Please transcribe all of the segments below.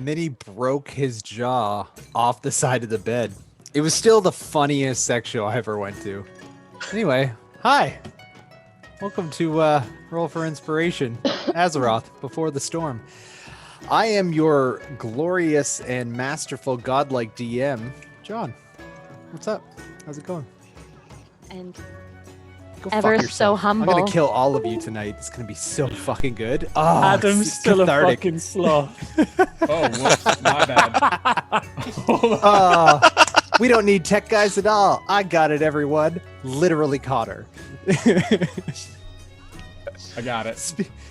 and then he broke his jaw off the side of the bed. It was still the funniest sex show I ever went to. Anyway, hi. Welcome to Roll for Inspiration, Azeroth, Before the Storm. I am your glorious and masterful godlike DM, John. What's up? How's it going? And Go ever fuck so yourself. humble. I'm gonna kill all of you tonight. It's gonna be so fucking good. Oh, Adam's it's still cathartic. a fucking sloth. Oh, whoops, my bad. We don't need tech guys at all. I got it, everyone. Literally caught her. I got it.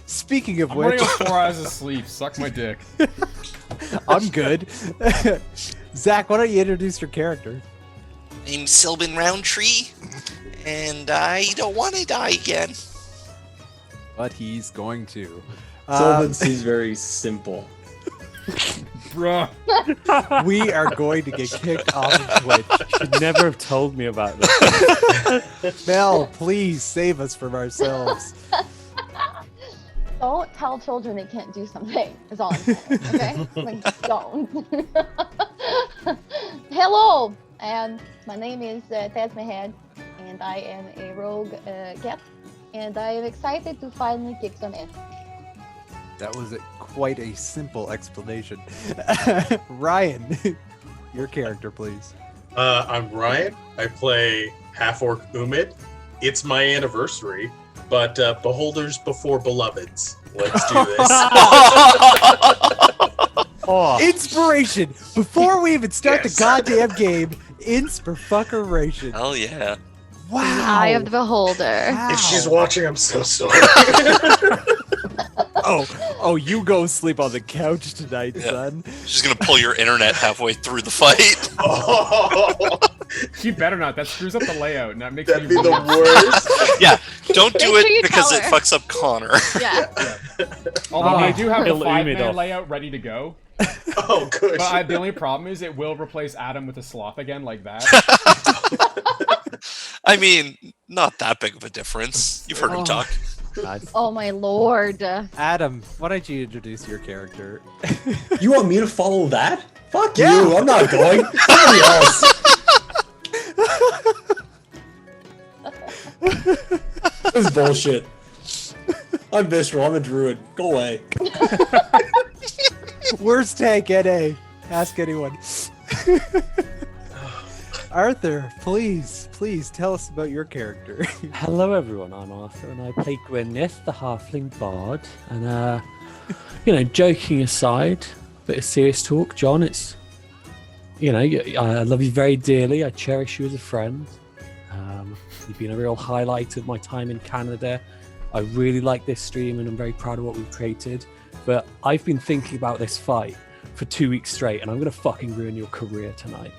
Speaking of I'm which, running on 4 hours of sleep. Suck my dick. I'm good. Zach, why don't you introduce your character? Name's Sylvan Roundtree, and I don't want to die again. But he's going to. Sylvan seems very simple. Bruh. We are going to get kicked off of Twitch. Should never have told me about this. Mel, please save us from ourselves. Don't tell children they can't do something. Is all I'm saying. Okay, like don't. Hello, and my name is Tasmahead, and I am a rogue cat, and I am excited to finally kick some ass. That was quite a simple explanation. Ryan, your character, please. I'm Ryan. I play half-orc Umid. It's my anniversary, but beholders before beloveds. Let's do this. Oh, Inspiration! Before we even start Yes. the goddamn game, inspiration. Hell yeah. Wow. Eye of the beholder. Wow. If she's watching, I'm so sorry. Oh, you go sleep on the couch tonight, Yeah. son. She's gonna pull your internet halfway through the fight. Oh, She better not. That screws up the layout, and that makes that'd me be the weird. worst. Yeah, don't do Make sure you it because tell it her. fucks up Connor. Yeah. Although I do have the Kill Umid 5-man off. layout ready to go. Oh, good. But the only problem is it will replace Adam with a sloth again, like that. I mean, not that big of a difference. You've heard him talk. God. Oh my lord. Adam, why don't you introduce your character? You want me to follow that? Fuck Yeah. you, I'm not going. Somebody else. This is bullshit. I'm visceral, I'm a druid. Go away. Worst take, NA. Ask anyone. Arthur, please tell us about your character. hello everyone, I'm Arthur and I play Gwyneth, the halfling bard. And joking aside, bit of serious talk, John, it's I love you very dearly, I cherish you as a friend. You've been a real highlight of my time in Canada. I really like this stream and I'm very proud of what we've created. But I've been thinking about this fight for 2 weeks straight and I'm gonna fucking ruin your career tonight.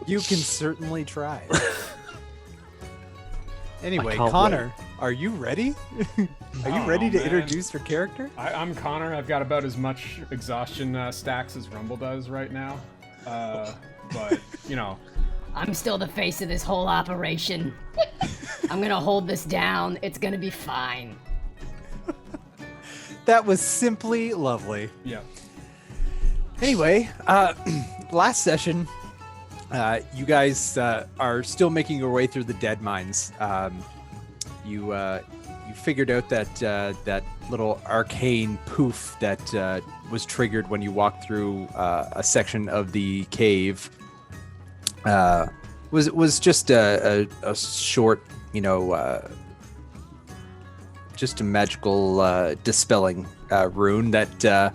You can certainly try. Anyway, I can't Connor, are you ready? Are you Oh, ready to man. introduce your character? I'm Connor. I've got about as much exhaustion stacks as Rumble does right now. But, I'm still the face of this whole operation. I'm gonna hold this down. It's gonna be fine. That was simply lovely. yeah. Anyway, last session, you guys are still making your way through the dead mines. You figured out that that little arcane poof that was triggered when you walked through a section of the cave was just a short, just a magical dispelling rune that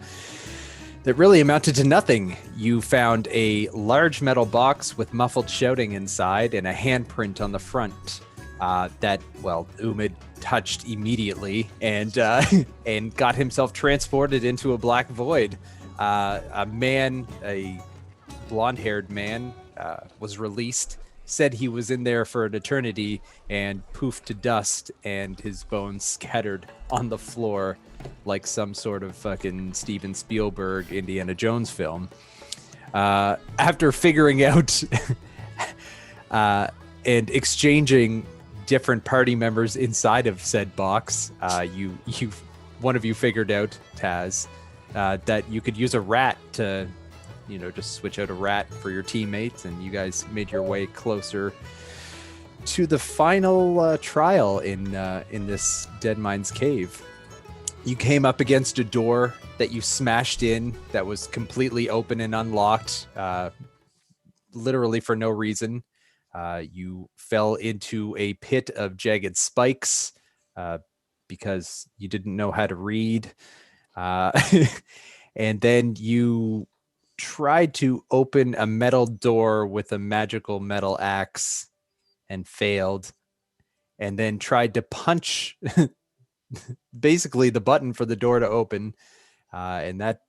really amounted to nothing. You found a large metal box with muffled shouting inside and a handprint on the front that, Umid touched immediately and and got himself transported into a black void. A blonde-haired man, was released, said he was in there for an eternity, and poofed to dust, and his bones scattered on the floor like some sort of fucking Steven Spielberg Indiana Jones film. After figuring out and exchanging different party members inside of said box, one of you figured out, Taz, that you could use a rat to, just switch out a rat for your teammates, and you guys made your way closer to the final trial in this Dead Mines cave. You came up against a door that you smashed in that was completely open and unlocked, literally for no reason. You fell into a pit of jagged spikes because you didn't know how to read. And then you tried to open a metal door with a magical metal axe and failed, and then tried to punch basically the button for the door to open, and that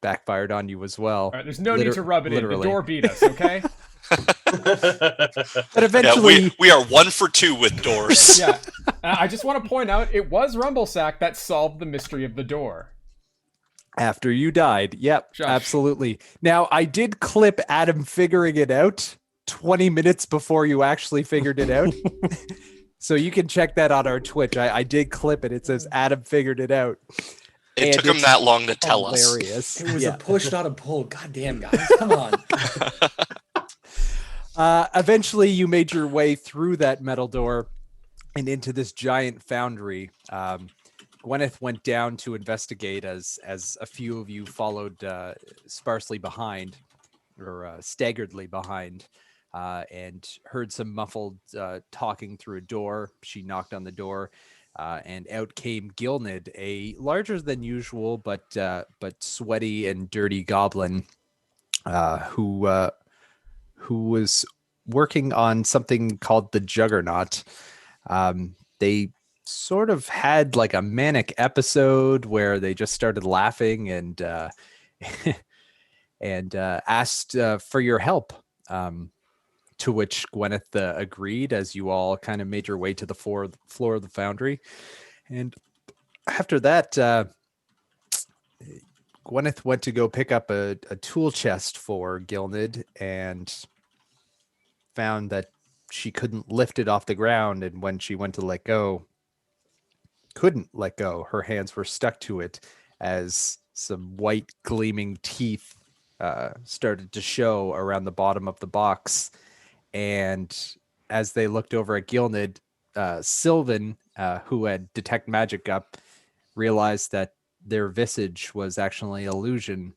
backfired on you as well. All right, there's no need to rub it in. The door beat us, okay? But eventually, we are 1 for 2 with doors. Yeah, I just want to point out it was Rumblesack that solved the mystery of the door. After you died, yep, Josh. Absolutely. Now, I did clip Adam figuring it out 20 minutes before you actually figured it out. So you can check that on our Twitch. I did clip it. It says Adam figured it out. It took him that long to tell us. Hilarious. It was a push, not a pull. God damn, guys. Come on. Eventually, you made your way through that metal door and into this giant foundry. Gwyneth went down to investigate as a few of you followed sparsely behind, or staggeredly behind, and heard some muffled talking through a door. She knocked on the door, and out came Gilnid, a larger than usual but sweaty and dirty goblin, who was working on something called the Juggernaut. They sort of had like a manic episode where they just started laughing and asked for your help. To which Gwyneth agreed, as you all kind of made your way to the floor of the foundry. And after that, Gwyneth went to go pick up a tool chest for Gilnid and found that she couldn't lift it off the ground. And when she went to couldn't let go. Her hands were stuck to it as some white gleaming teeth started to show around the bottom of the box. And as they looked over at Gilnid, Sylvan, who had detect magic up, realized that their visage was actually illusion,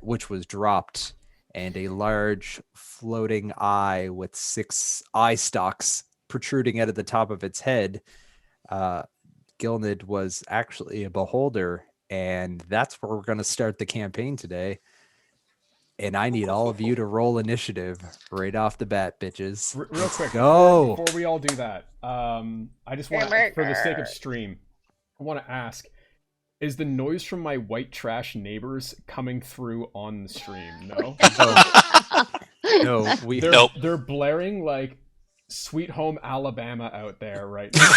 which was dropped, and a large floating eye with 6 eye stalks protruding out of the top of its head. Gilnid was actually a beholder, and that's where we're going to start the campaign today. And I need all of you to roll initiative right off the bat, bitches. Real quick, go. Before we all do that, I just want, for the sake of stream, I want to ask, is the noise from my white trash neighbors coming through on the stream? No? No, they're blaring like Sweet Home Alabama out there right now.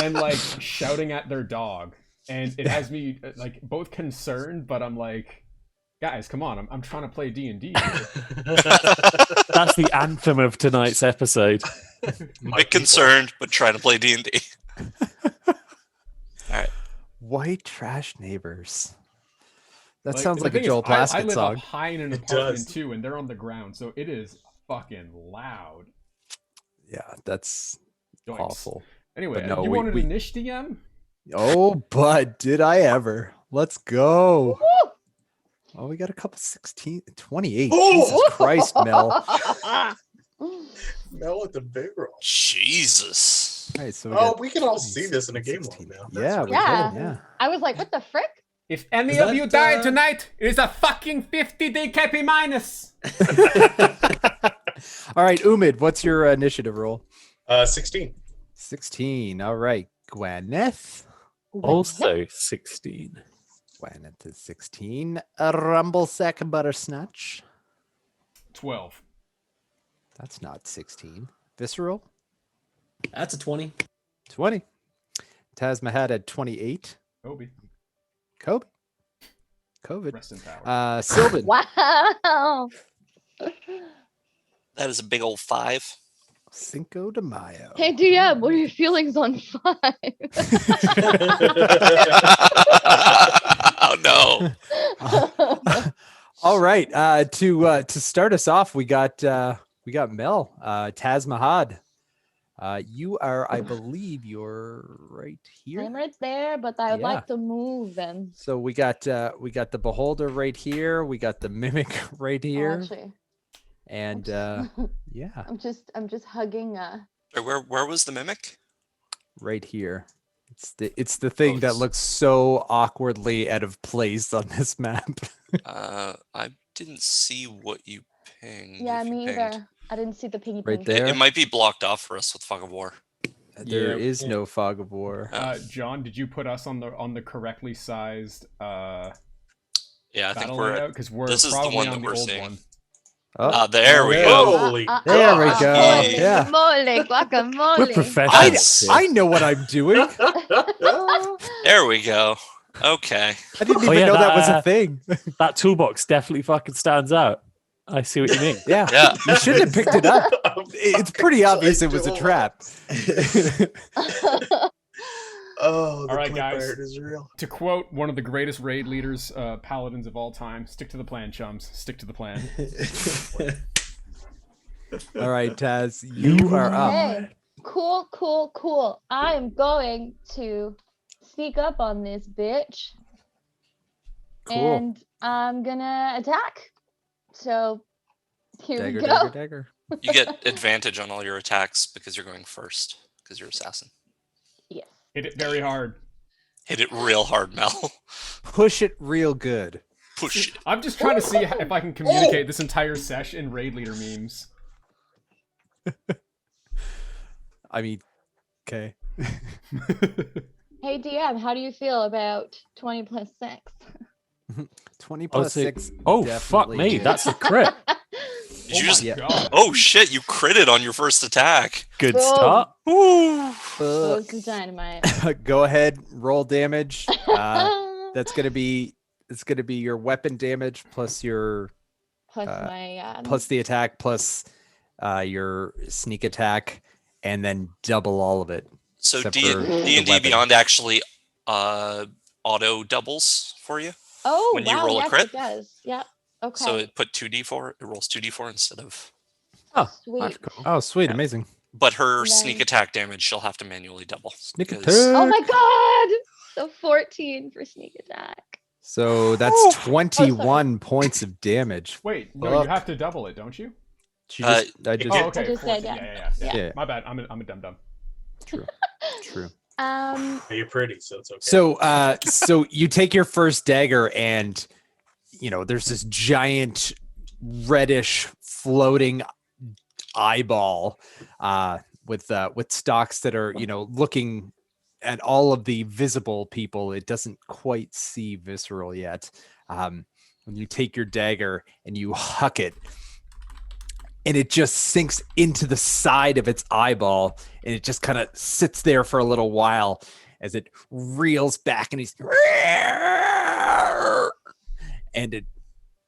And like shouting at their dog. And it has me like both concerned, but I'm like, guys, come on! I'm trying to play D&D. That's the anthem of tonight's episode. Bit concerned, but trying to play D&D. All right. White trash neighbors. That Like, sounds the like a thing is, Joel Plaskett I live song. up high in an apartment too, and they're on the ground, so it is fucking loud. Yeah, that's Yoinks. awful. Anyway, But no, you we- wanted we- a niche DM? Oh, but did I ever? Let's go. Woo! Oh, we got a couple 16, 28. Oh! Jesus Christ, Mel. Mel with the big roll. Jesus. All right, so we Oh, got we can all 20, see this in a game 16. log now. Yeah, we Yeah. can. Yeah. I was like, what the frick? If any Is of that, you die tonight, it is a fucking 50-day KP minus. All right, Umid, what's your initiative roll? 16. 16. All right, Gwyneth. Also 16. Gwyneth is 16. A Rumblesack Buttersnatch. 12. That's not 16. Visceral. That's a 20. 20. Tasmahad at 28. Obi. Kobe. COVID. Rest in power. Sylvan. Wow. That is a big old 5. Cinco de Mayo. Hey DM, what are your feelings on 5? Oh no. All right. To start us off, we got Mel, Taz Mahad. You are, I believe, you're right here. I'm right there, but I would Yeah. like to move them. So we got the Beholder right here. We got the Mimic right Oh, here, actually, and yeah, I'm just hugging. Where was the mimic? right here. It's the thing that it's- looks so awkwardly out of place on this map. I didn't see what you pinged. Yeah, if you me pinged. either. I didn't see the piggy Right ping. there. It might be blocked off for us with Fog of War. There Yeah. is no Fog of War. John, did you put us on the correctly sized Yeah, I think battle we're. layout? Because we're this is the probably one on that the we're old seeing. one. Oh, There we Okay. go. Holy There we gosh. go. Holy Yeah. guacamole, guacamole. We're professionals. I know what I'm doing. There we go. Okay. I didn't Oh, even yeah, know that that, was a thing. That toolbox definitely fucking stands out. I see what you mean. Yeah, Yeah. you shouldn't have picked it up. It's pretty obvious it was a trap. Oh, the All right, clip guys. art is real. To quote one of the greatest raid leaders, paladins of all time, stick to the plan, chums. Stick to the plan. All right, Taz, you are up. Hey, cool. I'm going to sneak up on this bitch. Cool. And I'm gonna attack. So here Dagger, we go. dagger, dagger. You get advantage on all your attacks because you're going first. Because you're assassin. Yes. Hit it very hard. Hit it real hard, Mel. Push it real good. Push it. I'm just trying to see if I can communicate this entire sesh in raid leader memes. I mean, okay. Hey DM, how do you feel about 20 plus 6? 20 Oh, plus so- 6. Oh, fuck definitely me. hits. That's a crit. Did Oh you my just? Yeah. god. Oh shit! You critted on your first attack. Good Boom. start. Ooh. Close to dynamite. Go ahead, roll damage. That's gonna be your weapon damage plus your Plus my plus the attack plus your sneak attack, and then double all of it. So Except D for and the D weapon. Beyond actually auto doubles for you. Oh when you wow, roll a yes crit? it does. Yep. Okay. So it put 2d4. It rolls 2d4 instead of. Oh, Sweet. that's cool. Oh, sweet, Yeah. amazing. But her And sneak then- attack damage, she'll have to manually double. Sneak because- attack. Oh my god! So 14 for sneak attack. So that's Ooh. 21 points of damage. Wait, no, you Fuck. have to double it, don't you? She just, I just Oh, okay. I of just course. said, yeah. Yeah. Yeah. My bad. I'm a dum dum. true. You're pretty, so it's okay. So you take your first dagger, and there's this giant reddish floating eyeball with stalks that are looking at all of the visible people. It doesn't quite see visceral yet. When you take your dagger and you huck it, and it just sinks into the side of its eyeball, and it just kind of sits there for a little while as it reels back, and and it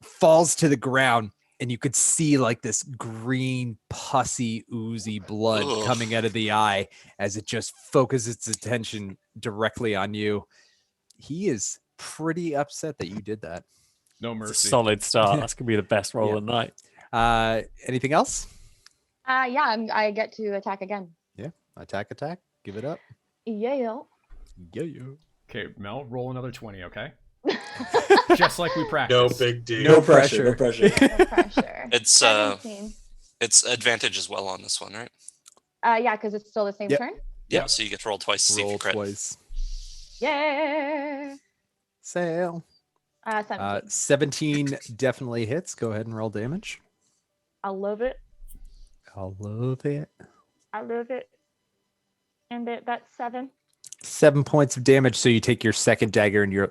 falls to the ground, and you could see like this green, pussy, oozy blood Ugh. coming out of the eye as it just focuses its attention directly on you. He is pretty upset that you did that. No It's a mercy. solid start. That's gonna be the best roll Yeah. of the night. Anything else? Yeah, I get to attack again. Attack, give it up. Yeah. Yeah. Okay, Mel, roll another 20, okay? Just like we no practiced. big deal. No pressure. No pressure. No pressure. It's 17. it's advantage as well on this one, right? Yeah, because it's still the same Yep. turn. Yeah. Yeah. So you get to roll twice to see if Roll you crit. twice. Yeah. Sail. 17. 17 definitely hits. Go ahead and roll damage. I love it. I love it. I love it. And that's 7. 7 points of damage. So you take your second dagger and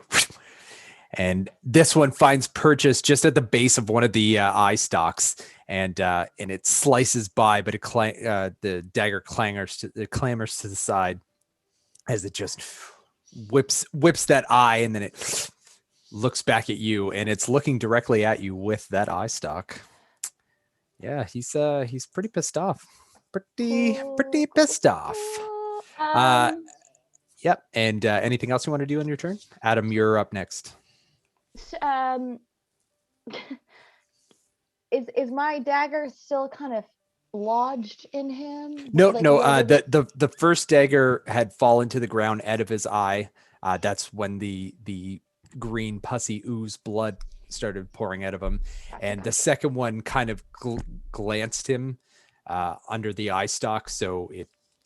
and this one finds purchase just at the base of one of the eye stalks, and it slices by, but the dagger clambers to the side as it just whips that eye, and then it looks back at you, and it's looking directly at you with that eye stalk. Yeah, he's pretty pissed off. pretty pissed off. Cool. Yep. And anything else you want to do on your turn? Adam, you're up next. Um, is my dagger still kind of lodged in him? No, Like, no. a little bit? The first dagger had fallen to the ground out of his eye. That's when the green pussy ooze blood started pouring out of him, and the second one kind of glanced him under the eye stalk, so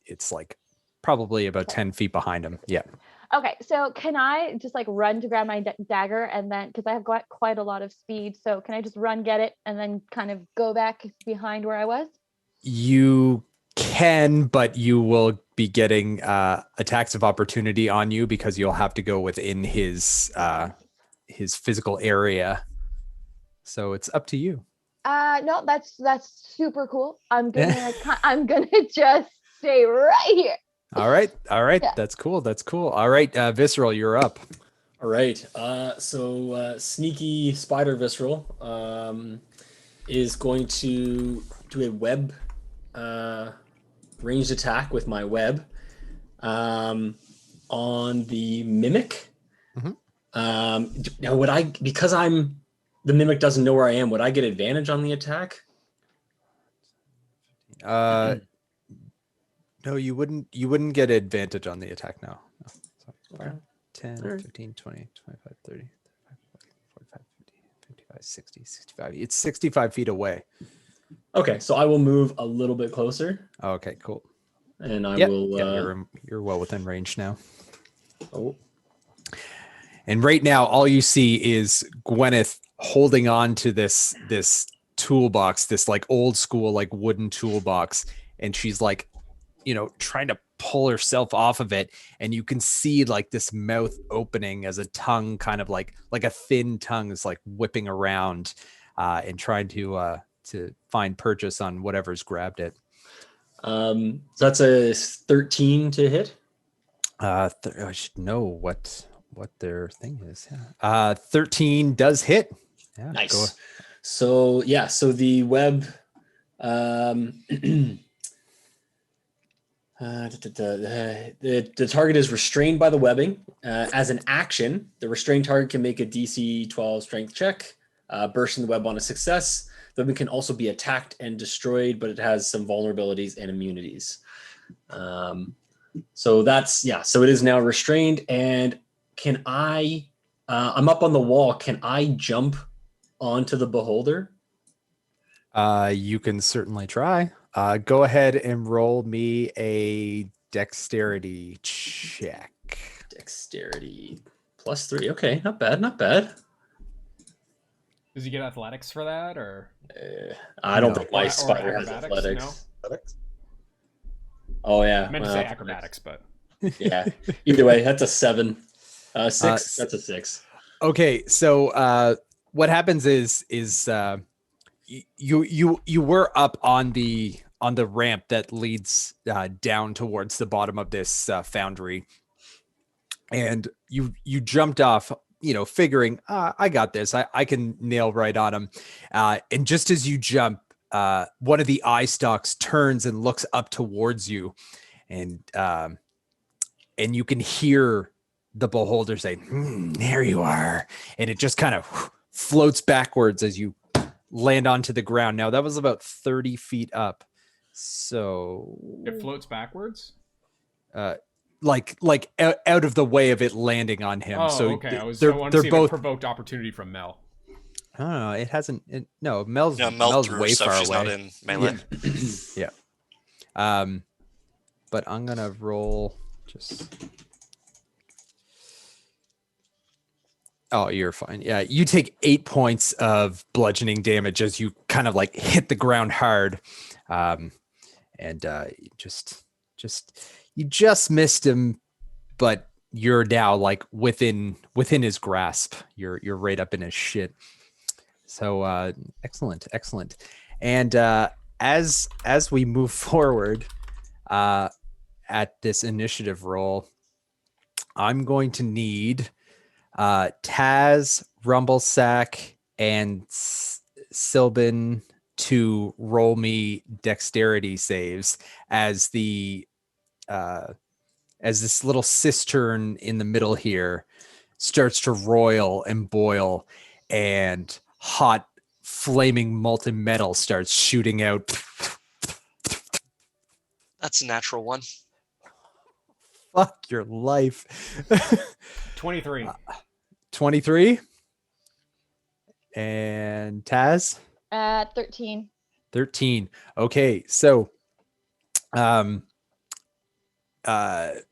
it's like probably about 10 feet behind him. Yeah. Okay, so can I just like run to grab my dagger, and then because I have got quite a lot of speed, so can I just run, get it, and then kind of go back behind where I was? You can, but you will be getting attacks of opportunity on you because you'll have to go within his physical area. So it's up to you. No, that's super cool. I'm gonna just stay right here. All right. Yeah. That's cool. All right, Visceral, you're up. All right. So sneaky spider visceral is going to do a web ranged attack with my web on the mimic. Now, because the mimic doesn't know where I am, would I get advantage on the attack? No, you wouldn't get advantage on the attack now. No. 10, 15, 20, 25, 30, 45, 50, 55, 60, 65. It's 65 feet away. Okay, so I will move a little bit closer. Okay, cool. And I Yep. will. Yeah, you're well within range now. Oh. And right now, all you see is Gwyneth holding on to this toolbox, this like old school like wooden toolbox, and she's like, trying to pull herself off of it, and you can see like this mouth opening as a tongue, kind of like a thin tongue, is like whipping around and trying to find purchase on whatever's grabbed it. So that's a 13 to hit. I should know what their thing is. 13 does hit. Yeah, Nice. So the web the target is restrained by the webbing. As an action, the restrained target can make a DC 12 strength check. Bursting the web on a success. The weapon can also be attacked and destroyed, but it has some vulnerabilities and immunities. So it is now restrained. And can I'm up on the wall. Can I jump onto the beholder? You can certainly try. Go ahead and roll me a dexterity check. Dexterity +3. Okay, not bad. Does he get athletics for that, or? I don't think my spider has athletics. No? Oh yeah. I meant to say acrobatics, but yeah. Either way, that's a 7. 6. That's a 6. Okay, so what happens is you were up on the ramp that leads down towards the bottom of this foundry, and you jumped off, figuring I got this, I can nail right on him, and just as you jump, one of the eye stalks turns and looks up towards you, and you can hear the beholder say, "There you are," and it just kind of floats backwards as you land onto the ground. Now that was about 30 feet up, so it floats backwards. Like out of the way of it landing on him. Oh, so okay. I wanted they're to see both if it provoked opportunity from Mel. I don't know. It hasn't. No, Mel's threw way stuff. far She's away. not in melee. Yeah. But I'm gonna roll just. Oh, you're fine. Yeah, you take 8 points of bludgeoning damage as you kind of like hit the ground hard, and you just missed him, but you're now like within his grasp. You're right up in his shit. So excellent. And as we move forward at this initiative roll, I'm going to need Taz, Rumblesack, and Sylvan to roll me dexterity saves as this little cistern in the middle here starts to roil and boil, and hot flaming molten metal starts shooting out. That's a natural one. Fuck your life. 23. 23. And Taz? 13. 13. Okay, so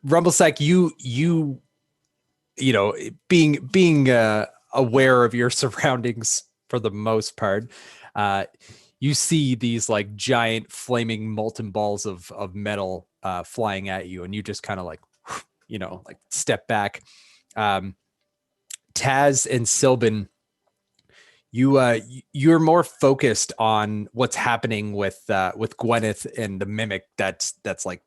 Rumblesack, you know, being aware of your surroundings for the most part, you see these like giant flaming molten balls of metal flying at you, and you just kind of like, you know, like step back. Taz and Sylvan, you're more focused on what's happening with Gwyneth and the mimic that's like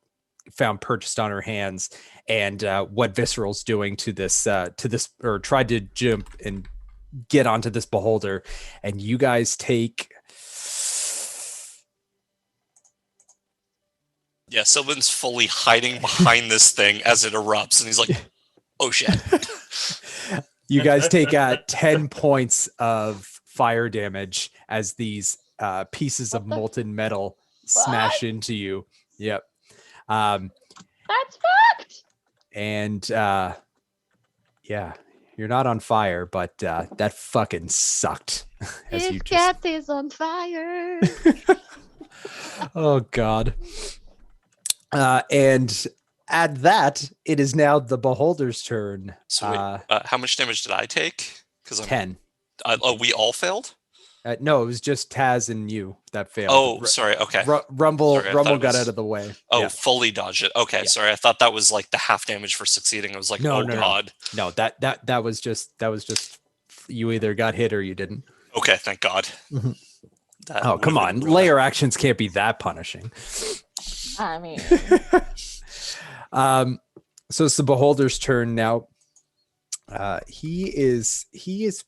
found purchased on her hands, and what Visceral's doing to this or tried to jump and get onto this beholder. And you guys take Sylvan's fully hiding behind this thing as it erupts, and he's like, oh shit. you guys take 10 points of fire damage as these pieces of molten metal smash into you. Yep. That's fucked. And yeah, you're not on fire, but that fucking sucked. This cat is on fire. Oh God. And at that, it is now the beholder's turn. So wait, how much damage did I take? Because 10. We all failed. No, it was just Taz and you that failed. Oh, sorry. Okay. Rumble Sorry, got out of the way. Oh, Yeah. fully dodged it. Okay, Yeah. sorry. I thought that was like the half damage for succeeding. I was like, No. god. No, that was just you either got hit or you didn't. Okay, thank God. Mhm. That Oh, come would've on. been rough. Layer actions can't be that punishing. I mean, So it's the beholder's turn now. He is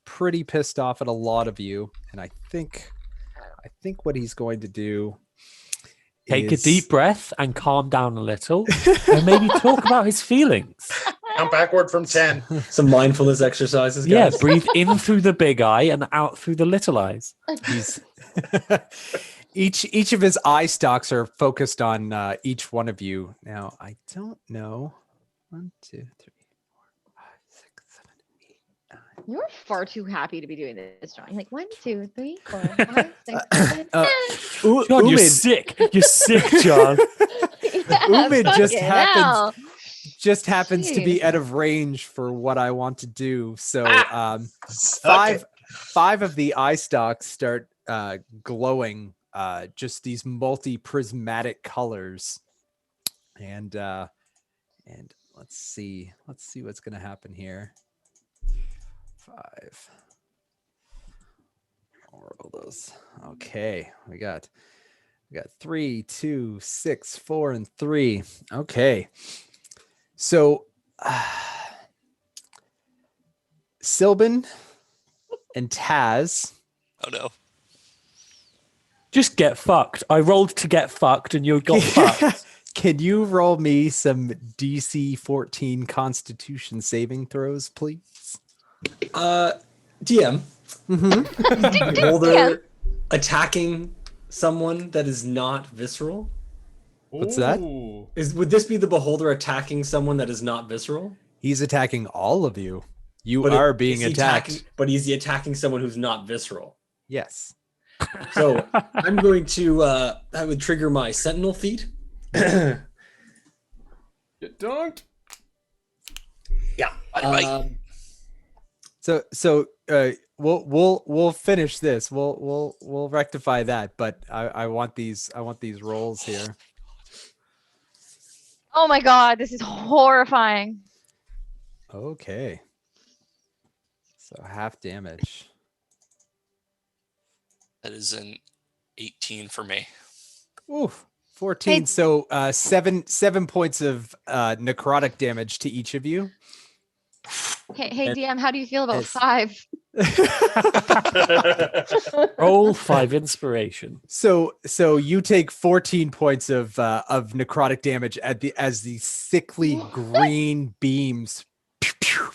pretty pissed off at a lot of you, and I think what he's going to do Take is a deep breath and calm down a little, and maybe talk about his feelings. Count backward from 10. Some mindfulness exercises, Yeah, guys. breathe in through the big eye and out through the little eyes. He's each of his eye stalks are focused on each one of you. Now I don't know. 1, 2, 3, 4, 5, 6, 7, 8, 9. you're far too happy to be doing this, John. You're like 1, 2, 3, 4, 5, 6, 7, 10. John, you're Umid sick. You're sick, John. Umid just fucking happens hell. to be Jeez. out of range for what I want to do. So Suck five of the eye stalks start glowing just these multi-prismatic colors, and let's see what's gonna happen here. 5. I'll roll those. Okay, we got 3, 2, 6, 4, and 3. Okay, so Sylvan and Taz. Oh no. Just get fucked. I rolled to get fucked, and you got fucked. Can you roll me some DC 14 Constitution saving throws, please? DM. Mm-hmm. Beholder attacking someone that is not visceral. What's that? Ooh. Would this be the beholder attacking someone that is not visceral? He's attacking all of you. You But are is being he attacked. but is he attacking someone who's not visceral? Yes. So I'm going to I would trigger my sentinel feat. Get dunked. Yeah. Bye. So we'll finish this. We'll rectify that, but I want these rolls here. Oh my god, this is horrifying. Okay. So half damage. That is an 18 for me. Oof. 14. Hey- So 7 points of necrotic damage to each of you. Hey, And- DM, how do you feel about Yes. 5? Roll 5 inspiration. So you take 14 points of necrotic damage as the sickly green beams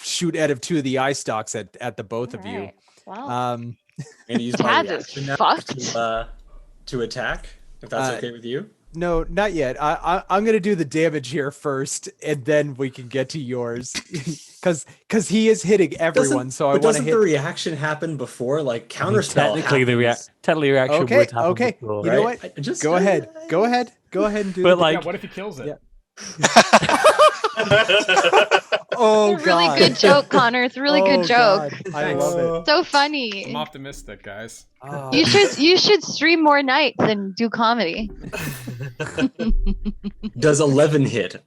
shoot out of two of the eye stalks at the both of you. Alright. Wow. And use my Taz is reaction now fucked. to attack, if that's okay with you. No, not yet. I'm gonna do the damage here first, and then we can get to yours, because he is hitting everyone. So I want to doesn't hit. the reaction happen before? Like counterspell. Technically, the happens, reaction Okay, would happen okay. before. You know right? what? I just Go ahead and do. But the- like, Yeah, what if he kills it? Yeah. Oh It's a really God. good joke, Connor. It's a really good Oh, joke. God. I love it. So I'm funny. optimistic, guys. Oh. You should stream more nights and do comedy. Does 11 hit?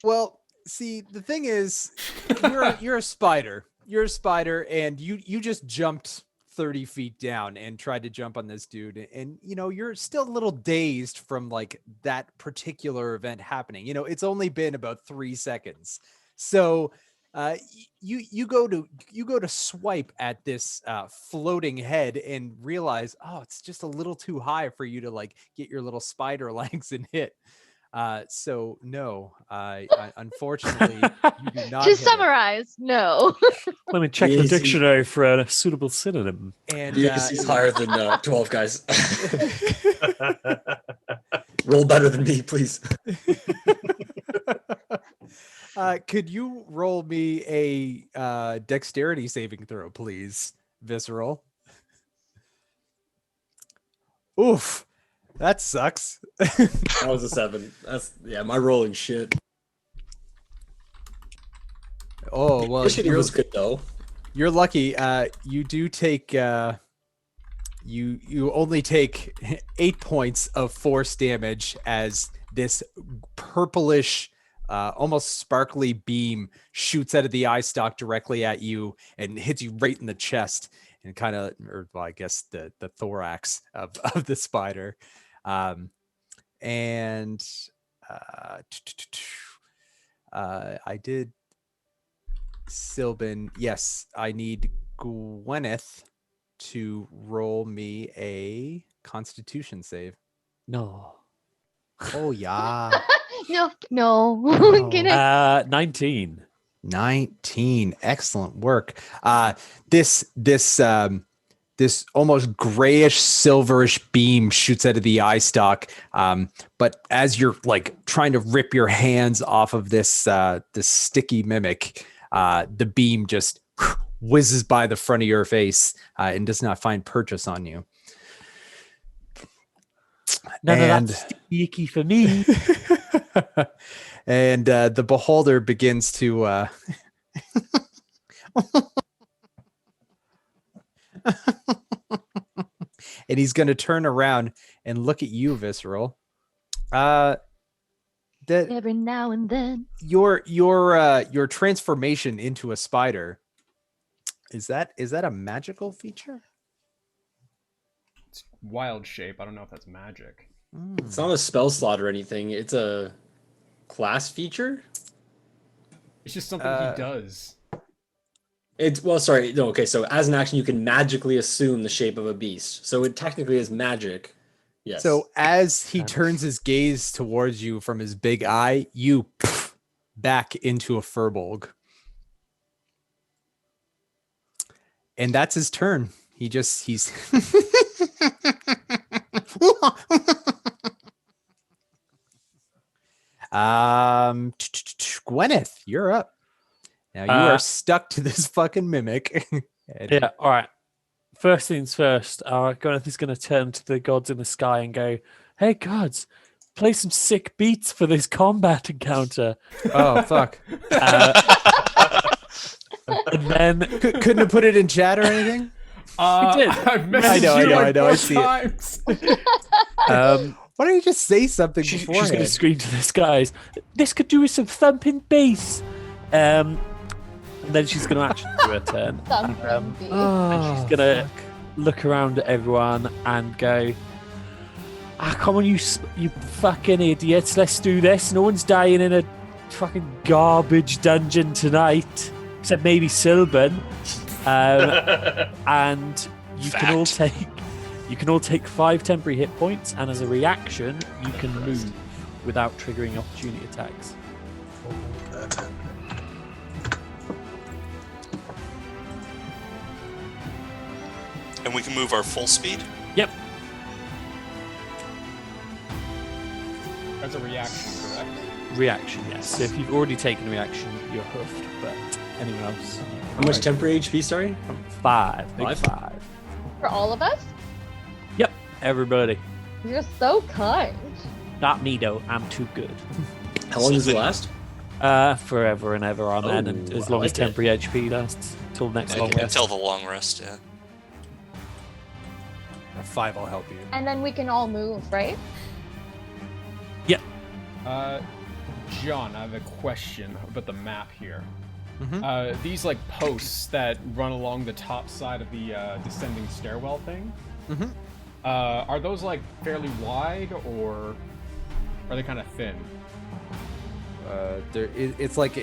Well, see, the thing is, you're a spider. You're a spider, and you just jumped 30 feet down and tried to jump on this dude, and you're still a little dazed from like that particular event happening. It's only been about 3 seconds, so you go to swipe at this floating head and realize, oh, it's just a little too high for you to like get your little spider legs and hit. So no, I unfortunately you do not To hit it. summarize, no. let me check the Easy. dictionary for a suitable synonym. And The AC is higher than 12, guys. Roll better than me, please. could you roll me a dexterity saving throw, please, Visceral? Oof, that sucks. That was a 7. My rolling shit. Oh well, Initiative was good though. you're lucky. You do take you only take 8 points of force damage as this purplish, almost sparkly beam shoots out of the eye stalk directly at you and hits you right in the chest and kind of, or well, I guess the thorax of the spider. And I did Sylvan. Yes, I need Gwyneth to roll me a Constitution save. No. Oh yeah. No. Oh. Can I- 19. 19. Excellent work. This almost grayish silverish beam shoots out of the eye stalk. But as you're like trying to rip your hands off of this sticky mimic, the beam just whizzes by the front of your face and does not find purchase on you. None And- of that's sticky for me. And the beholder begins to and he's going to turn around and look at you, Visceral. That Every now and then. your transformation into a spider, is that a magical feature? It's wild shape. I don't know if that's magic. It's not a spell slot or anything. It's a class feature. It's just something he does. So as an action, you can magically assume the shape of a beast. So it technically is magic. Yes. So as he turns his gaze towards you from his big eye, you back into a furbolg. And that's his turn. He's Gwyneth, you're up. Now you are stuck to this fucking mimic. And- Yeah, all right. First things first, Gwyneth is going to turn to the gods in the sky and go, hey, gods, play some sick beats for this combat encounter. Oh, fuck. And then Couldn't have put it in chat or anything? did. I've messaged know, you I know, I like 4 see it. times. Why don't you just say something she's beforehand? going to scream to the skies, this could do with some thumping bass. And then she's going to actually do her turn. Thumping beat. And she's gonna look around at everyone and go, come on, you fucking idiots, let's do this. No one's dying in a fucking garbage dungeon tonight. except maybe Silburn. And you can all take 5 temporary hit points, and as a reaction, you can move without triggering opportunity attacks. And we can move our full speed? Yep. That's a reaction, correct? Reaction, yes. So if you've already taken a reaction, you're hoofed, but anyone else? How much temporary HP, sorry? 5. Big 5. For all of us? Yep, everybody. You're so kind. Not me, though. I'm too good. How long does it last? Forever and ever, amen. And as long as temporary HP lasts. Till next long rest. Until the long rest, yeah. 5 will help you. And then we can all move, right? Yep. John, I have a question about the map here. Mhm. These like posts that run along the top side of the descending stairwell thing. Mhm. Are those like fairly wide, or are they kind of thin? It's like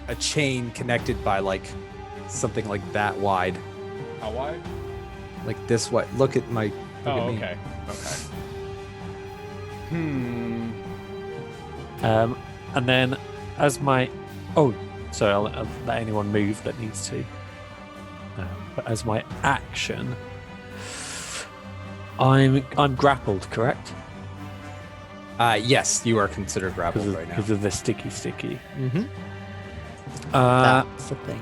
a chain connected by like something like that wide, How wide? like this wide. Look at me. Okay. And then as my... Oh, sorry, I'll let anyone move that needs to. But as my action, I'm grappled, correct? Yes, you are considered grappled right now. Because of the sticky. Mm-hmm. That's the thing.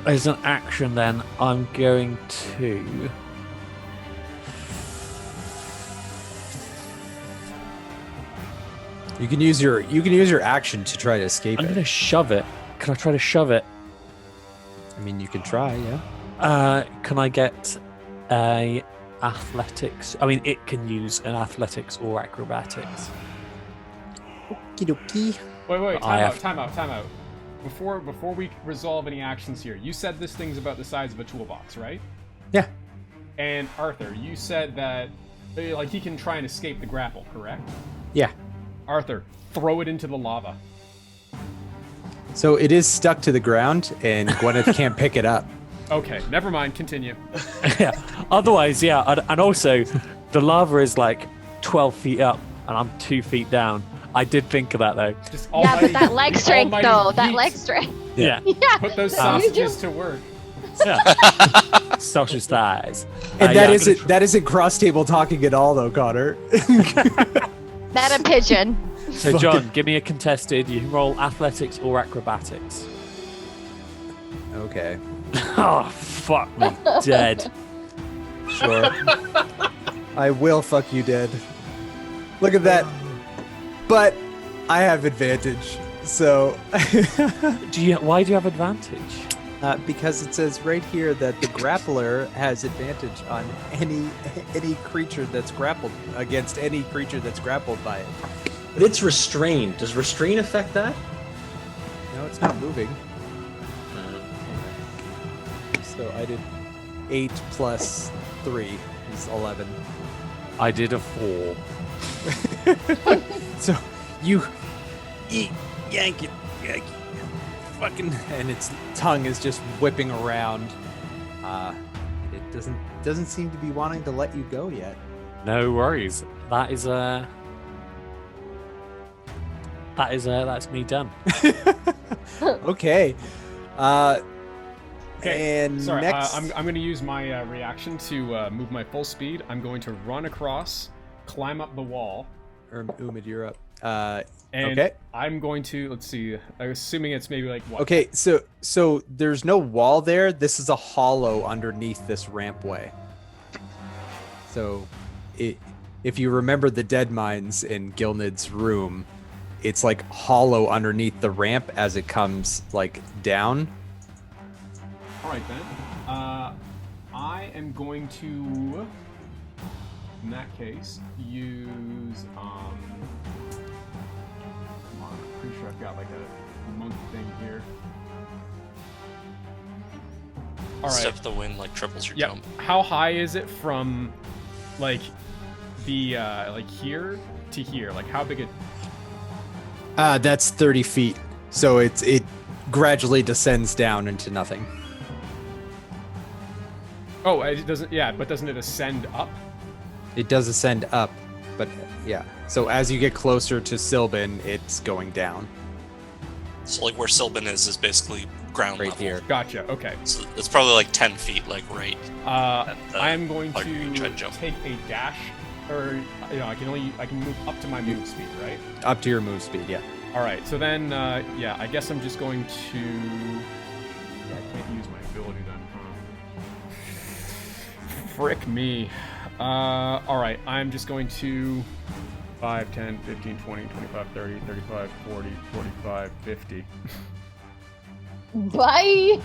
As an action, then I'm going to. You can use your action to try to escape I'm it. going to shove it. Can I try to shove it? I mean, you can try, yeah. Can I get a athletics? I mean, it can use an athletics or acrobatics. Okie dokie. Wait, I time out. Before we resolve any actions here, you said this thing's about the size of a toolbox, right? Yeah. And Arthur, you said that like he can try and escape the grapple, correct? Yeah. Arthur, throw it into the lava. So it is stuck to the ground, and Gwyneth can't pick it up. Okay, never mind. Continue. Yeah. Otherwise, yeah. And also, the lava is like 12 feet up, and I'm 2 feet down. I did think of that though. Just Yeah, but that leg strength, almighty though. That yeet. leg strength. Yeah. Yeah. Put those That's what you sausages to work. Yeah. Sausage thighs. And yeah, that isn't cross table talking at all, though, Connor. That a pigeon. So, John, give me a contested. You can roll athletics or acrobatics. Okay. Oh, fuck me dead. Sure. I will fuck you dead. Look at that. But I have advantage, so... Why do you have advantage? Because it says right here that the grappler has advantage on any creature that's grappled against any creature that's grappled by it. But it's restrained. Does restrain affect that? No, it's not moving. So I did 8 plus 3 is 11. I did a 4. So you yank it, fucking, and its tongue is just whipping around. It doesn't seem to be wanting to let you go yet. No worries. That's me done. Okay. Okay. And Sorry, next, I'm going to use my reaction to move my full speed. I'm going to run across, climb up the wall. Umid, you're up. And okay. I'm going to, let's see, I'm assuming it's maybe like what? Okay, so there's no wall there. This is a hollow underneath this rampway. So, if you remember the dead mines in Gilnid's room, it's like hollow underneath the ramp as it comes like down. All right then. I am going to, in that case, use come on, I'm pretty sure I've got like a monk thing here. All right. Step of the wind like triples your Yep. jump. How high is it from, like, the like here to here? Like how big a? That's 30 feet. So gradually descends down into nothing. Oh, it doesn't. Yeah, but doesn't it ascend up? It does ascend up, but yeah. So as you get closer to Sylvan, it's going down. So like where Sylvan is basically ground Right level. here. Gotcha. Okay. So it's probably like 10 feet, like right. I am going like, you try to to jump. take a dash, or I can move up to my move speed, right? Up to your move speed, yeah. All right. So then, yeah, I guess I'm just going to. Yeah, I can't use my ability then. Frick me. All right. I'm just going to 5, 10, 15, 20, 25, 30, 35, 40, 45, 50. Bye.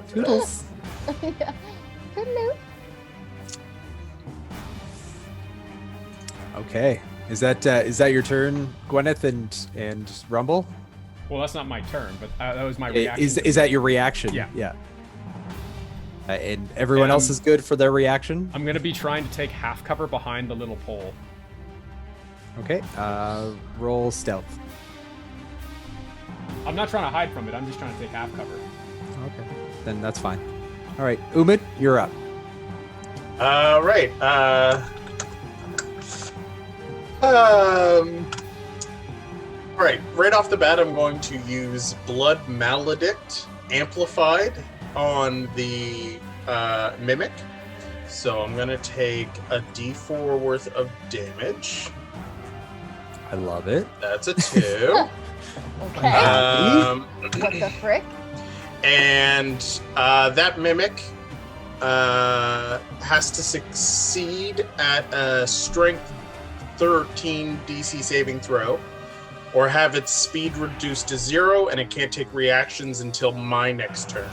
Toodles. Yeah. Hello. Okay. Is that your turn, Gwyneth and Rumble? Well, that's not my turn, but that was my reaction. Is that your reaction? Yeah. Yeah. And everyone And else is good for their reaction? I'm going to be trying to take half cover behind the little pole. Okay. Roll stealth. I'm not trying to hide from it. I'm just trying to take half cover. Okay. Then that's fine. All right. Umid, you're up. Right. Right off the bat, I'm going to use Blood Maledict Amplified on the Mimic. So I'm going to take a d4 worth of damage. I love it. That's a 2. Okay. What Um, the frick? and that Mimic has to succeed at a Strength 13 DC saving throw, or have its speed reduced to 0, and it can't take reactions until my next turn.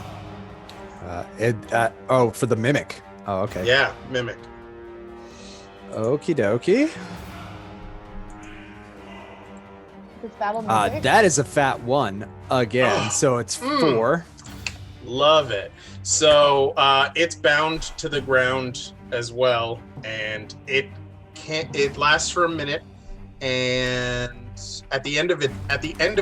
For the mimic. Oh, okay. Yeah, Mimic. Okie dokie. This battle music. That is a fat one again. So it's 4. Love it. So it's bound to the ground as well, and it lasts for a minute, and at the end of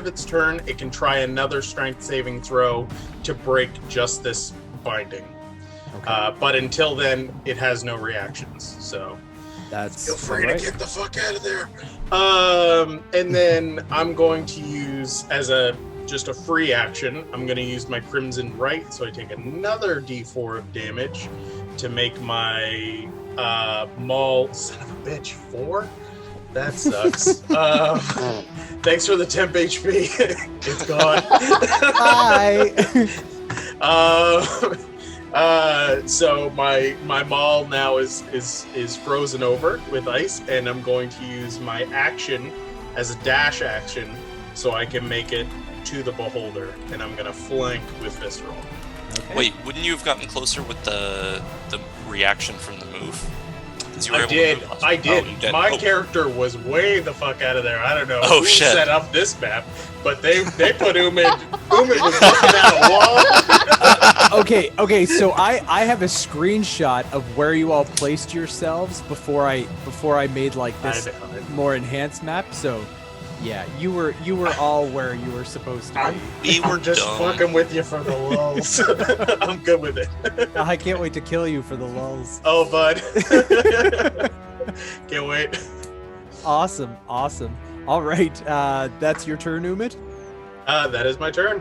its turn, it can try another strength saving throw to break just this binding. Okay. But until then, it has no reactions. So That's feel free alright. to get the fuck out of there. And then I'm going to use just a free action. I'm going to use my Crimson Right, so I take another D4 of damage to make my Maul, son of a bitch, 4? That sucks. Thanks for the temp HP. It's gone. Bye. So my Maul now is frozen over with ice, and I'm going to use my action as a dash action so I can make it to the Beholder, and I'm going to flank with Fist Roll. Okay. Wait, wouldn't you have gotten closer with the reaction from the move? 'Cause you were I able to did. move I last- did. Oh, you did. My Oh, character was way the fuck out of there. I don't know Oh, who shit. set up this map, but they put Umid. Umid was looking at a wall. Okay. So I have a screenshot of where you all placed yourselves before I made like this more enhanced map. So yeah, you were all where you were supposed to be. we were I'm just dumb. fucking with you for the lulz. I'm good with it. I can't wait to kill you for the lulz. Oh, bud. Can't wait. Awesome. All right, that's your turn, Umid. That is my turn.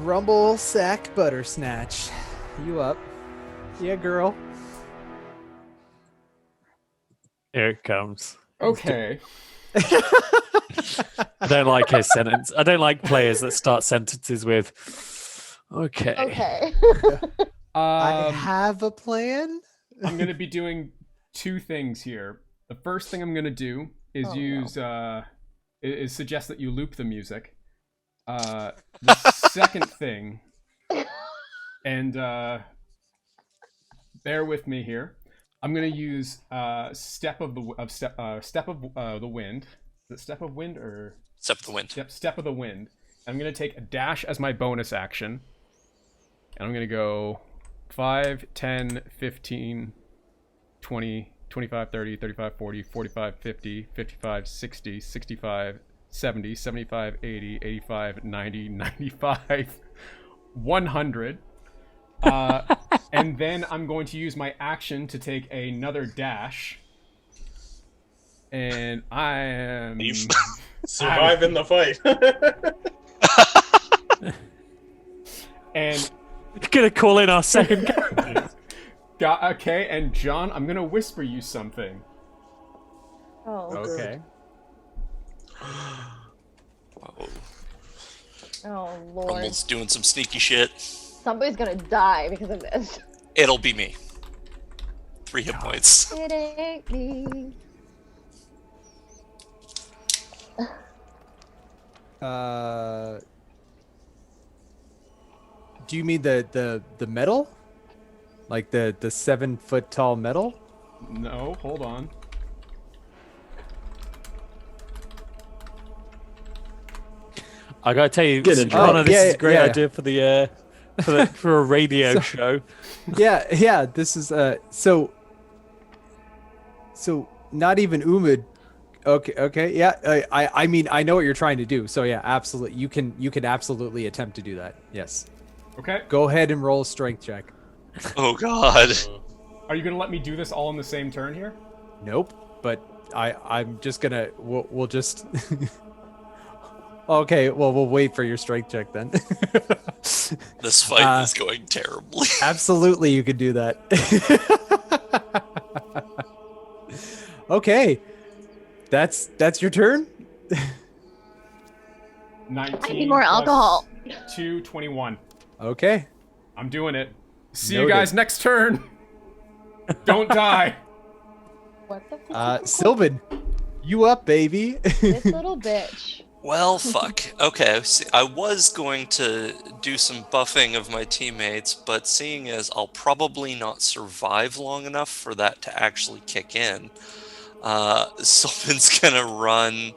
Rumble sack butter snatch. You up? Yeah, girl. Here it comes. Okay. I don't like his sentence. I don't like players that start sentences with "okay." Okay. I have a plan. I'm going to be doing 2 things here. The first thing I'm going to do is is suggest that you loop the music. The second thing, and bear with me here, I'm going to use Step of the Wind. Is it Step of Wind or Step of the Wind. Yep, Step of the Wind. I'm going to take a dash as my bonus action. And I'm going to go 5, 10, 15, 20, 25, 30, 35, 40, 45, 50, 55, 60, 65, 70, 75, 80, 85, 90, 95, 100. And then I'm going to use my action to take another dash. And I am Surviving the fight. And We're gonna call in our second character. okay, and John, I'm gonna whisper you something. Oh. Okay. Whoa. Oh Lord. Rumble's doing some sneaky shit. Somebody's gonna die because of this. It'll be me. 3 hit points. It ain't me. Do you mean the metal? Like the 7 foot tall metal? No, hold on. I gotta tell you, Get a Connor, drop. this Yeah, is a great yeah. idea for a radio show. Yeah. This is so not even Umid. Okay, yeah. I mean, I know what you're trying to do. So yeah, absolutely. You can absolutely attempt to do that. Yes. Okay. Go ahead and roll a strength check. Oh god. Are you gonna let me do this all in the same turn here? Nope. But I'm just gonna we'll just. Okay, well we'll wait for your strength check then. This fight is going terribly. Absolutely, you could do that. Okay, that's your turn. 19. I need more alcohol. 2, 21. Okay. I'm doing it. See Noted. you guys next turn. Don't die. What the fuck? Sylvan, you up, baby? This little bitch. Well, fuck. Okay, see, I was going to do some buffing of my teammates, but seeing as I'll probably not survive long enough for that to actually kick in, Sylvan's gonna run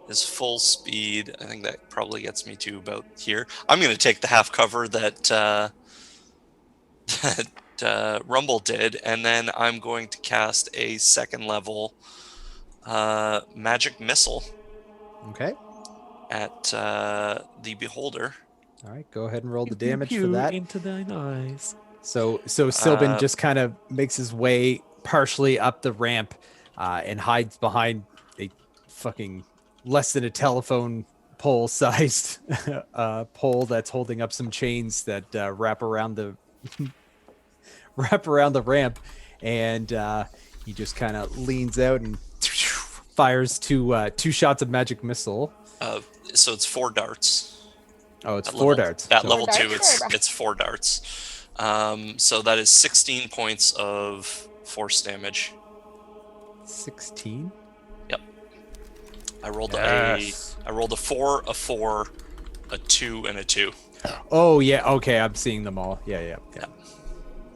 his full speed. I think that probably gets me to about here. I'm gonna take the half cover that Rumble did, and then I'm going to cast a 2nd level magic missile Okay. at the beholder. All right, go ahead and roll the damage for that. Into thine eyes. So Sylvan just kind of makes his way partially up the ramp and hides behind a fucking less than a telephone pole sized pole that's holding up some chains that wrap around the ramp, and he just kind of leans out and fires two shots of magic missile. So it's 4 darts. Oh, it's At 4 level- darts. At So- level 2, darts? it's 4 darts. So that is 16 points of force damage. 16. I rolled Yes. I rolled a 4, a 4, a 2, and a 2. Oh yeah, okay, I'm seeing them all. Yeah.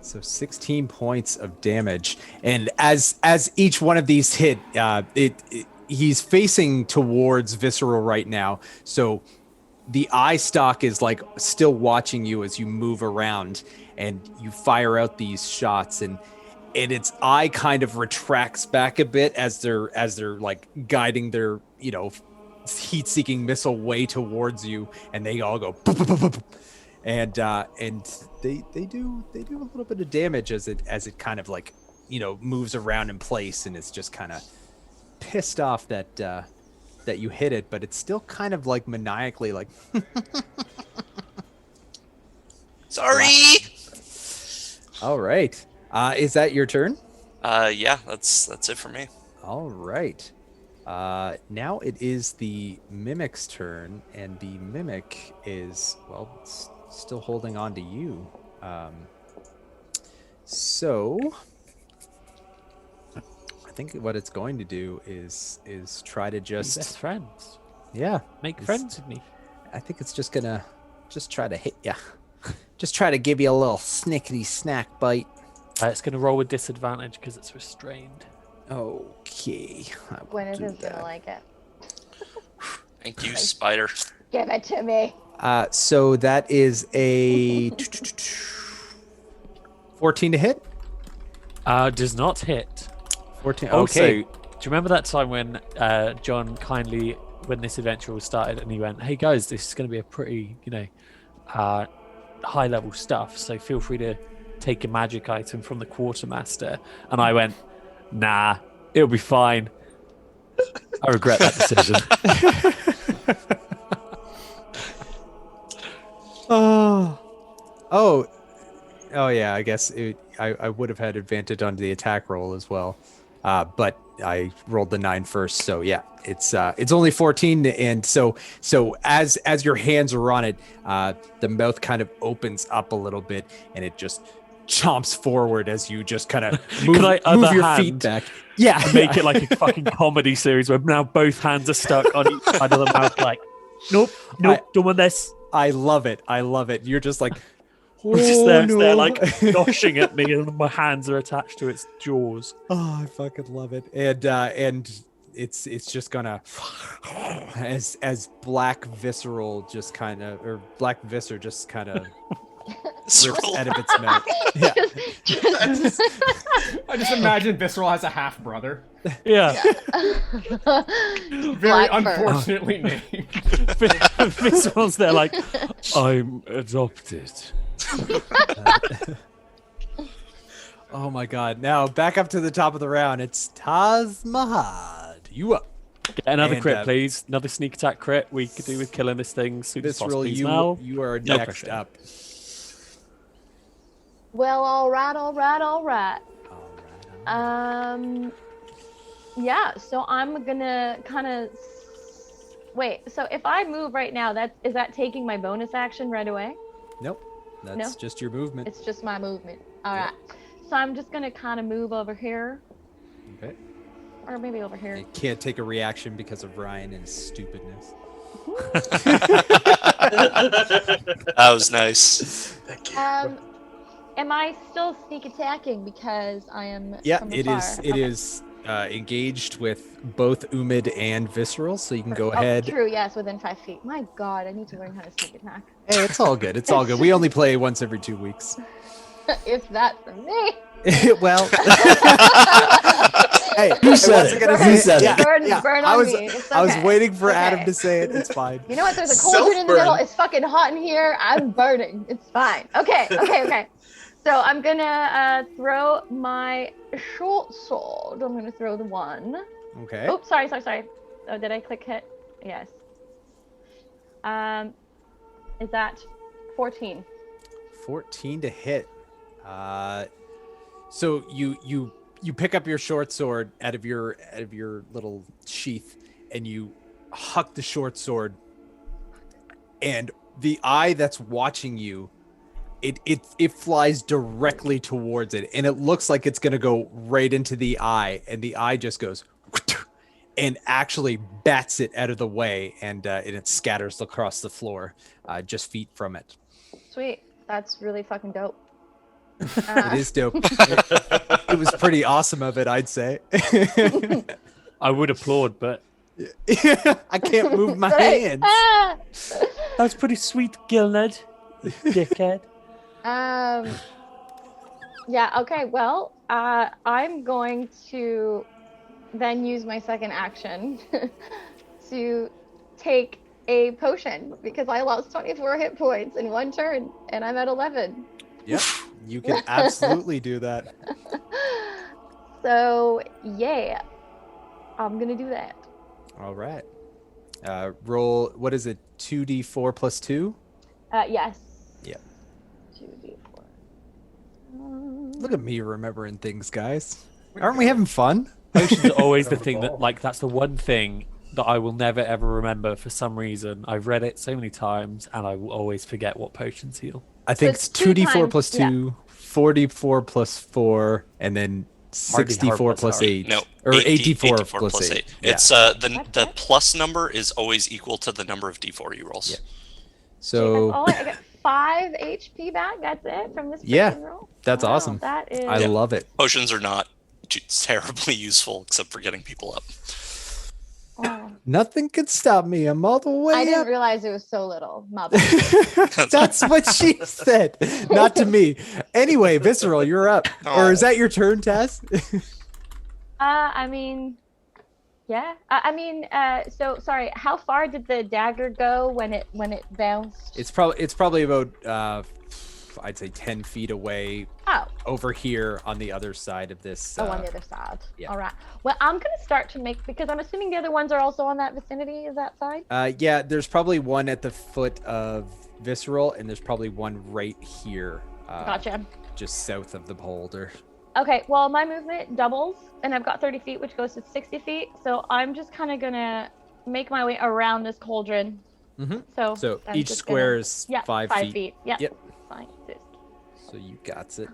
So 16 points of damage, and as each one of these hit, he's facing towards Visceral right now. So the eye stalk is like still watching you as you move around, and you fire out these shots, and its eye kind of retracts back a bit as they're like guiding their heat-seeking missile way towards you, and they all go boop, boop, boop, boop. And they do a little bit of damage as it kind of like moves around in place, and it's just kind of pissed off that you hit it, but it's still kind of like maniacally like Sorry. all right. Is that your turn? Yeah, that's it for me. All right. Now it is the Mimic's turn, and the Mimic is, well, still holding on to you. So I think what it's going to do is try to Best just friends. make Make friends with me. I think it's just gonna try to hit you. Just try to give you a little snickety snack bite. It's going to roll with disadvantage because it's restrained. Okay. I will Gwyneth do is gonna that. like it. Thank you, Spider. Give it to me. So that is a 14 to hit. Does not hit. 14. Also, Okay. do you remember that time when John kindly when this adventure was started, and he went, "Hey guys, this is going to be a pretty, high level stuff. So feel free to take a magic item from the quartermaster." And I went, "Nah, it'll be fine." I regret that decision. Oh yeah. I guess I would have had advantage on the attack roll as well, but I rolled the 9 first. So yeah, it's only 14, and so as your hands are on it, the mouth kind of opens up a little bit, and it just chomps forward as you just kind of move your feet back. Yeah, Make it like a fucking comedy series where now both hands are stuck on each side of the mouth. Like, nope, don't want this. I love it. You're just like, We're just there, it's there, like noshing at me, and my hands are attached to its jaws. Oh, I fucking love it. And it's just gonna as black visceral just kind of, or black viscer just kind of rips out of its mouth. Yeah. I just imagine Visceral has a half brother. Yeah. Very Black fur. unfortunately named. Visceral's there like, I'm adopted. Oh my god. Now back up to the top of the round. It's Taz Mahad. You up. Get another And, crit, please. Another sneak attack crit. We could do with killing this thing soon as possible. Visceral, you are No next pressure. up. Well, all right. Yeah, so I'm gonna kind of wait. So if I move right now, is that taking my bonus action right away? Nope. That's just your movement. It's just my movement. All right. So I'm just gonna kind of move over here, Okay. or maybe over here. You can't take a reaction because of Ryan and his stupidness. That was nice. Am I still sneak attacking because I am? Yeah, from it afar? is. It is engaged with both Umid and Visceral, so you can go Oh, ahead. true. Yes, within 5 feet. My God, I need to learn how to sneak attack. Hey, it's all good. It's all good. We only play once every 2 weeks. If that for me. Well, hey, Who said wasn't it? gonna Who say said it? Yeah, Burn yeah. on I was, me. It's I was okay. waiting for It's Adam okay. to say it. It's fine. You know what? There's a cauldron in the Self-burn. middle. It's fucking hot in here. I'm burning. It's fine. Okay. So I'm gonna throw my short sword. I'm gonna throw the 1. Okay. Oops, sorry. Oh, did I click hit? Yes. Is that 14? 14 to hit. So you pick up your short sword out of your little sheath, and you huck the short sword, and the eye that's watching you, it flies directly towards it, and it looks like it's gonna go right into the eye, and the eye just goes and actually bats it out of the way, and it scatters across the floor, just feet from it. Sweet. That's really fucking dope. It is dope. It was pretty awesome of it, I'd say. I would applaud, but I can't move my hands. Ah! that was pretty sweet, Gilned. Dickhead. Yeah, okay, well, I'm going to then use my second action to take a potion because I lost 24 hit points in 1 turn and I'm at 11. Yep, you can absolutely do that. So, yeah, I'm going to do that. All right. Roll, what is it, 2d4 plus 2? Yes. Yeah. 2d4. Look at me remembering things, guys. Aren't we having fun? Potions are always the thing that, like, that's the one thing that I will never ever remember for some reason. I've read it so many times and I will always forget what potions heal. I think So it's it's 2 2d4 times- plus 2, 4d4 plus 4, and then Hard D4 64 plus plus 8. No, Or 84 84 plus 8. Yeah. It's the plus number is always equal to the number of d4 you rolls. Yeah. That's So all I got 5 HP back. That's it from this Yeah, freaking roll. that's Wow, awesome. That is. I love it. Potions are not terribly usul except for getting people up. Oh, Nothing can stop me. I'm all the way I didn't up. realize it was so little. My bad. That's what she said. Not to me. Anyway, Visceral, you're up. Or is that your turn, Tess? I mean, Yeah. I mean, so sorry. How far did the dagger go when it bounced? It's probably about I'd say 10 feet away Oh. over here on the other side of this. On the other side. Yeah. All right. Well, I'm gonna start to make, because I'm assuming the other ones are also on that vicinity. Is that side? Yeah, there's probably one at the foot of Visceral, and there's probably one right here. Gotcha. Just south of the beholder. Okay. Well, my movement doubles, and I've got 30 feet, which goes to 60 feet. So I'm just kind of gonna make my way around this cauldron. Mm-hmm. So I'm each just square gonna- is yeah, 5 5 feet. feet. Yeah. Yep. Fine. So you got it.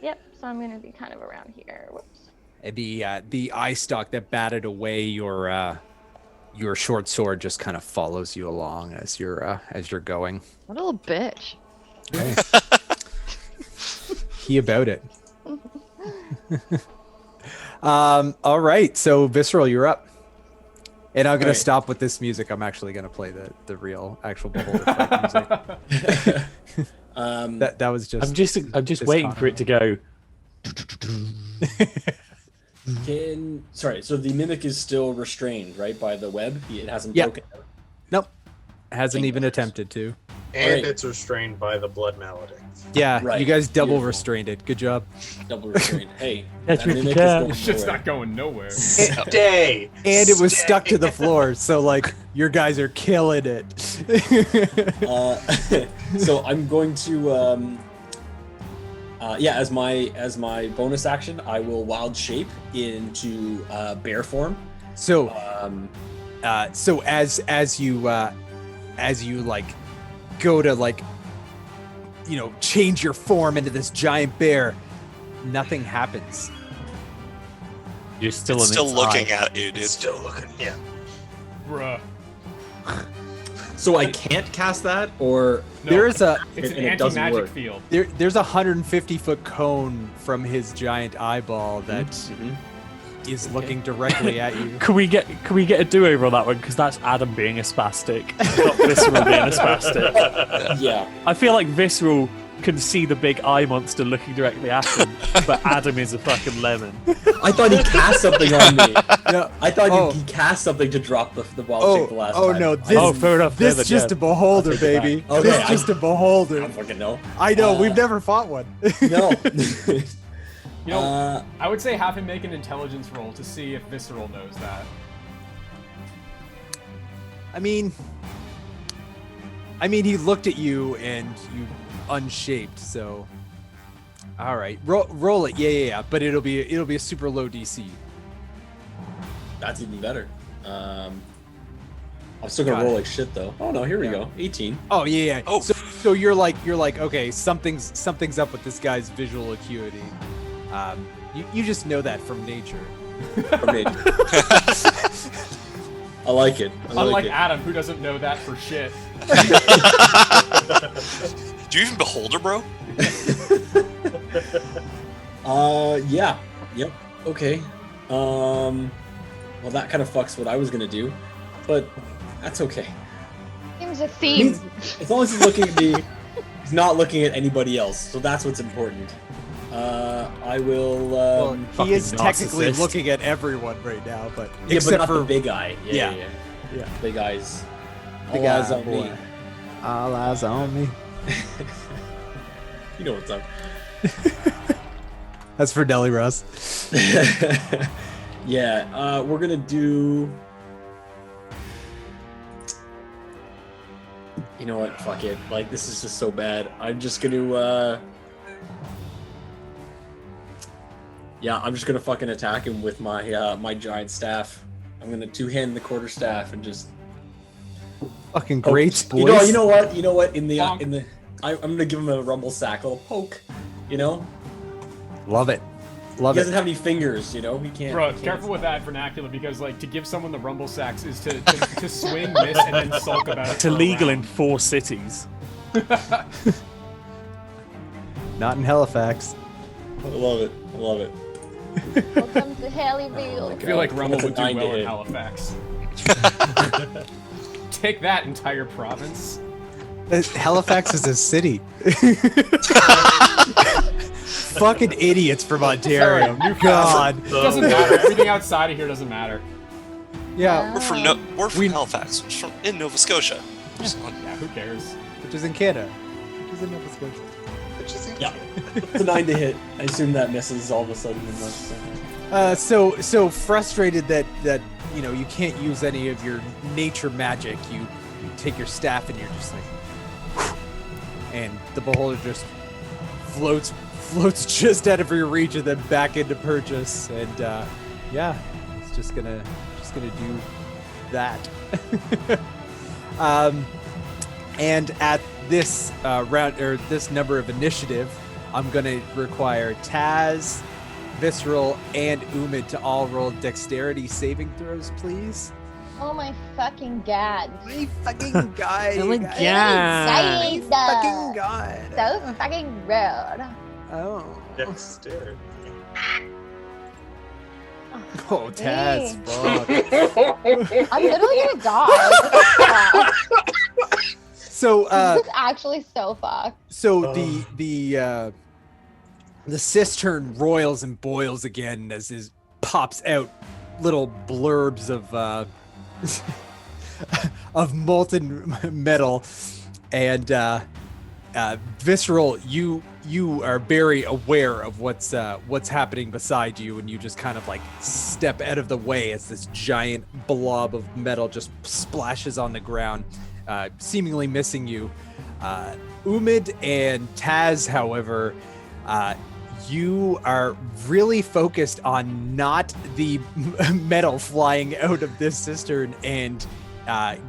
Yep. So I'm gonna be kind of around here. Whoops. And the eye stalk that batted away your short sword just kind of follows you along as you're going. What a little bitch. He about it. All right, so Visceral, you're up. And I'm gonna Right. stop with this music. I'm actually gonna play the real actual beholder fight music. That was just. I'm just waiting for it to go. Sorry, so the mimic is still restrained, right, by the web? It hasn't Yeah. broken out. Nope. Hasn't even attempted to. And Alright. it's restrained by the blood malady. Yeah, Right, you guys double beautiful. restrained it. Good job. Double restrained. Hey, That's that what mimic you is got. going Shit's nowhere. not going nowhere. Stay. And it was stuck to the floor, so like your guys are killing it. So I'm going to, as my bonus action, I will wild shape into bear form. So Um, as you like go to like change your form into this giant bear, nothing happens. You're still It's in still its looking eye. at you, dude. It's still looking. Yeah. Bruh. so I can't cast that, or No, There's a it's an and it doesn't anti-magic work. field. there's a 150-foot cone from his giant eyeball that Mhm. is looking directly at you. Can we get a do-over on that one? Because that's Adam being a spastic, not Visceral being a spastic. Yeah. I feel like Visceral can see the big eye monster looking directly at him, but Adam is a fucking lemon. I thought he cast something on me. No, I thought Oh. he cast something to drop the wild shape the last time. no, I this, didn't- fair enough. this then, just yeah. a beholder, I'll take it baby. back. Okay, This just a I beholder. don't fucking know. I know, we've Uh, never fought one. No. You know, Uh, I would say have him make an intelligence roll to see if Visceral knows that. I mean, he looked at you and you unshaped. So, all right, roll it. Yeah. But it'll be a super low DC. That's even better. I'm still gonna Got roll it. like shit though. Oh no, here we Yeah. go. 18. Oh yeah. Oh. So you're like okay, something's up with this guy's visual acuity. You just know that from nature. From nature. I like it. I Unlike like it. Adam, who doesn't know that for shit. Do you even beholder, bro? Yeah. Yep. Okay. Well, that kind of fucks what I was gonna do, but that's okay. Seems a theme. As long as he's looking at me, he's not looking at anybody else. So that's what's important. I will. Well, fucking he is technically narcissist. looking at everyone right now, but yeah, but except not for the big eye. Yeah. Yeah. Big eyes. Big All eyes eye, on boy. me. All eyes on me. You know what's up. That's for Deli Russ. Yeah, we're gonna do. You know what? Fuck it. Like, this is just so bad. I'm just gonna. Yeah, I'm just gonna fucking attack him with my my giant staff. I'm gonna two-hand the quarter staff and just. Fucking poke. great, boys. You know what? You know what? I'm gonna give him a rumble sack, a little poke. You know, Love it. he Love doesn't it. have any fingers. You know, he can't. Bro, he can't- careful with that vernacular, because like to give someone the rumble sacks is to swing, miss, and then sulk about it. It's for a illegal in round. 4 cities. Not in Halifax. I love it. I love it. Welcome to Haleyville. I feel like Rumble That's a would do 9 to well in hit. Halifax. Take that, entire province. Halifax is a city. Fucking idiots from Ontario. Sorry, God. It doesn't matter. Everything outside of here doesn't matter. Yeah, We're from Halifax, which is in Nova Scotia. Yeah, who cares? which is in Canada. Which is in Nova Scotia. Yeah. It's a 9 to hit. I assume that misses all of a sudden. So frustrated that you can't use any of your nature magic. You take your staff and you're just like, whew, and the beholder just floats just out of your reach and then back into purchase. And yeah, it's just gonna do that. And at this round or this number of initiative, I'm gonna require Taz, Visceral, and Umid to all roll dexterity saving throws, please. Oh my fucking god. My fucking god. Oh my you guys. god. Excited. Fucking god. So fucking rude. Oh. Dexterity. Oh, Taz. Fuck. I'm literally gonna die. So This is actually so fucked. So the cistern roils and boils again as it pops out little blurbs of molten metal, and Visceral, you are very aware of what's happening beside you, and you just kind of like step out of the way as this giant blob of metal just splashes on the ground, seemingly missing you. Umid and Taz, however, you are really focused on not the metal flying out of this cistern and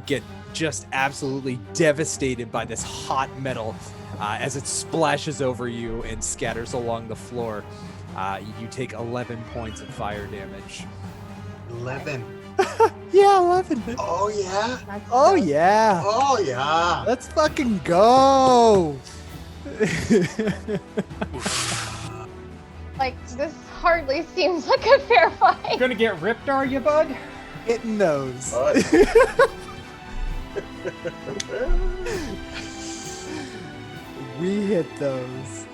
get just absolutely devastated by this hot metal as it splashes over you and scatters along the floor. You take 11 points of fire damage. 11. Yeah, 11. Oh yeah. Oh yeah. Oh yeah. Let's fucking go. Like, this hardly seems like a fair fight. Gonna get ripped, are you, bud? Hitting those. We hit those.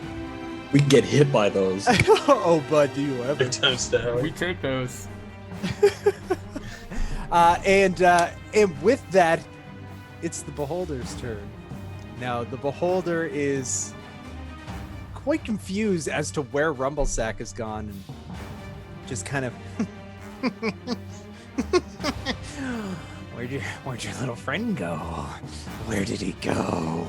We get hit by those. Oh, bud, do you ever? Big times down. We take those. And with that, it's the Beholder's turn. Now, the Beholder is quite confused as to where Rumblesack has gone, and just kind of, where'd your little friend go? Where did he go?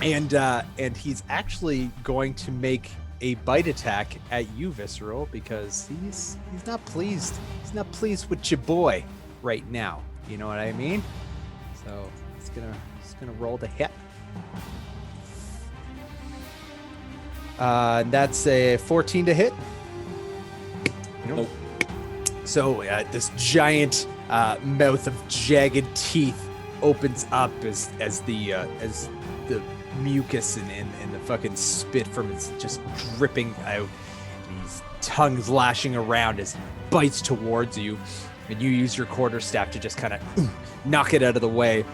And he's actually going to make a bite attack at you, Visceral, because he's not pleased. He's not pleased with your boy right now. You know what I mean? So he's gonna roll the hit. That's a 14 to hit. Nope. So this giant mouth of jagged teeth opens up as the mucus and the fucking spit from it's just dripping out. These tongues lashing around as it bites towards you, and you use your quarterstaff to just kind of knock it out of the way.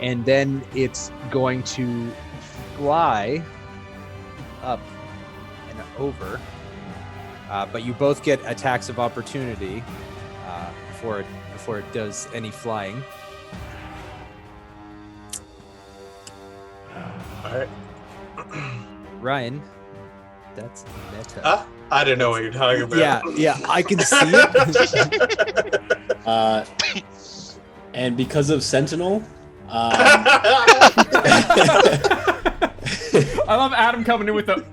And then it's going to fly up and over. But you both get attacks of opportunity before it does any flying. All right. Ryan, that's meta. I don't know what you're talking about. Yeah, I can see it. And because of Sentinel, I love Adam coming in with the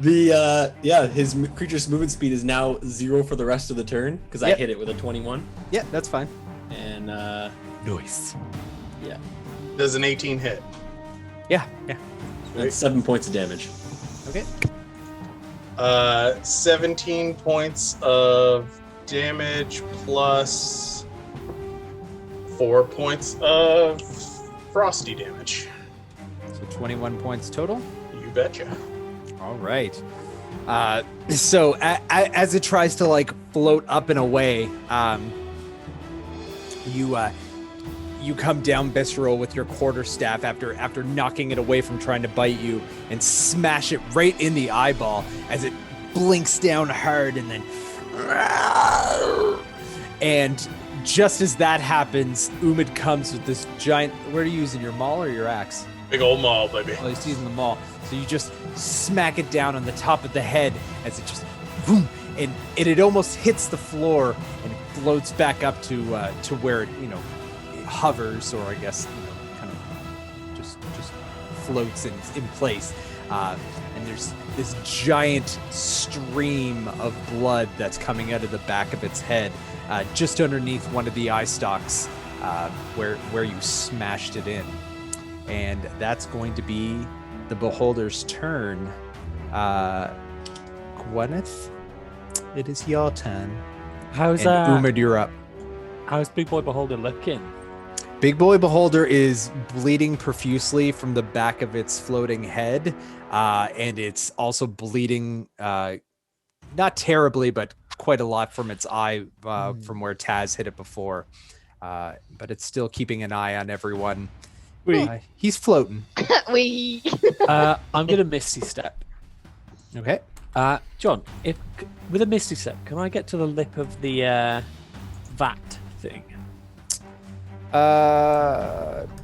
actually. his creature's movement speed is now 0 for the rest of the turn because I hit it with a 21. Yeah, that's fine. And Nice. yeah, Does an 18 hit? Yeah. that's 7 points of damage. Okay. 17 points of damage plus 4 points of frosty damage. So 21 points total. You betcha. All right. So as it tries to like float up and away. You come down visceral with your quarterstaff after knocking it away from trying to bite you, and smash it right in the eyeball as it blinks down hard, and then and just as that happens, Umid comes with this giant. What are you using, your maul or your axe? Big old maul, baby. Oh, he's using the maul. So you just smack it down on the top of the head as it just boom, and it almost hits the floor and it floats back up to where it it hovers, or I guess kind of just floats in place. And there's this giant stream of blood that's coming out of the back of its head, just underneath one of the eye stalks, where you smashed it in. And that's going to be the Beholder's turn. Gwyneth, it is your turn. How's Umid, you're up. How's Big Boy Beholder looking? Big Boy Beholder is bleeding profusely from the back of its floating head, and it's also bleeding, not terribly, but quite a lot from its eye, from where Taz hit it before. But it's still keeping an eye on everyone. He's floating. I'm gonna Misty Step. Okay. John, if with a Misty Step, can I get to the lip of the vat thing?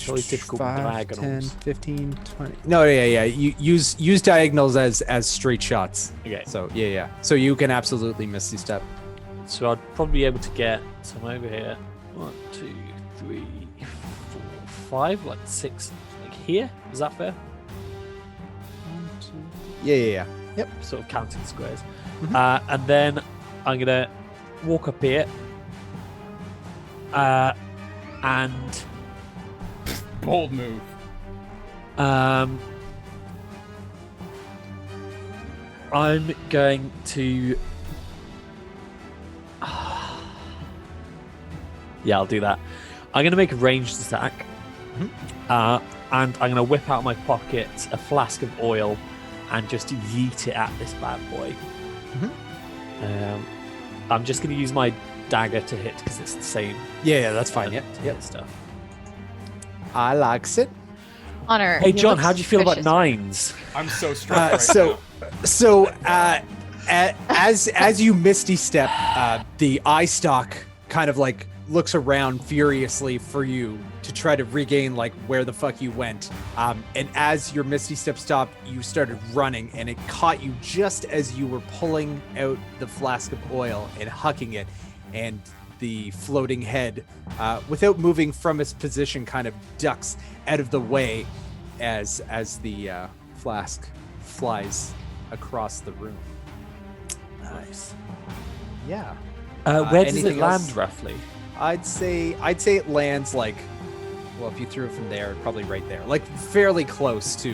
Always difficult 5, 10, diagonals. 15, 20. No, yeah. You use diagonals as straight shots. Okay. So yeah. So you can absolutely Misty Step. So I'd probably be able to get some over here. 1, 2, 3, 4, 5, like 6, like here. Is that fair? 1, 2. Yeah. Yep. Sort of counting squares. And then I'm gonna walk up here. And Bold move. I'm going to. Yeah, I'll do that. I'm going to make a ranged attack. And I'm going to whip out of my pocket a flask of oil and just yeet it at this bad boy. I'm just going to use my dagger to hit because it's the same. Yeah, that's fine. Yep. Stuff. I likes it. Honor. Hey, you John, look how do you feel about suspicious. nines? I'm so stressed right As you Misty Step, the eye stalk kind of like looks around furiously for you to try to regain like where the fuck you went. And as your Misty Step stopped, you started running, and it caught you just as you were pulling out the flask of oil and hucking it. And the floating head, without moving from its position, kind of ducks out of the way as the flask flies across the room. Nice. Yeah. Where does it anything land else? roughly? I'd say it lands like, well, if you threw it from there, probably right there, like fairly close to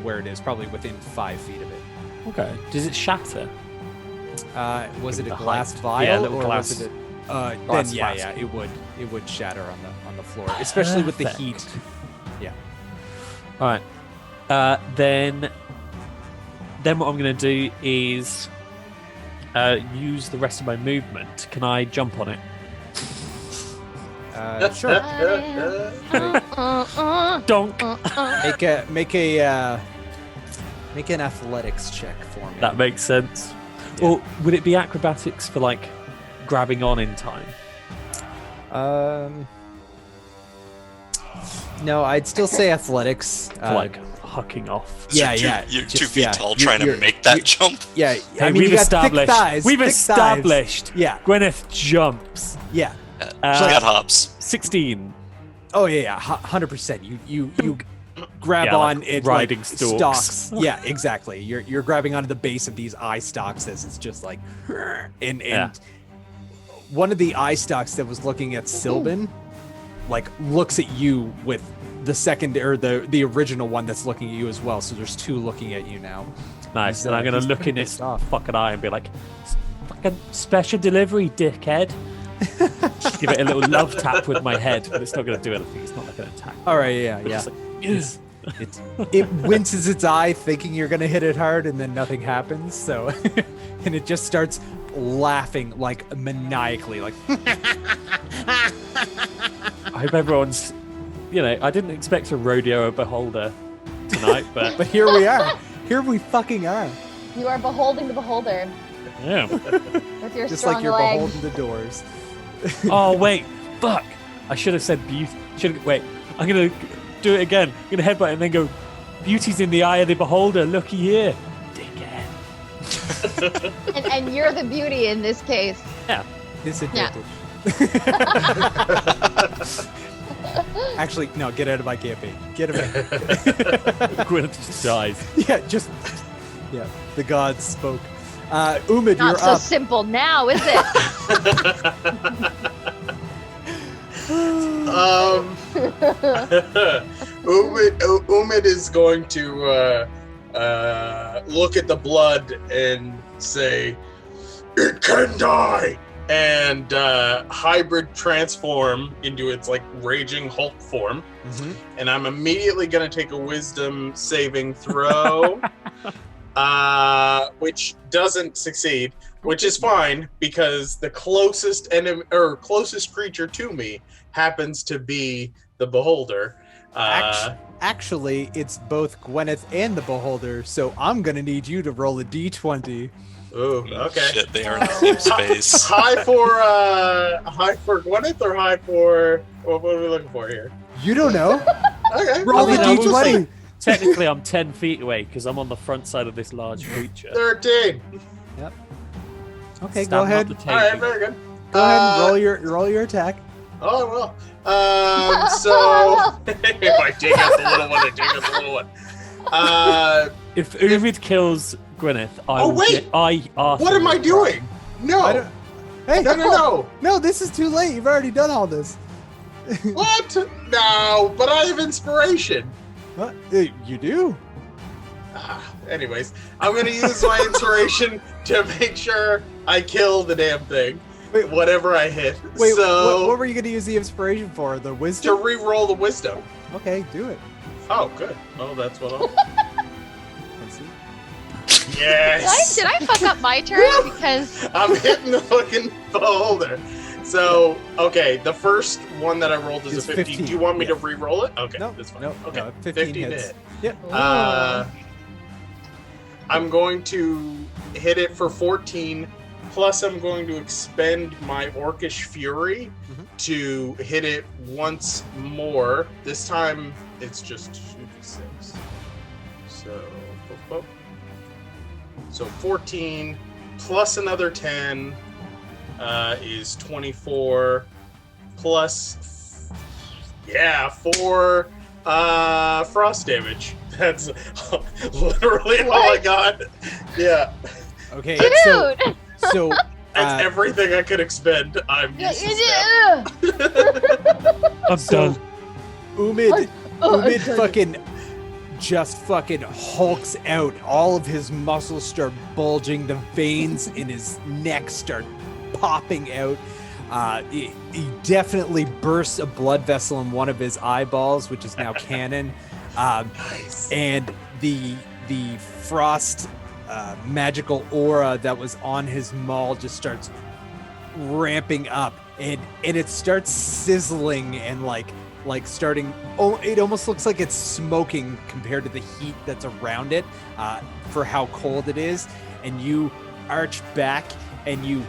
where it is, probably within 5 feet of it. Okay. Does it shatter? Was it a The glass height. vial, Yeah, little or glass- was it? Then glass yeah, flask. it would shatter on the floor, especially with the heat. Perfect. Yeah. All right. Then what I'm going to do is use the rest of my movement. Can I jump on it? Sure. Donk. Make an athletics check for me. That makes sense. Yeah. Or would it be acrobatics for like grabbing on in time? No, I'd still say athletics. For like hucking off. Yeah, So yeah. You're just- 2 feet yeah, tall you're- trying to you're- make that you- jump. Yeah, Hey, I mean, we've you got thick established. thighs. We've thick thighs. established. Yeah, Gwyneth jumps. yeah. She's got hops. 16. Oh yeah, 100%. You grab Yeah, on like it riding like stalks. Yeah, exactly. You're grabbing onto the base of these eye stalks as it's just like, and Yeah. one of the eye stalks that was looking at Sylvan, like looks at you with the second or the original one that's looking at you as well. So there's two looking at you now. Nice. He's, And I'm going he's to look pretty in its pissed off. fucking eye and be like, fucking special delivery, dickhead. Just give it a little love tap with my head, but it's not going to do anything. It's not like an attack. All right, yeah. Just like, It's- it winces its eye thinking you're gonna hit it hard, and then nothing happens. So and it just starts laughing like maniacally, like. I hope everyone's, I didn't expect to rodeo a beholder tonight, but But here we are. Here we fucking are. You are beholding the beholder yeah. with your Just strong like you're legs. beholden the doors. Oh wait, fuck! I should have said beauty. Wait. I'm gonna do it again. I'm gonna headbutt and then go. Beauty's in the eye of the beholder. Looky here, dickhead. And you're the beauty in this case. Yeah. Disadvantage. Actually, no, get out of my campaign. Get him out. Gwyneth just dies. Yeah, the gods spoke. Umid, Not you're so up. simple now, is it? Umid is going to look at the blood and say, "It can die," and hybrid transform into its like raging Hulk form. Mhm. And I'm immediately going to take a Wisdom saving throw, which doesn't succeed, which is fine because the closest enemy or closest creature to me happens to be the Beholder. Actually, it's both Gwyneth and the Beholder, so I'm gonna need you to roll a d20. Ooh, okay. Shit, they are in the same space. High for Gwyneth or high for what are we looking for here? You don't know. Okay, Roll the I will d20. Technically, I'm 10 feet away because I'm on the front side of this large creature. 13. Okay, Stand go up ahead. the All right, table. very good. Go ahead and roll your attack. Oh, I will. So if I take out the little one, I take out the little one. If Uvid kills Gwyneth, I Oh, will wait! get Arthur What am I will doing? I No, don't. Hey, no. no! This is too late. You've already done all this. What? No, but I have inspiration. What? You do? Anyways, I'm gonna use my inspiration to make sure I kill the damn thing. Wait. Whatever I hit. Wait, so what were you gonna use the inspiration for? The to wisdom? re-roll the wisdom. Okay, do it. Oh, good. Oh, that's what I'll. Let's see. Yes. Did I fuck up my turn? Because I'm hitting the fucking beholder. So, okay, the first one that I rolled is It's a 15. 15, Do you want me to yeah. re-roll it? Okay, No, that's fine. no, Okay, no, 15 to hits. hit. Yep. I'm going to hit it for 14, plus I'm going to expend my Orcish Fury Mhm. to hit it once more. This time, it's just 2d6. So 14 plus another 10 is 24 plus 4 frost damage. That's literally all I got. Yeah, Okay. dude, So that's everything I could expend. I'm Yeah, used to that. I'm So- done. Umid I'm fucking just fucking hulks out. All of his muscles start bulging. The veins in his neck start popping out. He definitely bursts a blood vessel in one of his eyeballs, which is now canon. Nice. And the frost magical aura that was on his maul just starts ramping up, and it starts sizzling and like starting. Oh, it almost looks like it's smoking compared to the heat that's around it, for how cold it is. And you arch back and you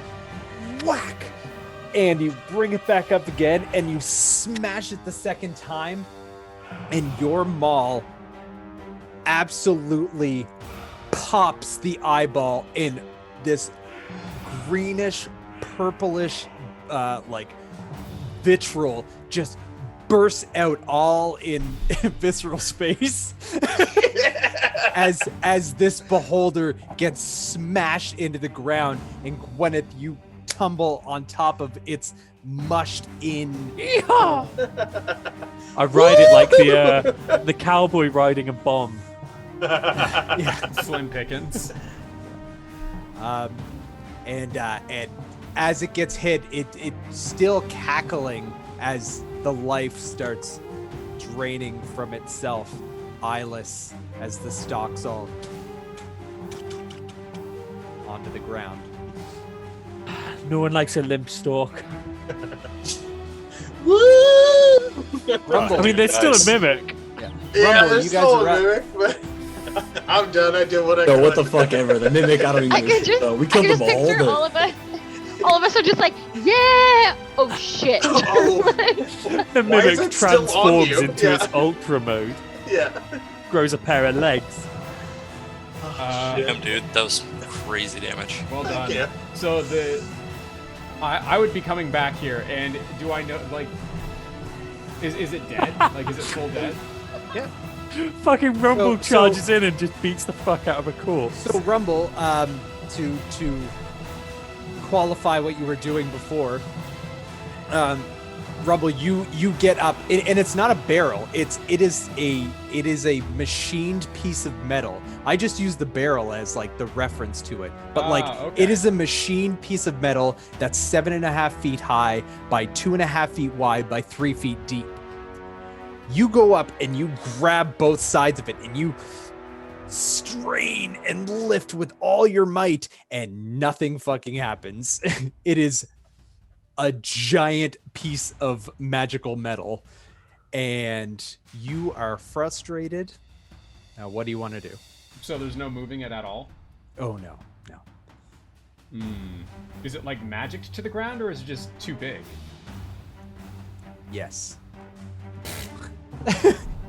whack, and you bring it back up again, and you smash it the second time, and your maul absolutely pops the eyeball in this greenish, purplish, like vitriol just bursts out all in visceral space as this beholder gets smashed into the ground, and Gwyneth, you tumble on top of its mushed in. I ride it like the cowboy riding a bomb. Slim Pickens. And as it gets hit, it's still cackling as the life starts draining from itself, eyeless, as the stalks all onto the ground. No one likes a limp stalk. Woo! Rumble. I mean, there's still a Guys. mimic. Yeah, Rumble, there's you guys still are a up. mimic, but I'm done. I did what I No, could. what the fuck ever. The mimic, I don't even I could just, know. We I killed could them just all. picture but- all of us. All of us are just like, yeah. Oh shit. Oh. The Why is mimic it still on transforms you? into Yeah. its ultra mode, Yeah. grows a pair of legs. Damn, dude, that was crazy damage. Well done. Yeah. So I would be coming back here, and do I know, like, is it dead? Like, is it full dead? Fucking Rumble So- charges in and just beats the fuck out of a corpse. So Rumble, to qualify what you were doing before, Rumble, you get up, and it's not a barrel. It is a machined piece of metal. I just use the barrel as like the reference to it, but okay. it is a machined piece of metal that's 7.5 feet high by 2.5 feet wide by 3 feet deep. You go up and you grab both sides of it, and you strain and lift with all your might, and nothing fucking happens. It is a giant piece of magical metal, and you are frustrated. Now, what do you want to do? So there's no moving it at all? Oh, no. Is it, like, magicked to the ground, or is it just too big? Yes.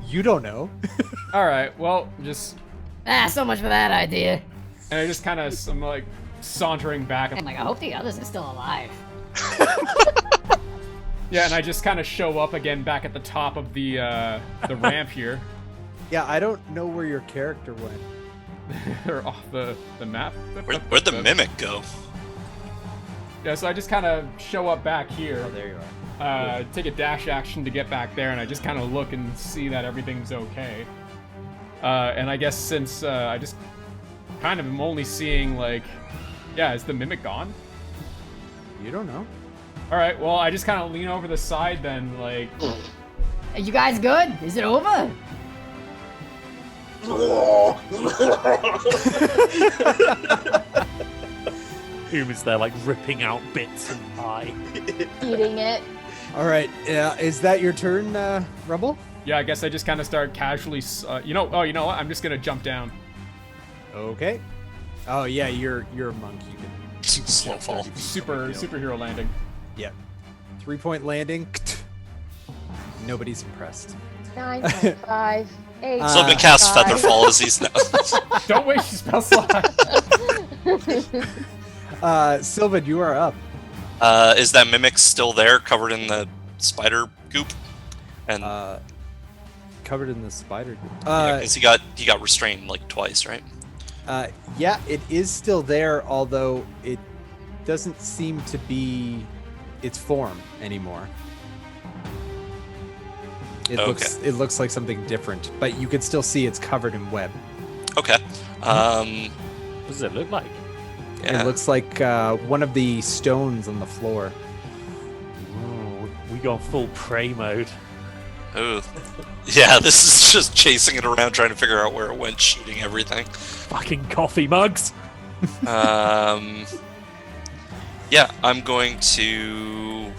You don't know. Alright, well, just... So much for that idea. And I just kind of, I'm, like, sauntering back. I'm like, I hope the others are still alive. Yeah, and I just kind of show up again back at the top of the ramp here. Yeah, I don't know where your character went. Or off the map. Where'd the mimic go? Yeah, so I just kind of show up back here. Oh, there you are. Take a dash action to get back there, and I just kind of look and see that everything's okay. And I guess since I just kind of am only seeing, like, yeah, is the mimic gone? You don't know. All right, well, I just kind of lean over the side then, like, Are you guys good? Is it over? Humans there, like ripping out bits and pie. Eating it. All right. Is that your turn, Rumble? yeah, I guess I just kind of start casually, you know what? I'm just gonna jump down. Okay. Oh yeah, you're a monk. You can Slow fall. Superhero landing. Yeah. 3-point landing. Nobody's impressed. 9.5. 8. Sylvan cast five. Featherfall as he's now. Don't waste your spell slot. Sylvan, you are up. Is that mimic still there, covered in the spider goop? And Covered in the spider. yeah, 'cause he got restrained like twice, right? Yeah, it is still there, although it doesn't seem to be its form anymore. It looks like something different, but you can still see it's covered in web. Okay. What does it look like? Yeah. It looks like one of the stones on the floor. Oh, we got full prey mode. Ooh. Yeah, this is just chasing it around, trying to figure out where it went, shooting everything. Fucking coffee mugs. Yeah, I'm going to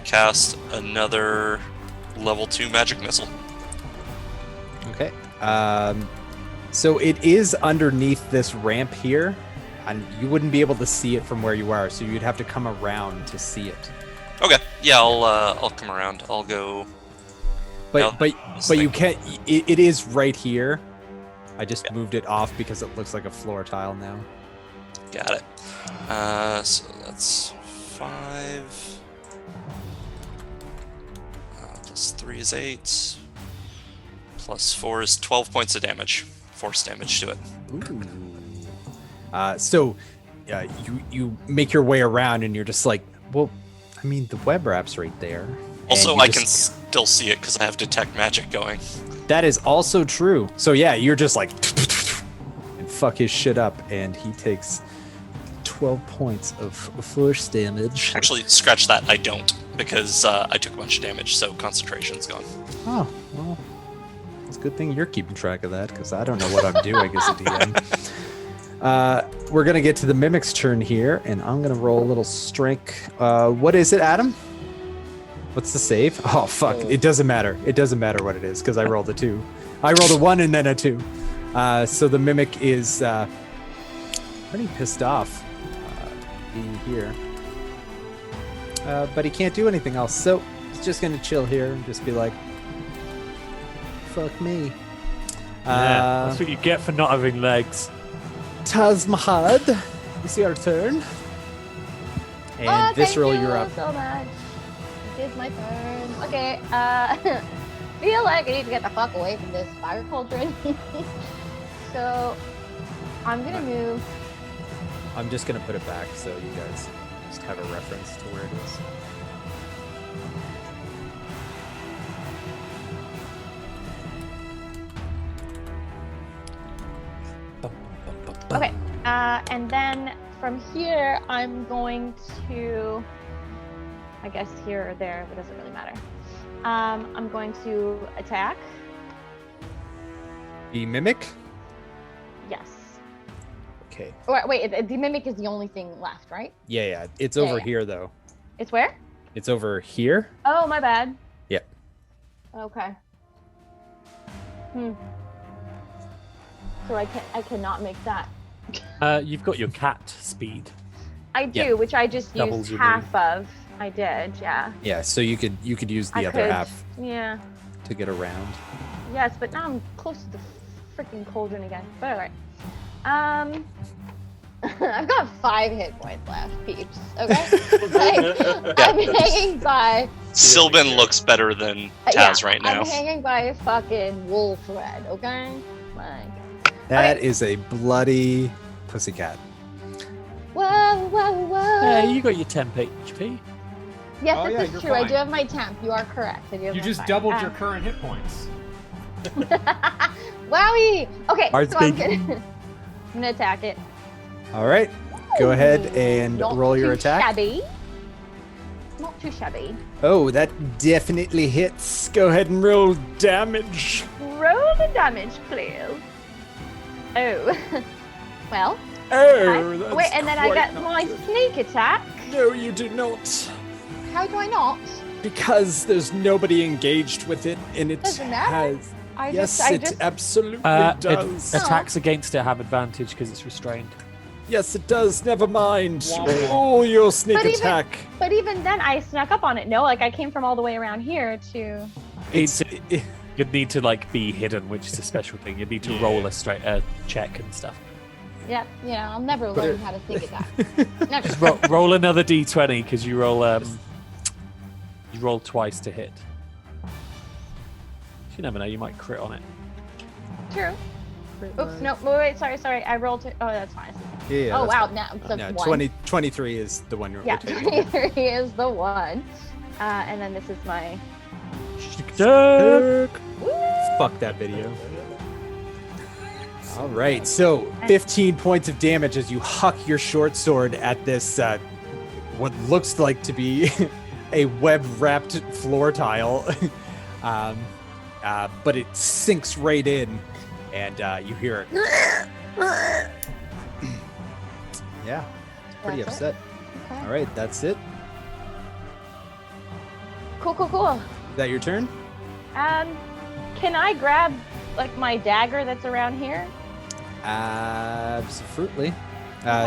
cast another level 2 magic missile. Okay. So it is underneath this ramp here, and you wouldn't be able to see it from where you are, so you'd have to come around to see it. Okay. Yeah, I'll come around. I'll go. But this you thing. can't. It is right here. I just moved it off because it looks like a floor tile now. Got it. So that's 5. Plus 3 is 8. Plus 4 is 12 points of damage. Force damage to it. Ooh. So you make your way around, and you're just like, well, I mean, the web wrap's right there. and Also, you I just- can still see it because I have detect magic going. That is also true. So yeah, you're just like, and fuck his shit up, and he takes 12 points of force damage. Actually, scratch that. I don't because I took a bunch of damage, so concentration's gone. Oh, well, it's a good thing you're keeping track of that, because I don't know what I'm doing as a DM. We're gonna get to the mimic's turn here, and I'm gonna roll a little strength. What is it, Adam? What's the save? Oh fuck! It doesn't matter. It doesn't matter what it is because I rolled a 2. I rolled a 1 and then a 2. So the mimic is pretty pissed off being here, but he can't do anything else. So he's just gonna chill here and just be like, "Fuck me." That's what you get for not having legs. Tazmahad, it's your turn. And Visceral, thank you you're up. so much. It is my turn. Okay, feel like I need to get the fuck away from this fire cauldron. So, I'm gonna move. I'm just gonna put it back so you guys just have a reference to where it is. Okay, and then from here, I'm going to, I guess here or there, but it doesn't really matter. I'm going to attack. The mimic. Yes. Okay. Wait, the mimic is the only thing left, right? Yeah. It's Yeah, over yeah. here though. It's where? It's over here. Oh, my bad. Yep. Okay. So I cannot make that. You've got your cat speed. I do, Yeah. which I just Doubles used your half of. I did, yeah. Yeah. So you could use the I other could, half Yeah. to get around. Yes, but now I'm close to the freaking cauldron again. But alright. I've got 5 hit points left, peeps. Okay? Like, I'm hanging by. Sylvan looks better than Taz right now. I'm hanging by a fucking wool thread, okay? Like. That Okay. is a bloody pussycat. Whoa. Hey, you got your temp HP. Yes, Oh, this yeah, is you're true. I fine. do have my temp. You are correct. I do have You my just temp. doubled your current hit points. Wowie! Okay, Ours so I'm big. gonna attack it. All right. Go ahead and Not roll your too attack. Shabby. Not too shabby. Oh, that definitely hits. Go ahead and roll damage. Roll the damage, please. Oh. Well. Oh, that's Wait, and then I quite get not my good. sneak attack. No, you do not. How do I not? Because there's nobody engaged with it, and it Doesn't matter. has. I Yes, just, I it just. absolutely It, does. attacks against it have advantage because it's restrained. Yes, it does. Never mind. Womp womp. Roll your sneak But even- attack. But even then, I snuck up on it. No, like I came from all the way around here to. It's, You'd need to like be hidden, which is a special thing. You'd need to roll a straight check and stuff. Yeah, I'll never But learn it- how to sneak attack. Never. Just roll another d20 because you roll twice to hit. You never know, you might crit on it. True. Oops, no, wait, sorry. I rolled it. Oh, that's fine. Yeah. Oh, that's wow, fine. now that's No, 1. 23 is the one you're Yeah, taking. 23 is the one. And then this is my. Fuck that video. All right, so 15 points of damage as you huck your short sword at this, what looks like to be a web-wrapped floor tile. But it sinks right in, and you hear it. Yeah, pretty That's it? upset. Okay. All right, that's it. Cool. Is that your turn? Can I grab like my dagger that's around here? Absolutely.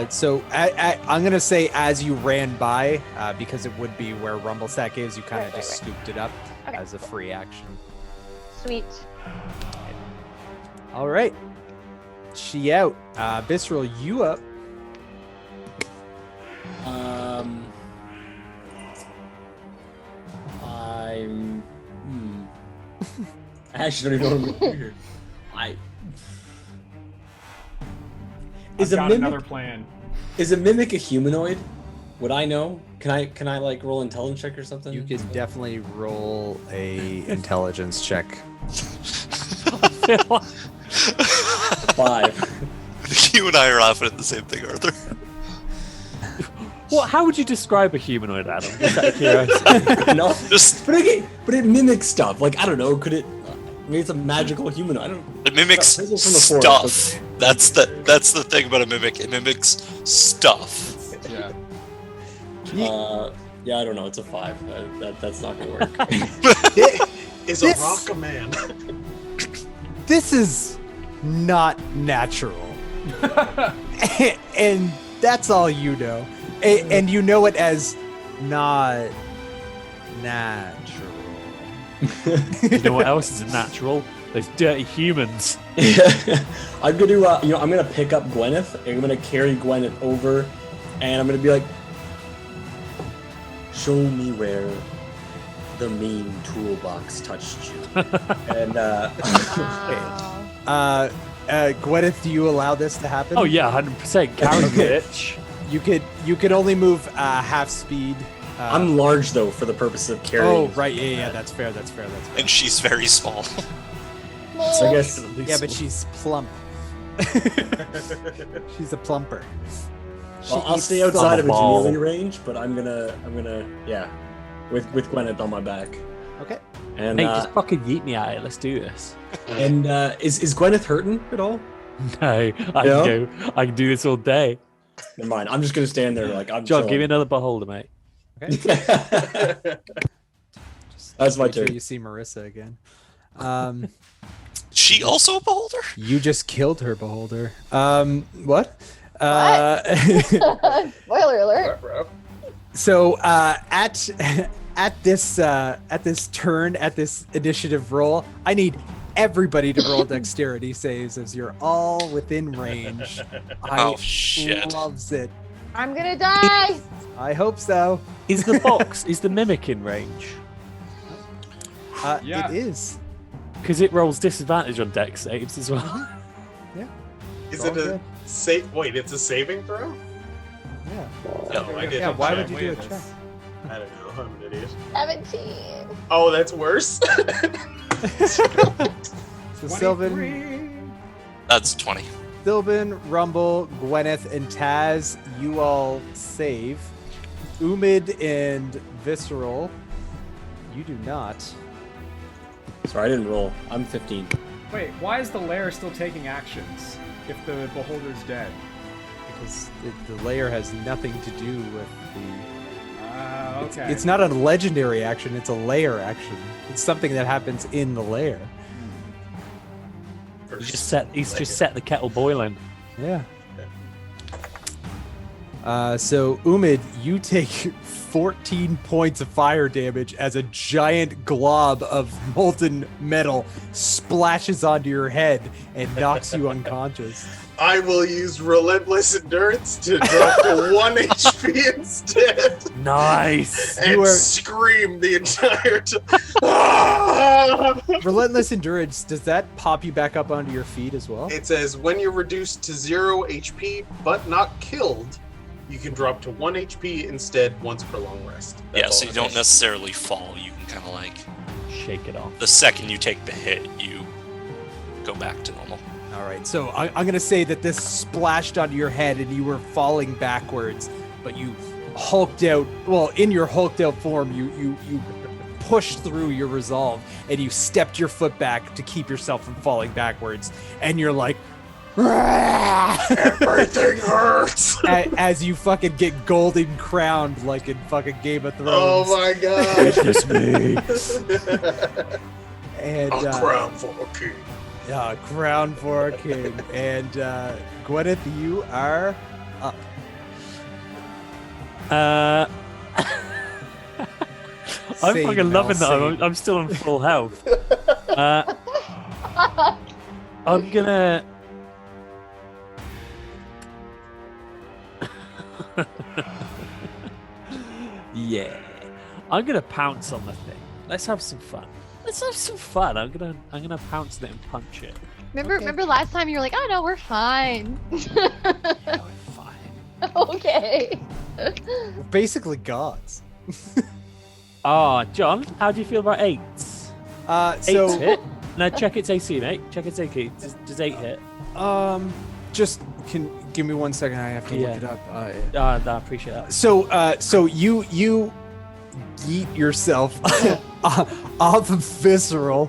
So I'm gonna say as you ran by, because it would be where Rumblestack is, you kind of Right, just right. scooped it up Okay. as a free action. Sweet. All right, she out. Visceral, you up? I'm. I actually don't even know what I'm gonna do here. Is I've a got mimic another plan. is a mimic a humanoid? Would I know? Can I like roll intelligence check or something? You can definitely roll a intelligence check. 5. You and I are laughing at the same thing, Arthur. What? How would you describe a humanoid, Adam? Just out of curiosity. No, Just but it mimics stuff. Like I don't know. Could it? Maybe it's a magical humanoid. I don't. it mimics Puzzles from the forest, stuff. That's the thing about a mimic. It mimics stuff. Yeah. Yeah, I don't know. It's a 5. That's not gonna work. Is This- a rock a man? This is not natural. And that's all you know. And you know it as not natural. You know what else is natural? Those dirty humans. I'm gonna pick up Gwyneth. And I'm gonna carry Gwyneth over, and I'm gonna be like, "Show me where the mean toolbox touched you." And Wow. Gwyneth, do you allow this to happen? Oh yeah, 100%. Carry bitch. You could only move half speed. I'm large though for the purpose of carrying. Oh right, yeah, that's fair. And she's very small. So I guess Yeah, but she's plump. She's a plumper. well, I'll stay outside of agility range, but I'm gonna yeah, with Gwyneth on my back. Okay. And Mate, just fucking yeet me at it. Let's do this. is Gwyneth hurting at all? No, I can do this all day. Never mind. I'm just gonna stand there like I'm. John, chilling. give me another beholder, mate. That's my Wait till turn. you see Marissa again. She also a beholder? You just killed her, beholder. What? Spoiler alert. Bro. So at this turn, at this initiative roll, I need everybody to roll dexterity saves as you're all within range. Oh, shit. Loves it. I'm gonna die. I hope so. Is the box, is the mimic in range? Yeah. It is. Because it rolls disadvantage on dex saves as well. Is All it a good. save? Wait, it's a saving throw? Yeah. No, I didn't. Yeah, why would you Wait, do a that's- check? I don't know. I'm an idiot. 17. Oh, that's worse. So Sylvan, That's 20. Rumble, Gwyneth, and Taz, you all save. Umid and Visceral, you do not. Sorry, I didn't roll. I'm 15. Wait, why is the lair still taking actions if the beholder's dead? Because the layer has nothing to do with the... Okay. It's not a legendary action, it's a layer action. It's something that happens in the layer. He's just set the kettle boiling. Yeah. So Umid, you take 14 points of fire damage as a giant glob of molten metal splashes onto your head and knocks you unconscious. I will use Relentless Endurance to drop to 1 HP instead Nice. and You are- scream the entire time. Relentless Endurance, does that pop you back up onto your feet as well? It says when you're reduced to 0 HP but not killed, you can drop to 1 HP instead once per long rest. That's Yeah, all so you it don't says. necessarily fall. You can kind of like, Shake it off. the second you take the hit, you go back to normal. All right, so I'm going to say that this splashed onto your head and you were falling backwards, but you hulked out. Well, in your hulked out form, you pushed through your resolve and you stepped your foot back to keep yourself from falling backwards. And you're like, Everything hurts. as you fucking get golden crowned like in fucking Game of Thrones. Oh my god. Just me. And A crown for a king. crown for a king. And Gwyneth, you are up. I'm Same, fucking loving that. Mel, I'm still on full health. I'm gonna. Yeah, I'm gonna pounce on the thing. Let's have some fun. I'm gonna pounce on it and punch it. Remember last time you were like, oh no, we're fine. Yeah, we're fine. Okay. We're basically gods. Ah, John, how do you feel about eights? Eights So hit. No, check its AC, mate. Check its AC. Does 8 hit? just can give me 1 second. I have to Yeah. look it up. No, I appreciate that. So you yeet yourself off of Visceral,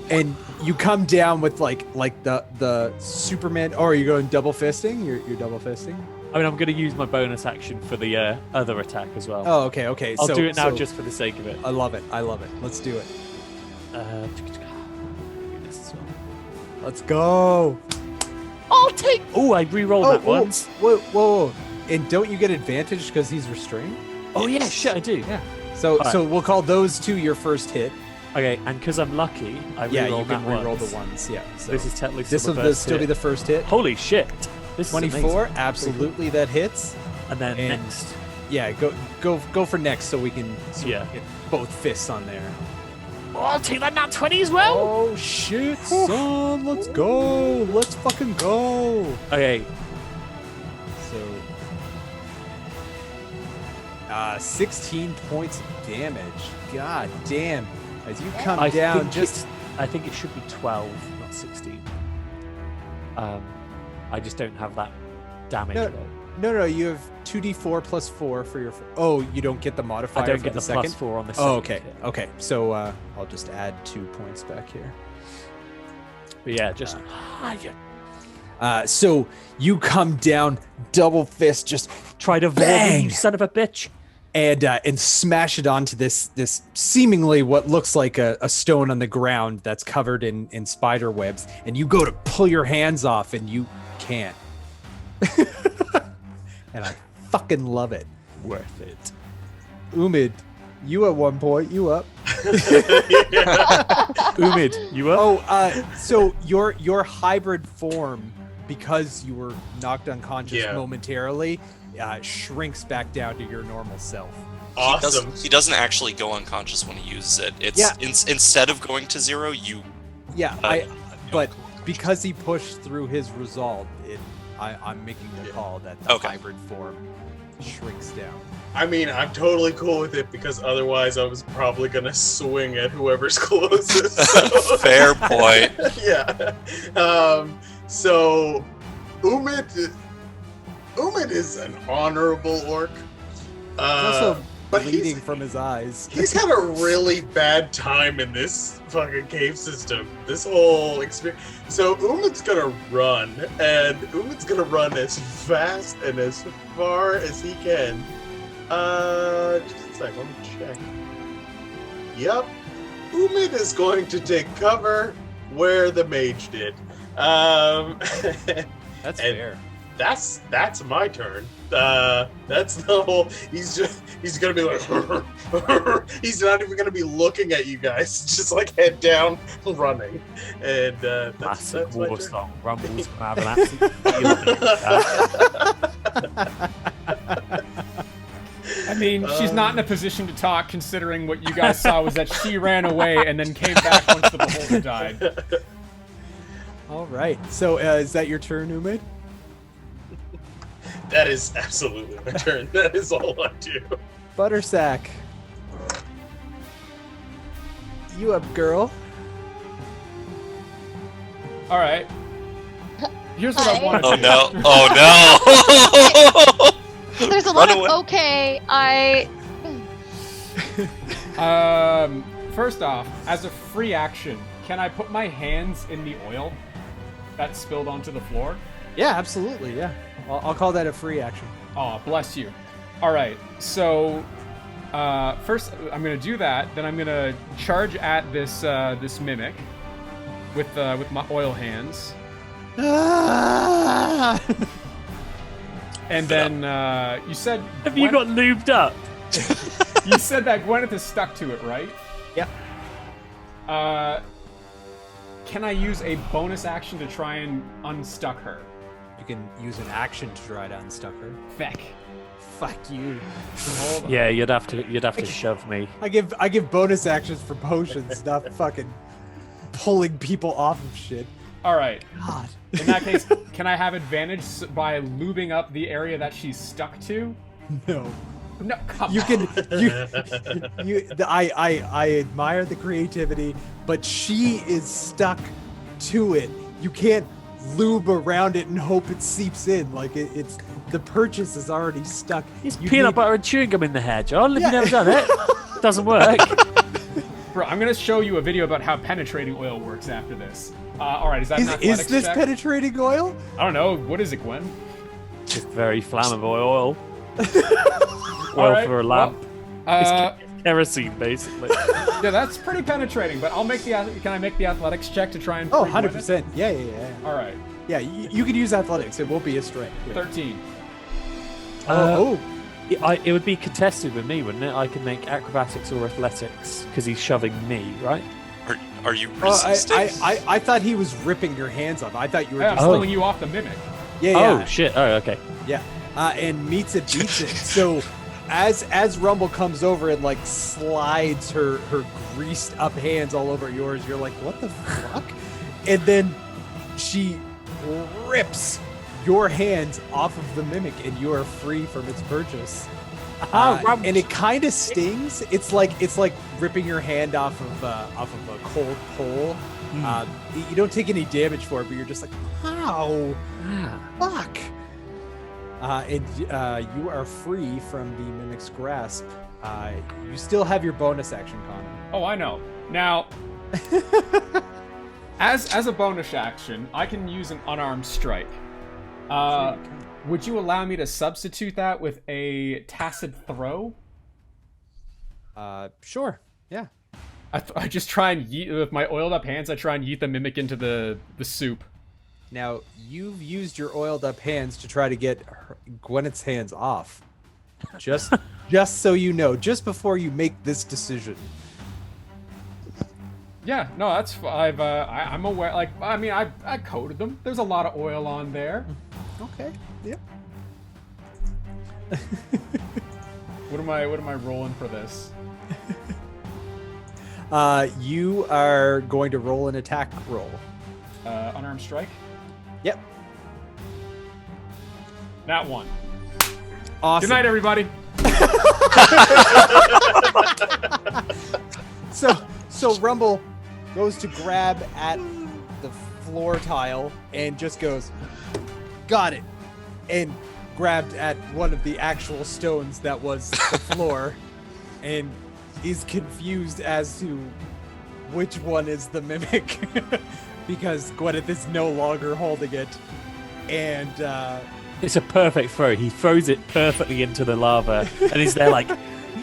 and you come down with like the Superman. Or are you going double fisting? You're double fisting. I mean, I'm going to use my bonus action for the other attack as well. Oh, okay. I'll do it now just for the sake of it. I love it. Let's do it. This as well. Let's go. I'll take. Oh, I re-rolled that once. Whoa! And don't you get advantage because he's restrained? Oh yeah, shit, I do. Yeah. So Right. so we'll call those two your first hit. Okay, and because I'm lucky, I Yeah, re-roll you can that re-roll once. the ones. Yeah. So This is technically this still will the first still be hit. the first hit. Holy shit! This is 24, amazing. absolutely that hits. And then And- next. Yeah, go for next so we can Yeah. get both fists on there. Oh, I'll take that nat 20 as well. Oh shit, son, let's go. Let's fucking go. Okay, So 16 points of damage. God damn. As you come I down think just I think it should be 12, not 16. I just don't have that damage. No, roll. No, you have 2d4 plus 4 for your. Oh, you don't get the modifier. I don't for get the second? plus 4 on the second. Oh, okay. hit. Okay. So I'll just add 2 points back here. But yeah, just So you come down, double fist, just try to avoid bang! me, you son of a bitch. And smash it onto this seemingly what looks like a stone on the ground that's covered in spider webs, and you go to pull your hands off and you can't. And I fucking love it. Worth it. Umid, you at one point, you up. Umid, you up? Oh, so your hybrid form, because you were knocked unconscious Yeah. momentarily, shrinks back down to your normal self. Awesome. He doesn't actually go unconscious when he uses it. It's Yeah. instead of going to 0, you. Yeah, Uh, but because he pushed through his resolve, I'm making the call that the Okay. hybrid form shrinks down. I mean, I'm totally cool with it because otherwise I was probably gonna swing at whoever's closest. So. Fair point. Yeah. So Umid is an honorable orc. He's also but bleeding he's, from his eyes. he's had a really bad time in this fucking cave system. This whole experience. So Umid's gonna run, and Umid's gonna run as fast and as far as he can. Just a sec, let me check. Yep. Umid is going to take cover where the mage did. That's and fair. That's my turn. That's the whole. He's gonna be like. He's not even gonna be looking at you guys. Just like head down, running, and Classic that's my war turn. song. Rumble's gonna have an absolute field. I mean, she's not in a position to talk, considering what you guys saw was that she ran away and then came back once the beholder died. All right. So is that your turn, Umid? That is absolutely my turn. That is all I do. Buttersack. You up, girl? All right. Here's what I Hi. want to Oh do. no! Oh no! There's a Run lot of away. okay. First off, as a free action, can I put my hands in the oil that spilled onto the floor? Yeah, absolutely. Yeah. I'll call that a free action. Oh, bless you. All right, so first I'm gonna do that. Then I'm gonna charge at this this mimic with my oil hands, and then you said Have you got lubed up? you said that Gwyneth is stuck to it, right? Yep. Can I use a bonus action to try and unstuck her? You can use an action to try to unstuck her. Feck. Fuck you. Hold on. Yeah, you'd have to shove me. I give bonus actions for potions, not fucking pulling people off of shit. All right. God. In that case, can I have advantage by lubing up the area that she's stuck to? No. No, come You on. can I admire the creativity, but she is stuck to it. You can't lube around it and hope it seeps in. Like it's the purchase is already stuck. It's You peanut need- butter and chewing gum in the hair, John. Have Yeah. you never done it? Doesn't work. Bro, I'm gonna show you a video about how penetrating oil works after this. All right, is that an Is athletics this check? penetrating oil? I don't know. What is it, Gwen? Just very flammable oil. All Oil right, for a lamp. well, It's kerosene, basically. yeah, that's pretty penetrating. But I'll make the. Can I make the athletics check to try and? Oh, free Gwen it? 100%. Yeah. All right, Yeah, you could use athletics. It won't be a strength. 13. It would be contested with me, wouldn't it? I could make acrobatics or athletics because he's shoving me, right? Are you Oh, resisting? I thought he was ripping your hands off. I thought you were Yeah, I'm just throwing you off the mimic. yeah. Oh shit! Oh, okay. Yeah. And meets it, beats it. So as Rumble comes over and like slides her greased up hands all over yours, you're like, what the fuck? And then she rips your hands off of the mimic and you are free from its purchase. And it kind of stings. It's like ripping your hand off of a cold pole. You don't take any damage for it, but you're just like, how? Fuck. And you are free from the mimic's grasp. You still have your bonus action, Connor. Oh, I know. Now, as a bonus action, I can use an unarmed strike. Would you allow me to substitute that with a tacit throw? Sure. Yeah. I just try and yeet with my oiled up hands. I try and yeet the mimic into the soup. Now, you've used your oiled up hands to try to get Gwyneth's hands off. Just so you know, just before you make this decision. Yeah, no, that's I'm aware. Like, I mean, I coated them. There's a lot of oil on there. Okay. Yep. What am I rolling for this? You are going to roll an attack roll. Unarmed strike. Yep. That one. Awesome. Good night, everybody. So Rumble goes to grab at the floor tile and just goes, got it, and grabbed at one of the actual stones that was the floor, and is confused as to which one is the mimic because Gwyneth is no longer holding it, and It's a perfect throw. He throws it perfectly into the lava, and he's there like,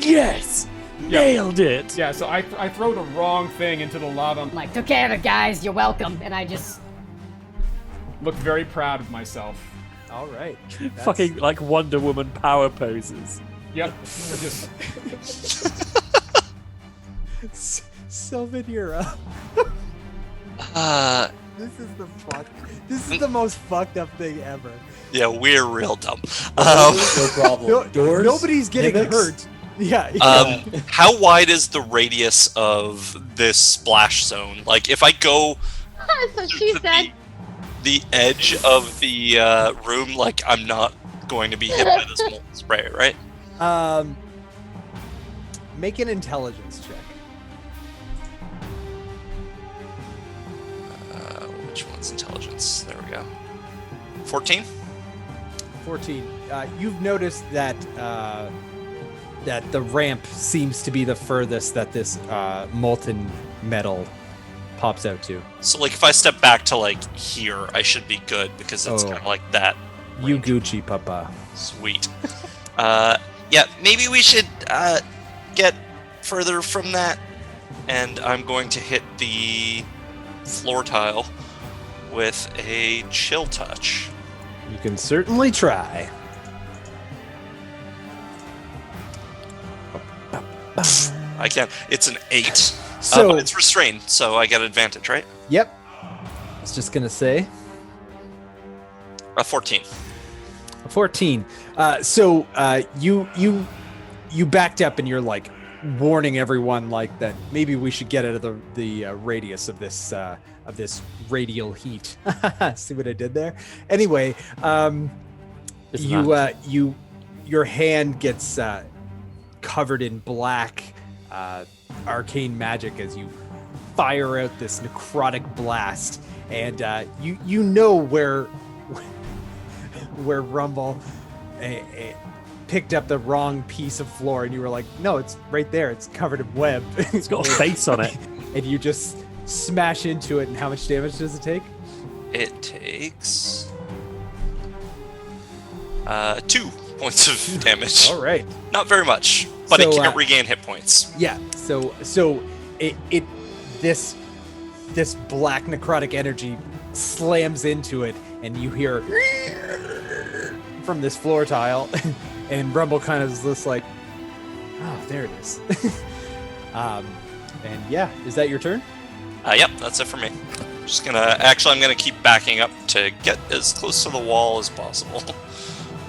yes, nailed it. Yeah, so I throw the wrong thing into the lava. I'm like, took care of it, guys. You're welcome. And I just Look very proud of myself. all right, Fucking like Wonder Woman power poses. Yep. Just Sylvan, you're up. This is the most fucked up thing ever. Yeah, we're real dumb. No problem. Doors, Nobody's getting mimics? hurt. Yeah. How wide is the radius of this splash zone? Like, if I go So she to said, the edge of the room, like, I'm not going to be hit by this molten spray, right? Make an intelligence check. Which one's intelligence? There we go. 14? 14. You've noticed that that the ramp seems to be the furthest that this molten metal pops out to. So, like, if I step back to, like, here, I should be good, because it's Oh. kind of like that. You Gucci, Papa. Sweet. Yeah, maybe we should get further from that. And I'm going to hit the floor tile with a chill touch. You can certainly try. I can. It's an 8. So- but it's restrained, so I get advantage, right? Yep. I was just gonna say. A 14. 14. You backed up and you're like warning everyone like that maybe we should get out of the radius of this radial heat. See what I did there? Anyway, your hand gets covered in black arcane magic as you fire out this necrotic blast, and you know where Rumble picked up the wrong piece of floor, and you were like, no, it's right there. It's covered in web. It's got a face on it. And you just smash into it. And how much damage does it take? It takes 2 points of damage. All right. Not very much, but So, it can't regain hit points. Yeah. So this black necrotic energy slams into it, and you hear from this floor tile, and Rumble kind of is just like, oh, there it is. And yeah, is that your turn? Yep, that's it for me. I'm gonna keep backing up to get as close to the wall as possible.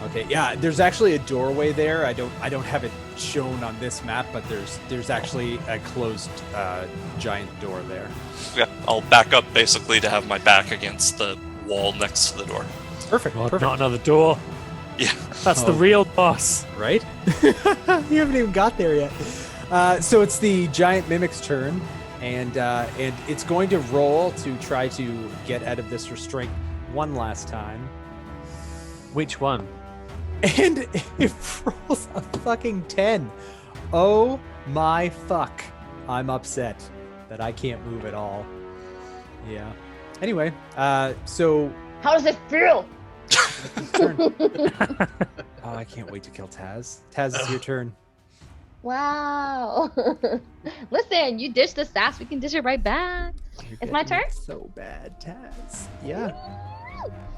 Okay. Yeah. There's actually a doorway there. I don't have it shown on this map, but there's actually a closed giant door there. Yeah, I'll back up basically to have my back against the wall next to the door. Perfect. God, Perfect. not another door. Yeah. That's the real boss. Right? You haven't even got there yet. So it's the giant mimic's turn, and it's going to roll to try to get out of this restraint one last time. Which one? And it rolls a fucking 10. Oh my fuck. I'm upset that I can't move at all. Yeah. Anyway, so How does it feel? turn. Oh, I can't wait to kill Taz. Taz, it's your turn. Wow. Listen, you dish the sass, we can dish it right back. You're It's my getting turn? it so bad, Taz. Yeah.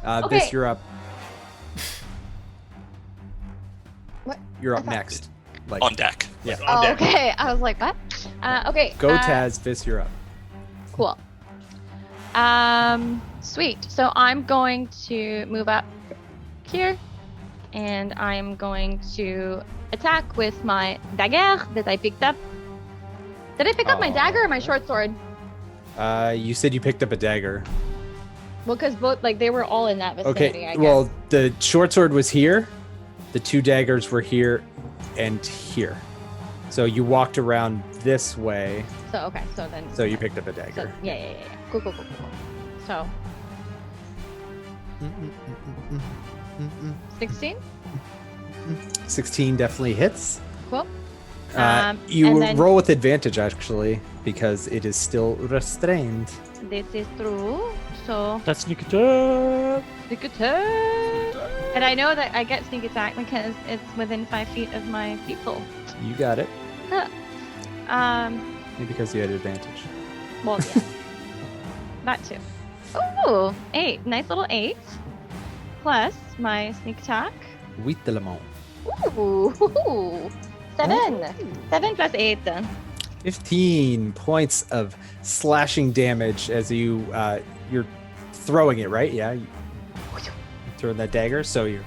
Okay. Vis, you're up. What? You're I up thought- next. Like, On deck. yeah. On Oh, deck. okay. I was like, what? Okay. Go, Taz. Vis, you're up. Cool. Sweet. So I'm going to move up here, and I'm going to attack with my dagger that I picked up. Did I pick up my dagger or my short sword? You said you picked up a dagger. Well, because both, like, they were all in that vicinity, I Okay. guess. Well, the short sword was here. The 2 daggers were here and here. So you walked around this way. So, okay. So then. So you picked up a So, dagger. yeah. Cool. So, 16? 16 definitely hits. Cool. You and then- roll with advantage, actually, because it is still restrained. This is true. So, That's sneak attack. sneak attack. And I know that I get sneak attack because it's within 5 feet of my people. You got it. Well, Maybe because you had advantage. yeah. That too. Ooh, 8. Nice little 8. Plus my sneak attack. Huit de lemon. Ooh, 7. 7 plus 8. 15 points of slashing damage as you're throwing it, right? Yeah. You throwing that dagger. So you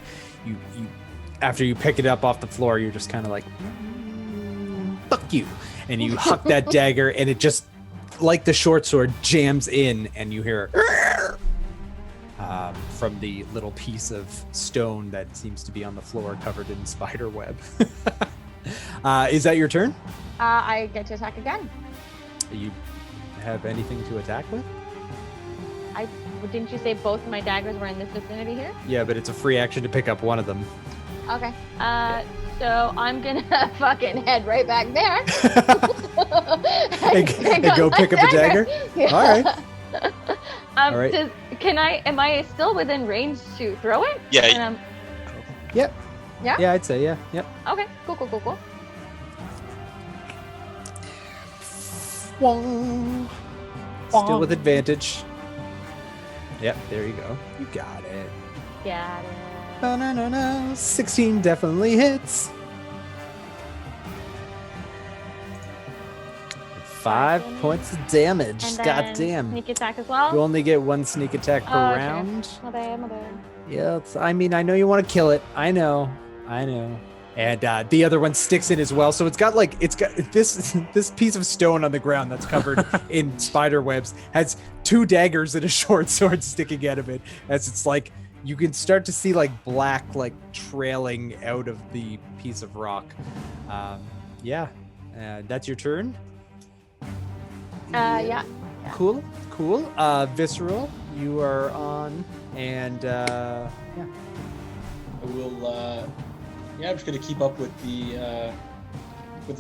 after you pick it up off the floor, you're just kind of like, fuck you. And you huck that dagger, and it just, like the short sword, jams in, and you hear from the little piece of stone that seems to be on the floor covered in spider web. Is that your turn? I get to attack again. You have anything to attack with? Didn't you say both of my daggers were in this vicinity here? Yeah, but it's a free action to pick up one of them. Okay. So I'm gonna fucking head right back there. And go my pick up a dagger? Yeah. All right. All right. Am I still within range to throw it? Yeah. And Yep. Yeah? Yeah, I'd say, yeah. Yep. okay. Cool. Still with advantage. Yep, there you go. You got it. Got it. Ba-na-na-na. 16 definitely hits. 5 points of damage. And then Goddamn. sneak attack as well. You only get 1 sneak attack per Oh, okay. round. My bad. Yeah, I know you want to kill it. I know. And the other one sticks in as well. So it's got this piece of stone on the ground that's covered in spider webs has 2 daggers and a short sword sticking out of it. As it's like you can start to see like black like trailing out of the piece of rock. Yeah, that's your turn. Yeah. Cool. Visceral, you are on, and yeah. I will Yeah, I'm just gonna keep up with the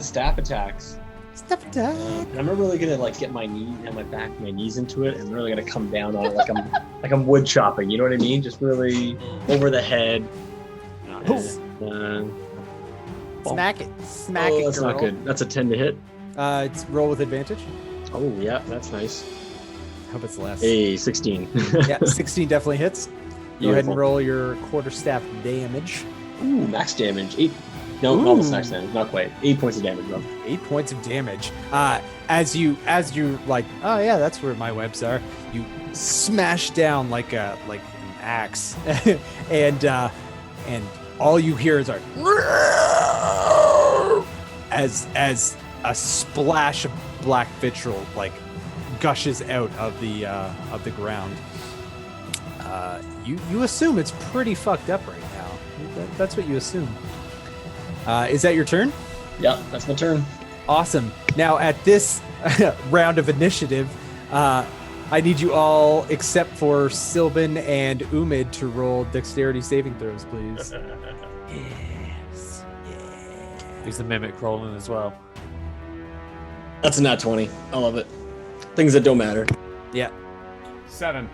staff attacks. Step attack. And I'm really gonna like get my knees into it, and I'm really gonna come down on it like I'm wood chopping. You know what I mean? Just really over the head. And, Smack it. Smack it, that's girl. not good. That's a 10 to hit. It's roll with advantage. Oh yeah, that's nice. Hope it's less. Hey, 16. Yeah, 16 definitely hits. Go ahead Beautiful. and roll your quarterstaff damage. Ooh, max damage. 8. No, almost max damage. Not quite. 8 points of damage, bro. 8 points of damage. As you like, oh yeah, that's where my webs are. You smash down like an axe, and all you hear is like, as a splash of black vitriol like gushes out of the ground. You assume it's pretty fucked up right now. That's what you assume. Is that your turn? Yeah, that's my turn. Awesome. Now at this round of initiative, I need you all, except for Sylvan and Umid, to roll dexterity saving throws, please. Yes. Is the mimic rolling as well? That's a nat 20. I love it. Things that don't matter. Yeah. 7.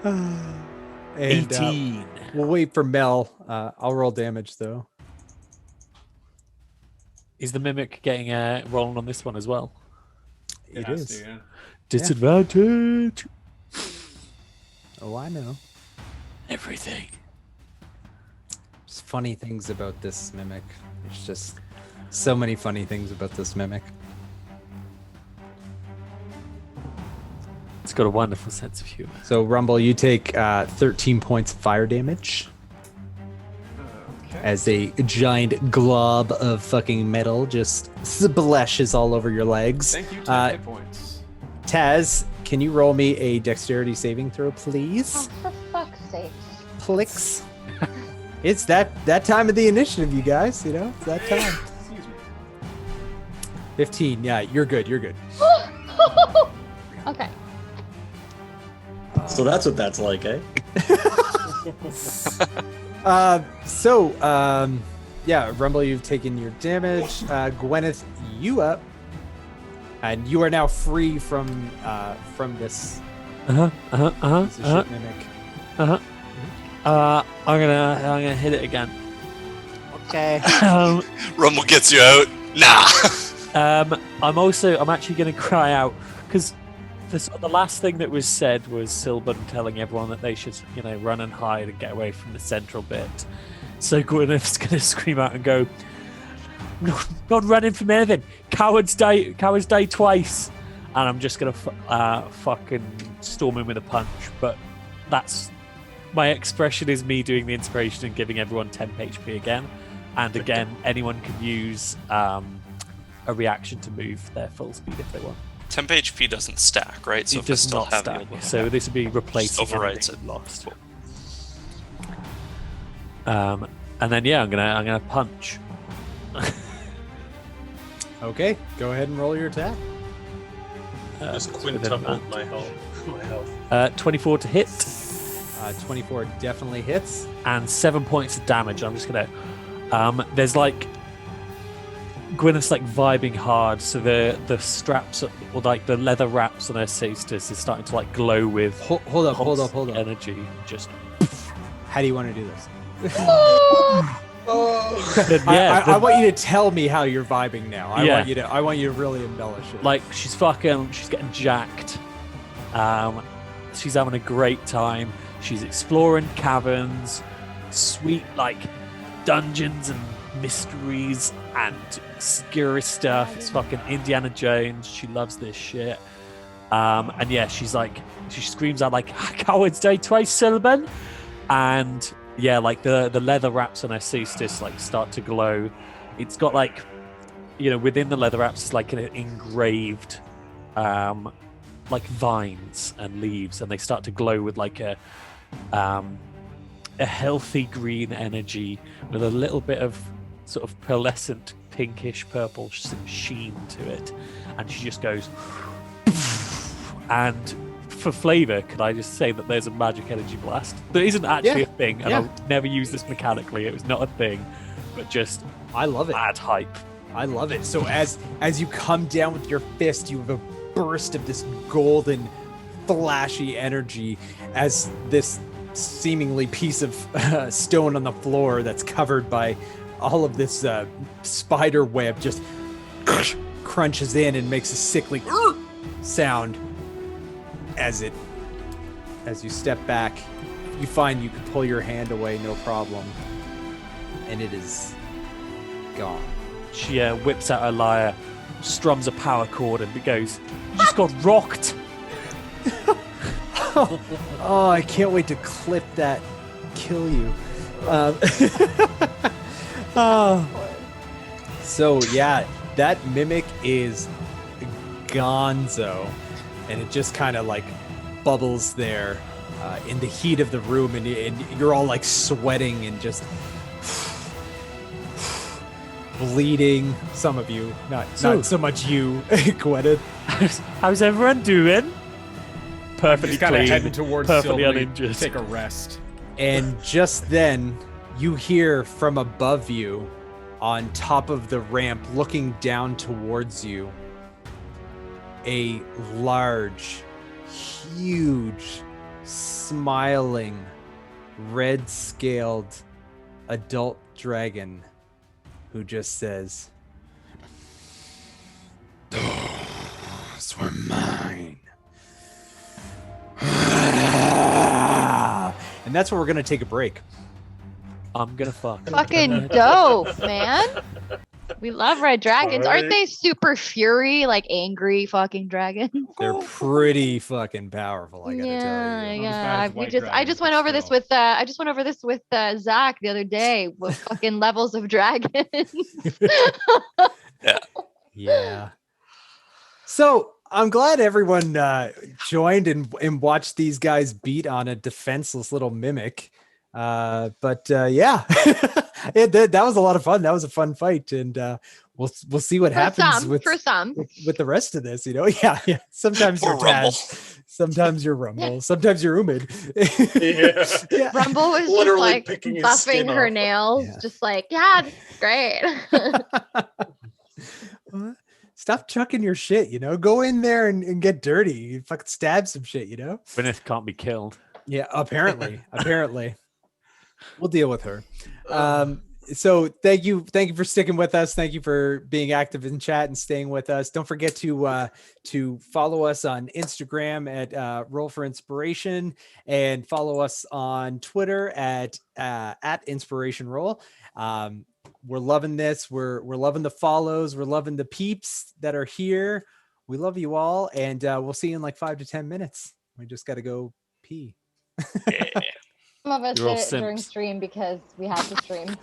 And, 18. we'll wait for Mel. I'll roll damage though. Is the mimic getting rolling on this one as well? It has is. to, yeah. Disadvantage. Oh, I know. Everything. There's funny things about this mimic. There's just so many funny things about this mimic. It's got a wonderful sense of humor. So Rumble, you take 13 points of fire damage Okay. as a giant glob of fucking metal just splashes all over your legs. Thank you, 10 hit points. Taz, can you roll me a dexterity saving throw, please? Oh, for fuck's sake. Plix. It's that time of the initiative, you guys. You know, it's that time. Excuse me. 15. Yeah, you're good. You're good. Okay. So that's what that's like, eh? Yeah, Rumble, you've taken your damage. Gwyneth, you up, and you are now free from this piece of shit mimic. I'm gonna hit it again. Okay. Rumble gets you out. Nah. I'm actually gonna cry out because the last thing that was said was Silban telling everyone that they should, run and hide and get away from the central bit. So Gwyneth's gonna scream out and go, "Not running from anything. Cowards die twice." And I'm just gonna fucking storm in with a punch. But that's my expression is me doing the inspiration and giving everyone 10 HP again. And again, anyone can use a reaction to move their full speed if they want. Temp HP doesn't stack, right? So It if does it's still not heavy, stack. it'll- So this would be replacing overrides anything lost. Cool. And then I'm gonna punch. Okay, go ahead and roll your attack. Just with quintupled an my health. 24 to hit 24 definitely hits. and 7 points of damage. I'm just gonna. There's like Gwyneth's like vibing hard, so the straps or like the leather wraps on her cestus is starting to like glow with Hold up. energy. Just How do you want to do this? yeah, I want you to tell me how you're vibing now. I Yeah. want you to really embellish it. like she's getting jacked. She's having a great time. She's exploring caverns, sweet like dungeons and mysteries and scary stuff. It's fucking Indiana Jones. She loves this shit. And yeah, she screams out like, "Cowards die twice, Sylvan!" And yeah, like the leather wraps on her cestus like start to glow. It's got like, within the leather wraps is like an engraved like vines and leaves, and they start to glow with like a healthy green energy with a little bit of sort of pearlescent pinkish purple sheen to it. And she just goes and for flavor, could I just say that there's a magic energy blast? That isn't actually a thing, and Yeah. I'll never use this mechanically. It was not a thing, but just I love it. mad hype. I love it. So as you come down with your fist, you have a burst of this golden, flashy energy as this seemingly piece of stone on the floor that's covered by all of this spider web just crunches in and makes a sickly sound as you step back. You find you can pull your hand away, no problem, and it is gone. She whips out her lyre, strums a power chord, and it goes, "You just got rocked." Oh, I can't wait to clip that, kill you. Oh. So yeah, that mimic is gonzo, and it just kind of like bubbles there in the heat of the room, and you're all like sweating and just bleeding. Some of you, not so much you, Gwyneth. How's everyone doing? Perfectly Just kind of clean, heading towards perfectly Sylvie, uninjured. take a rest. And just then, you hear from above you, on top of the ramp, looking down towards you, a large, huge, smiling, red-scaled adult dragon who just says, "Those were mine." And that's where we're gonna take a break. I'm gonna fuck. Fucking dope, man. We love red dragons. Aren't they super fury, like angry fucking dragons? They're pretty fucking powerful, I gotta tell you. Not as bad Yeah. as We white just I dragons, just but went over this still. with Zach the other day with fucking levels of dragons. Yeah. So I'm glad everyone joined and watched these guys beat on a defenseless little mimic. Yeah, that was a lot of fun. That was a fun fight, and we'll see what happens For some. with the rest of this. You know, yeah. Sometimes Or you're Rumble. Taz, sometimes you're Rumble, sometimes you're Umid. Yeah. Rumble was just Literally like picking his buffing skin her off. nails, Yeah. just like, yeah, this is great. Stop chucking your shit, you know. Go in there and get dirty. You fucking stab some shit, you know. Gwyneth can't be killed. Yeah, apparently. We'll deal with her. So thank you for sticking with us. Thank you for being active in chat and staying with us. Don't forget to follow us on Instagram at Roll for Inspiration, and follow us on Twitter at Inspiration Roll. We're loving this. We're loving the follows. We're loving the peeps that are here. We love you all, and we'll see you in like 5 to 10 minutes. We just got to go pee. Some of us You're all did it during simps. stream because we had to stream.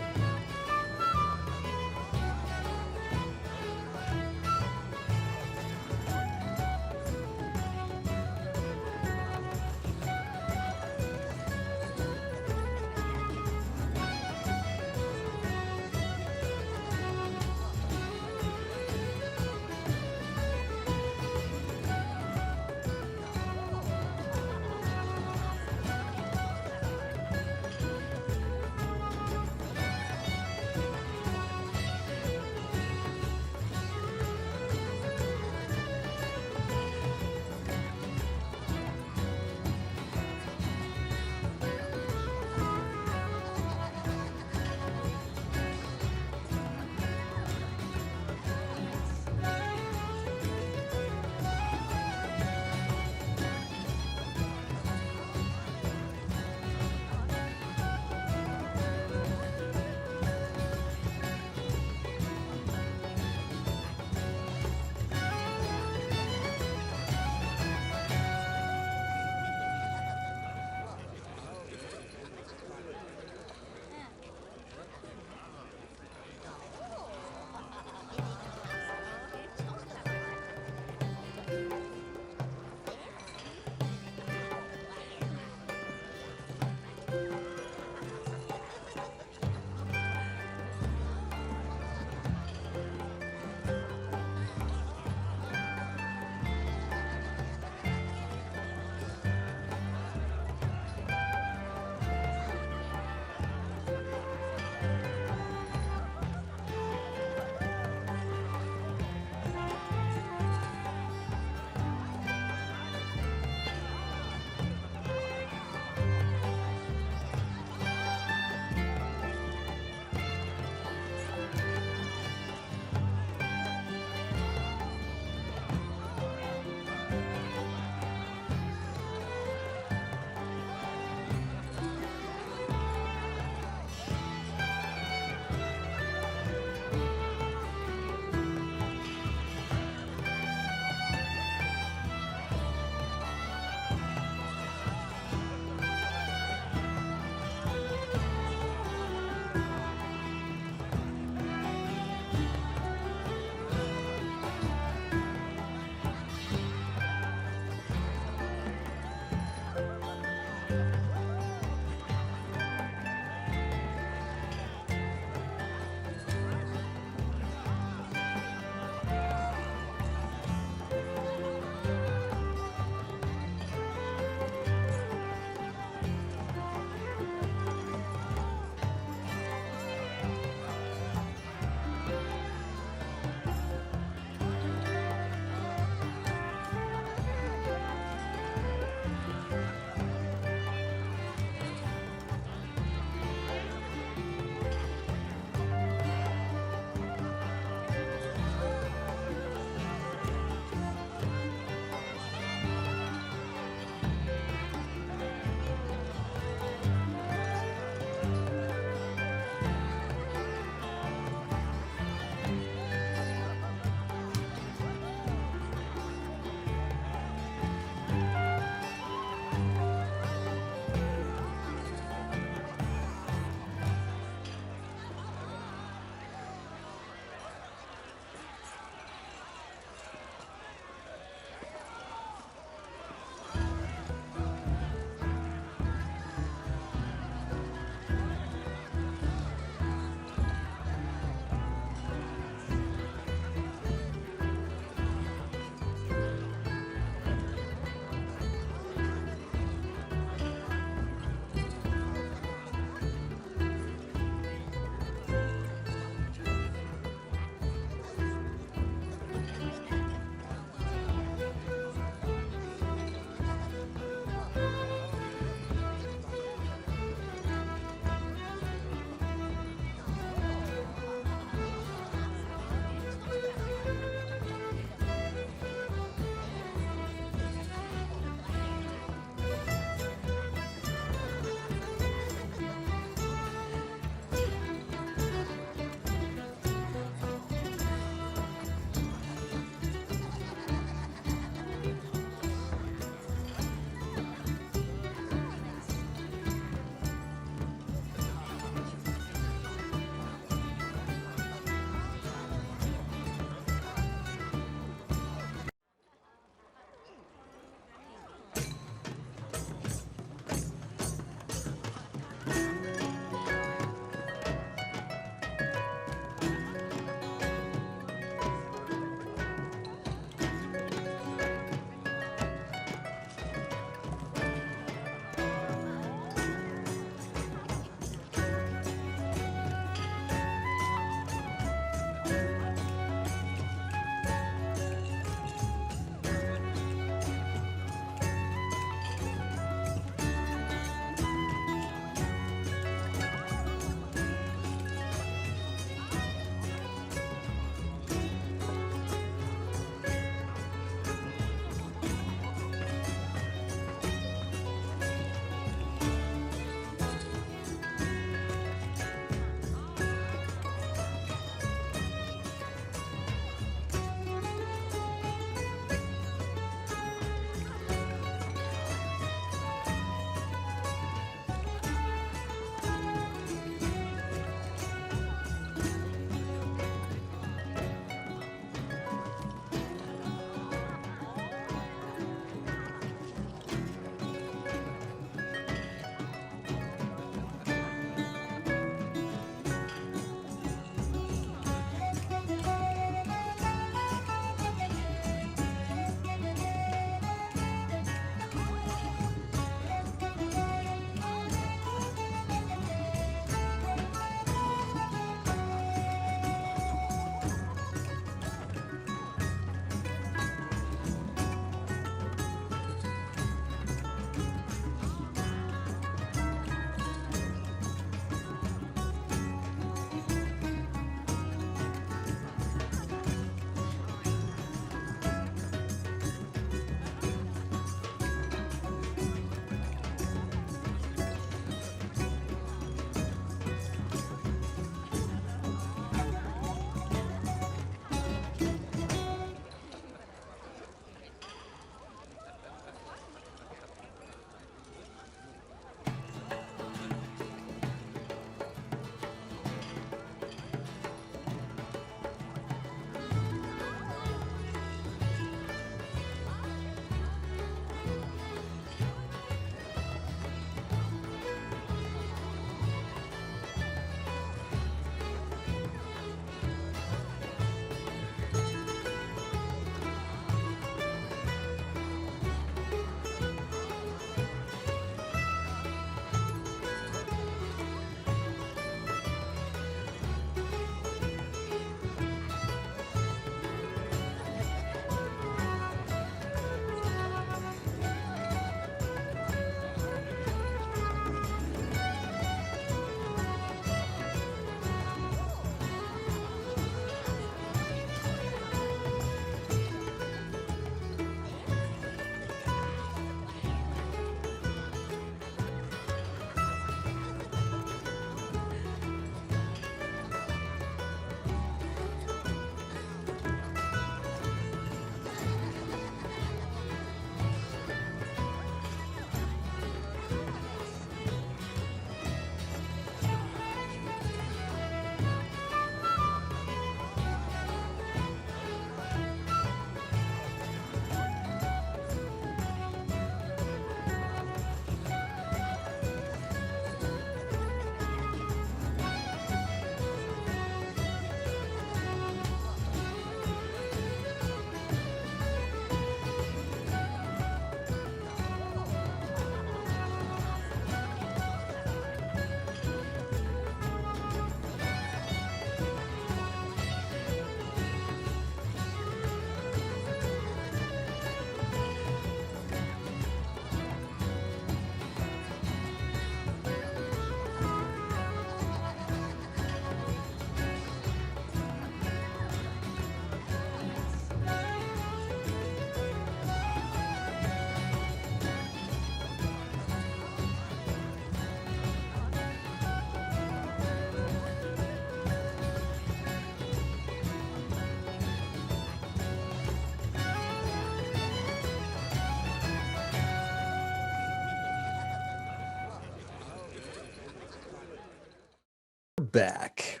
back.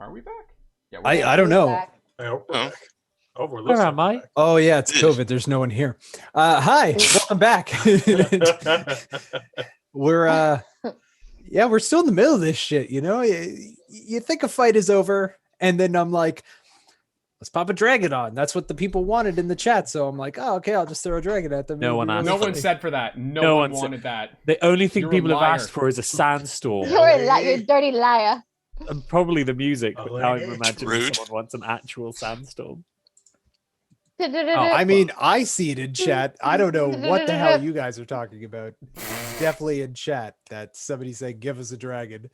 Are we back? Yeah, I don't know. Back. I hope we're back. Oh, we're Where listening. am I? Oh yeah, it's COVID. There's no one here. Hi, welcome back. We're yeah, we're still in the middle of this shit. You know, you think a fight is over, and then I'm like, let's pop a dragon on. That's what the people wanted in the chat. So I'm like, oh, okay, I'll just throw a dragon at them. No It'll one be asked No really one funny. said for that. No, No one one said- wanted that. The only thing You're a people have liar. asked for is a sandstorm. You're a dirty liar. And probably the music, but Oh, now I'm it's imagining rude. someone wants an actual sandstorm. I mean, I see it in chat. I don't know what the hell you guys are talking about. Definitely in chat that somebody said, "Give us a dragon."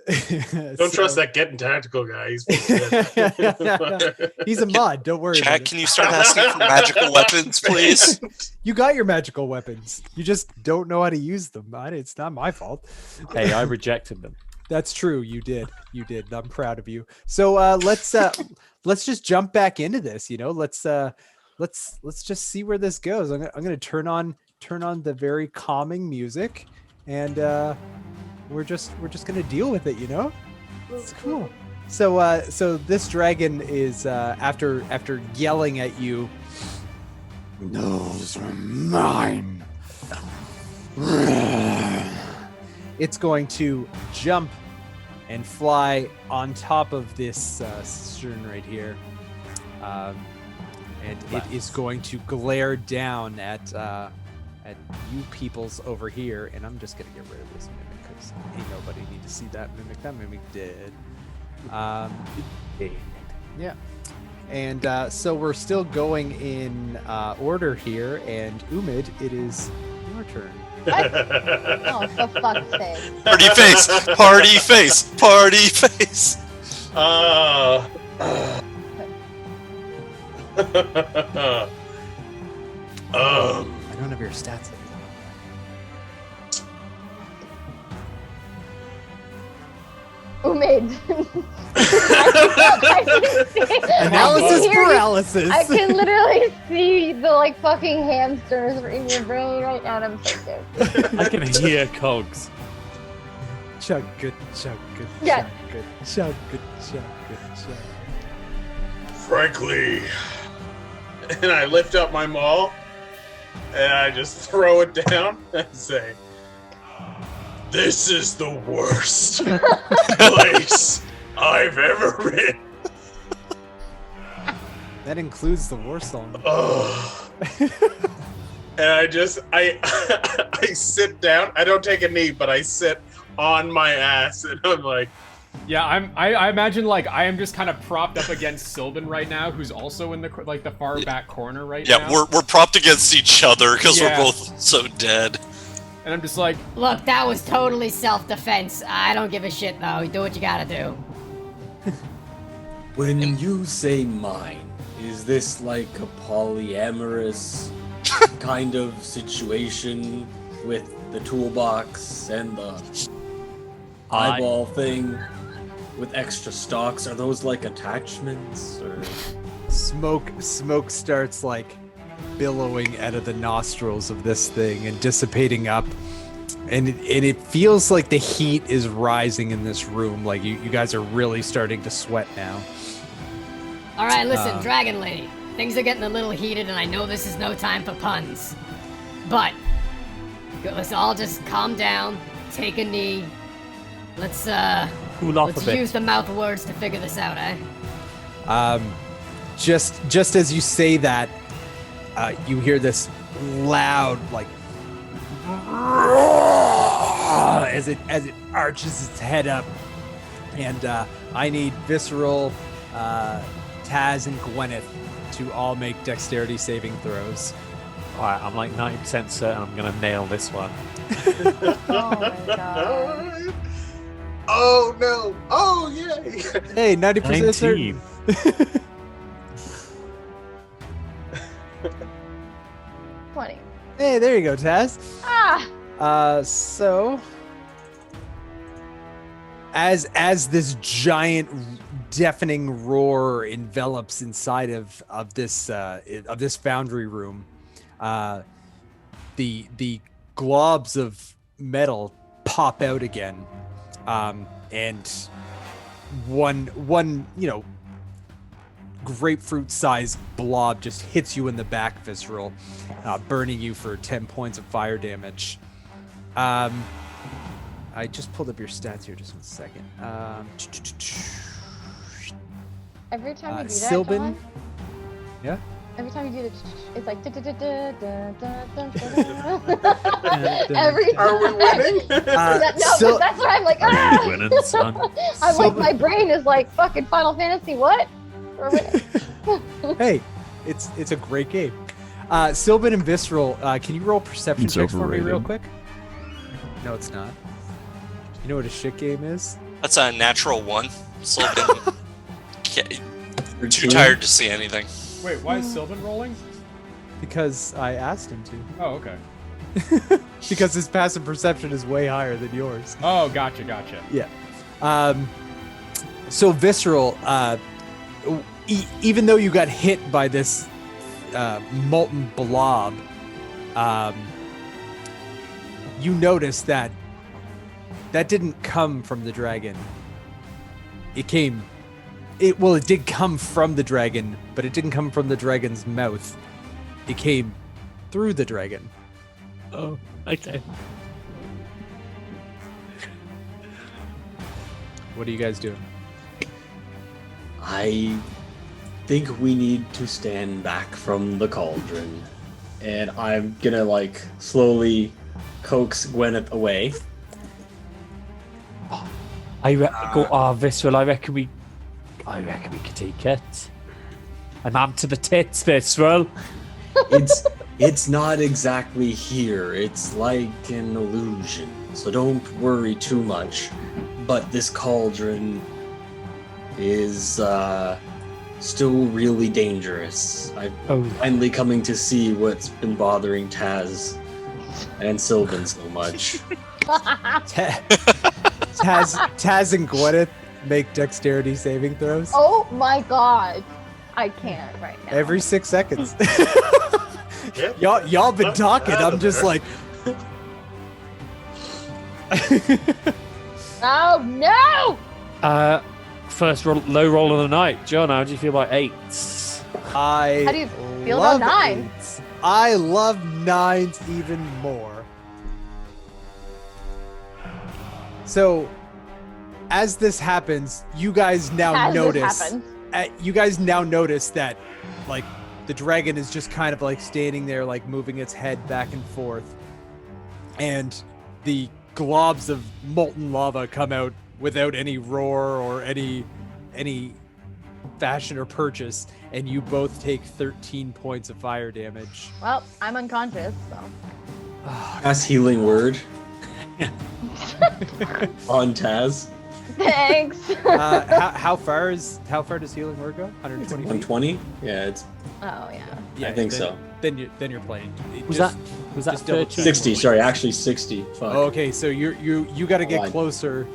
Don't trust that getting tactical guy. He's a mod. Don't worry. Chat, about can it. you start asking for magical weapons, please? You got your magical weapons. You just don't know how to use them. It's not my fault. Hey, I rejected them. That's true. You did. You did. I'm proud of you. So let's just jump back into this. You know, let's just see where this goes. I'm gonna turn on the very calming music, and we're just gonna deal with it. You know, it's cool. So this dragon is after yelling at you. Those are mine. It's going to jump and fly on top of this cistern right here. And it is going to glare down at you peoples over here. And I'm just going to get rid of this mimic because ain't nobody need to see that mimic. That mimic dead. Yeah. And so we're still going in order here. And Umid, it is your turn. Oh, for fuck's sake. Party face! Party face! Party face! I don't have your stats. Umid. Analysis I can hear you. paralysis. I can literally see the like fucking hamsters in your brain right now, and I'm so scared. I can hear cogs. Chug good, chug good, Yeah. chug good, chug good, chug good, chug. Frankly, and I lift up my maul and I just throw it down and say, "This is the worst place I've ever been." That includes the war song. Ugh. And I sit down. I don't take a knee, but I sit on my ass, and I'm like, Yeah, I imagine like I am just kind of propped up against Sylvan right now, who's also in the like the far back corner right Yeah, now. we're propped against each other because Yeah. we're both so dead. And I'm just like, Look, that was totally self-defense. I don't give a shit though. Do what you gotta do. When you say mine, is this like a polyamorous kind of situation with the toolbox and the eyeball thing with extra stocks? Are those like attachments or? Smoke starts like billowing out of the nostrils of this thing and dissipating up, and it feels like the heat is rising in this room. Like you guys are really starting to sweat now. All right, listen, Dragon Lady. Things are getting a little heated, and I know this is no time for puns. But let's all just calm down, take a knee. Let's Cool off a let's bit. use the mouth words to figure this out, eh? Just as you say that, you hear this loud like as it arches its head up, and I need Visceral, Taz, and Gwyneth to all make dexterity saving throws. Alright, I'm like 90% certain I'm gonna nail this one. Oh my god. "Oh no! Oh yay!" Hey, 90% certain. 19. 20. Hey, there you go, Taz. Ah! So as this giant deafening roar envelops inside of this foundry room, the globs of metal pop out again, and one grapefruit-sized blob just hits you in the back, Visceral, burning you for 10 points of fire damage. I just pulled up your stats here. Just 1 second. Every time you do that, Sylvan. John, Yeah. every time you do it's like every time. Are we winning? No, but that's what I'm like. Are you winning, son? I'm like, my brain is like fucking Final Fantasy. What? We're winning. Hey, it's a great game. Sylvan and Visceral, can you roll perception It's checks for me real overrated. quick? No, it's not. You know what a shit game is? That's a natural 1. Sylvan, Or too two. tired to see anything. Wait, why is Sylvan rolling? Because I asked him to. Oh, okay. Because his passive perception is way higher than yours. Oh, gotcha. Yeah. So Visceral, even though you got hit by this molten blob, you notice that didn't come from the dragon. It did come from the dragon, but it didn't come from the dragon's mouth. It came through the dragon. Oh, okay. What are you guys doing? I think we need to stand back from the cauldron. And I'm gonna like slowly coax Gwyneth away. Visceral, I reckon we could take it. And I'm to the tits, Visceral. It's not exactly here. It's like an illusion. So don't worry too much. But this cauldron is still really dangerous. I'm finally coming to see what's been bothering Taz and Sylvan so much. Taz and Gwyneth make dexterity saving throws Oh my god. I can't right now. every 6 seconds. Yep. Y'all been talking. I'm just like, Oh no! First low roll of the night. John, how do you feel about 8s? How do you feel about 9? I love 9s even more. So, as this happens, you guys now As this notice. happens. You guys now notice that, like, the dragon is just kind of like standing there, like moving its head back and forth, and the globs of molten lava come out without any roar or any fashion or purchase, and you both take 13 points of fire damage. Well, I'm unconscious, so. That's healing word on Taz. Thanks. How far does healing word go? 120 feet? 120? Yeah, it's Oh yeah. Yeah, I think then- so. Then you're playing. Was that just double 13? 60. Sorry, actually 60. Fuck. Oh, okay, so you got to get Fine. closer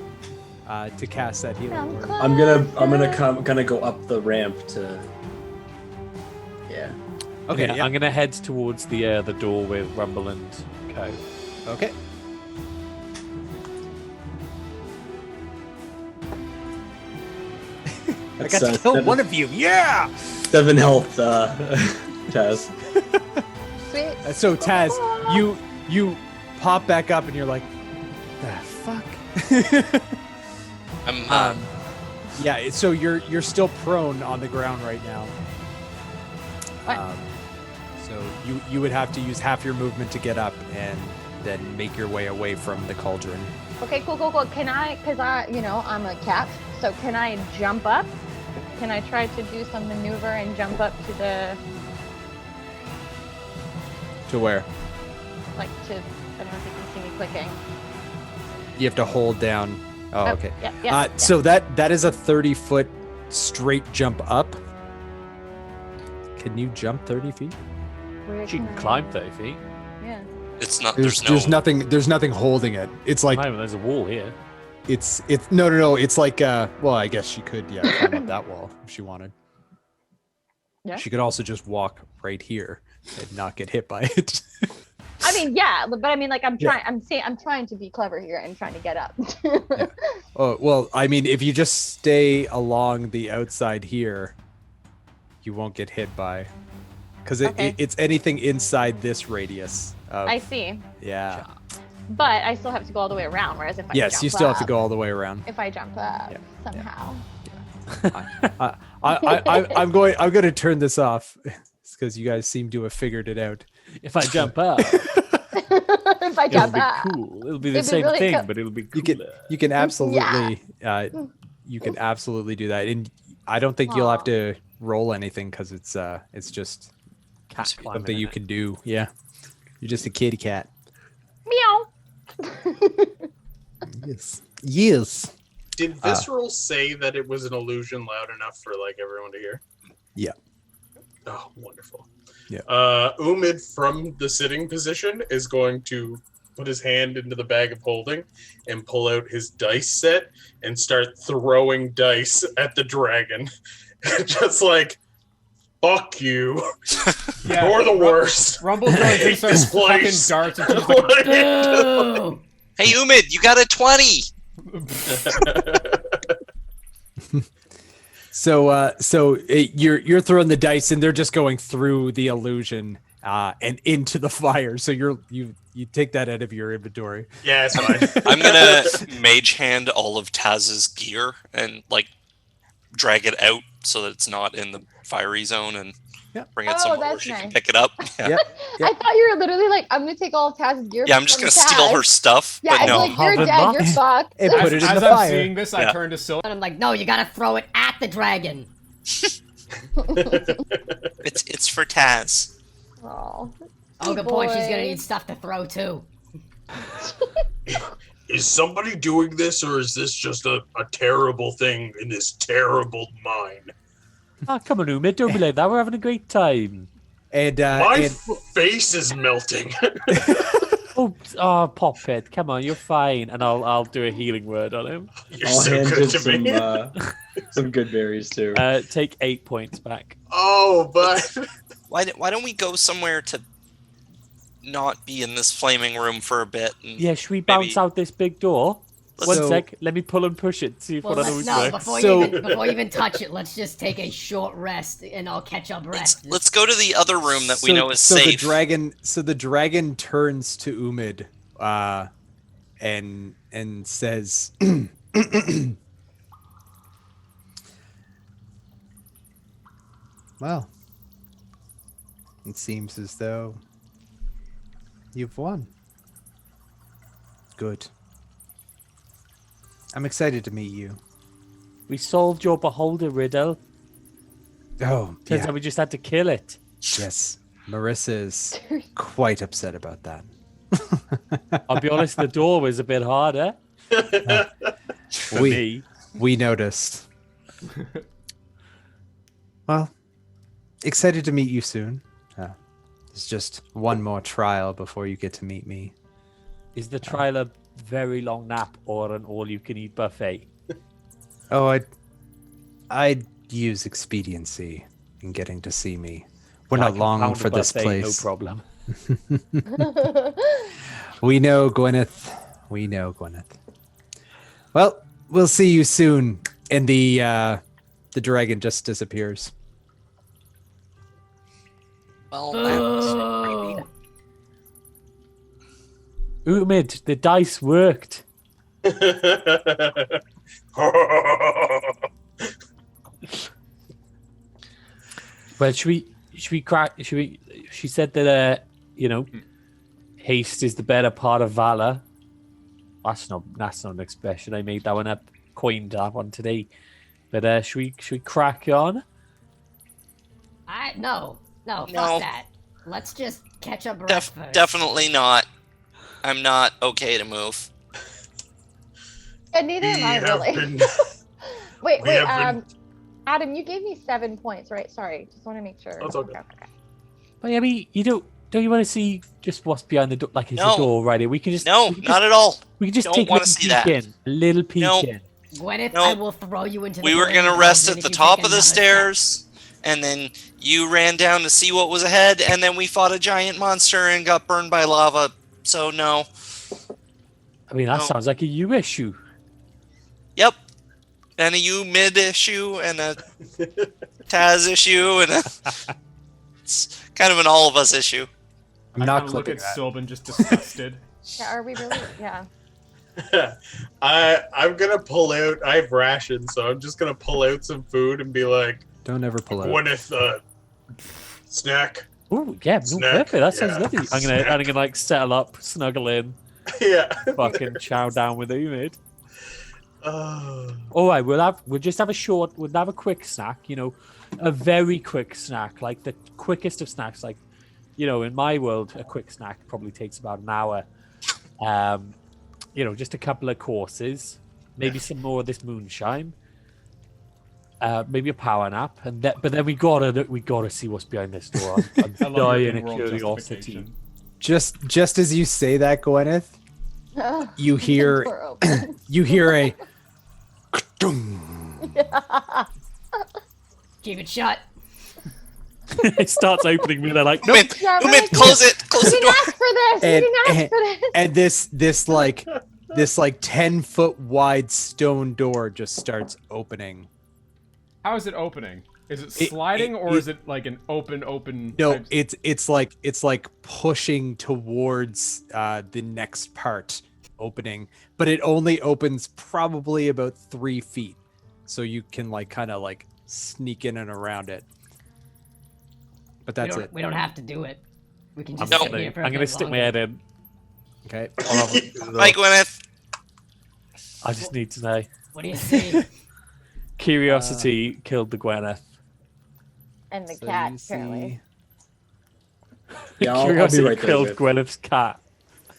to cast that healing I'm word. I'm gonna go up the ramp to. Yeah. Okay, Yeah, yeah. I'm gonna head towards the door with Rumble and Co. Okay. I got to kill one of you. Yeah. 7 health, Taz. Sweet. So Taz, you pop back up and you're like, the fuck. I'm Yeah. So you're still prone on the ground right now. What? So you would have to use half your movement to get up and then make your way away from the cauldron. Okay, cool. Can I, cause I'm a cat, so can I jump up? Can I try to do some maneuver and jump up to the, To where? I don't know if you can see me clicking. You have to hold down. Oh, okay. Yeah. So that is a 30-foot straight jump up. Can you jump 30 feet? Where You can climb 30 feet. Yeah. it's not. There's nothing holding it. It's like Climb, there's a wall here. it's no. It's like well, I guess she could climb up that wall if she wanted. Yeah. She could also just walk right here and not get hit by it. I mean, yeah, but I mean, like, I'm trying. I'm trying to be clever here and trying to get up. Yeah. Oh well, I mean, if you just stay along the outside here, you won't get hit by, because it's anything inside this radius. I see. Yeah. But I still have to go all the way around. Whereas if I Yes, jump you still have to up- go all the way around. If I jump up somehow. I'm going to turn this off because you guys seem to have figured it out. If I jump up, If I it'll jump be up. cool. It'll be the It'd be same really thing, cool. but it'll be You cooler. can absolutely you can absolutely do that, and I don't think you'll have to roll anything because it's just Cat climbing, something you innit? can do. Yeah, you're just a kitty cat. Meow. Yes. Did Visceral say that it was an illusion loud enough for like everyone to hear? Yeah. Oh, wonderful. Yeah. Umid from the sitting position is going to put his hand into the bag of holding and pull out his dice set and start throwing dice at the dragon. Just like, fuck you. Yeah, You're the worst. Rumble goes and hate starts this fucking place. darts and she's like, Boo! Hey, Umid, you got a 20. You're throwing the dice and they're just going through the illusion and into the fire. So you take that out of your inventory. Yeah, it's fine. I'm gonna mage hand all of Taz's gear and like drag it out so that it's not in the fiery zone and bring it Oh, somewhere where that's she can nice. pick it up. Yeah, Yep. I thought you were literally like, I'm gonna take all of Taz's gear. I'm just from gonna steal Taz. her stuff. Yeah, but it's no. like you're Have dead, it you're not. fucked. And put it in as the I'm fire. seeing this, I Yeah. turn to Scylla. And I'm like, no, you gotta throw it at the dragon. It's for Taz. Oh, Oh, good point. She's gonna boy. need stuff to throw too. Is somebody doing this, or is this just a terrible thing in this terrible mine? Oh, come on, Umid, don't be like that. We're having a great time. And My face is melting. Oh, Poppet, come on, you're fine. And I'll do a healing word on him. You're I'll so hand good him to me. some good berries too. Take 8 points back. Oh, but Why don't we go somewhere to not be in this flaming room for a bit? And Yeah, should we bounce out this big door? One So- sec, let me pull and push it. See if Well, one of let's, those no, works. before you even touch it, let's just take a short rest and I'll catch up rest. let's go to the other room that we know is safe. The dragon turns to Umid and says well, it seems as though you've won. Good. I'm excited to meet you. We solved your beholder riddle. Oh, Turns yeah. out we just had to kill it. Yes. Marissa is quite upset about that. I'll be honest, the door was a bit harder for We- me. We noticed. Well, excited to meet you soon. It's just one more trial before you get to meet me. Is the trial a very long nap or an all-you-can-eat buffet? Oh, I'd use expediency in getting to see me. We're I not can long pound a for this buffet, place. No problem. We know, Gwyneth. We know, Gwyneth. Well, we'll see you soon. And the dragon just disappears. Well, that was creepy. Umid, the dice worked. Well, should we crack? She said that haste is the better part of valor. That's not an expression. I made that one up, coined that one today. But should we crack on? No, No. fuck that. Let's just catch up rest first. Definitely not. I'm not okay to move. And neither am I really. Wait, we have been- Adam, you gave me 7 points, right? Sorry, just want to make sure. That's okay. But I mean, don't you want to see just what's behind the door? Like, is the No. door right here? We can just No, we can not at all. We can just Don't take a wanna little see peek that. in, a little peek No. in. Gwyneth, No. I will throw you into the We were flaming gonna rest dungeon at if the you top take of the another step. stairs. and then you ran down to see what was ahead, and then we fought a giant monster and got burned by lava. So no. I mean, that No. sounds like a you issue. Yep. And a you mid issue and a Taz issue and it's kind of an all of us issue. I'm I not kinda look clipping at that. Sylvan just disgusted. Yeah, are we really? Yeah. I'm gonna pull out. I have rations, so I'm just gonna pull out some food and be like, Don't ever pull out. Gwyneth, snack. Ooh, yeah, no, Snack, perfect. That sounds yeah. lovely. I'm gonna like settle up, snuggle in, Yeah. fucking chow down with Umid. Oh. All right, we'll just have we'll have a quick snack. You know, a very quick snack, like the quickest of snacks. Like, you know, in my world, a quick snack probably takes about an hour. You know, just a couple of courses, maybe some more of this moonshine, maybe a power nap, but then we gotta see what's behind this door. I'm I love your dying of in-world curiosity. justification. Just as you say that, Gwyneth, you hear Door open. you hear a Keep it shut. It starts opening me. They're like, nope. Umid, Yeah, Umid, right. close it. Close We the didn't door. ask for this. We And- didn't ask for this. and this 10-foot wide stone door just starts opening. How is it opening? Is it It- sliding, it- or it- is it like an open? No, type- it's like pushing towards the next part opening, but it only opens probably about 3 feet, so you can like kind of like sneak in and around it. But that's it. We don't have to do it. We can I'm just sit here for a gonna bit stick my longer. head in. Okay. Hi, Gwyneth. I just need to know. What do you see? Curiosity killed the Gwyneth. And the So cat, you apparently. Yeah, I'll be Curiosity right there. killed With, Gwyneth's cat.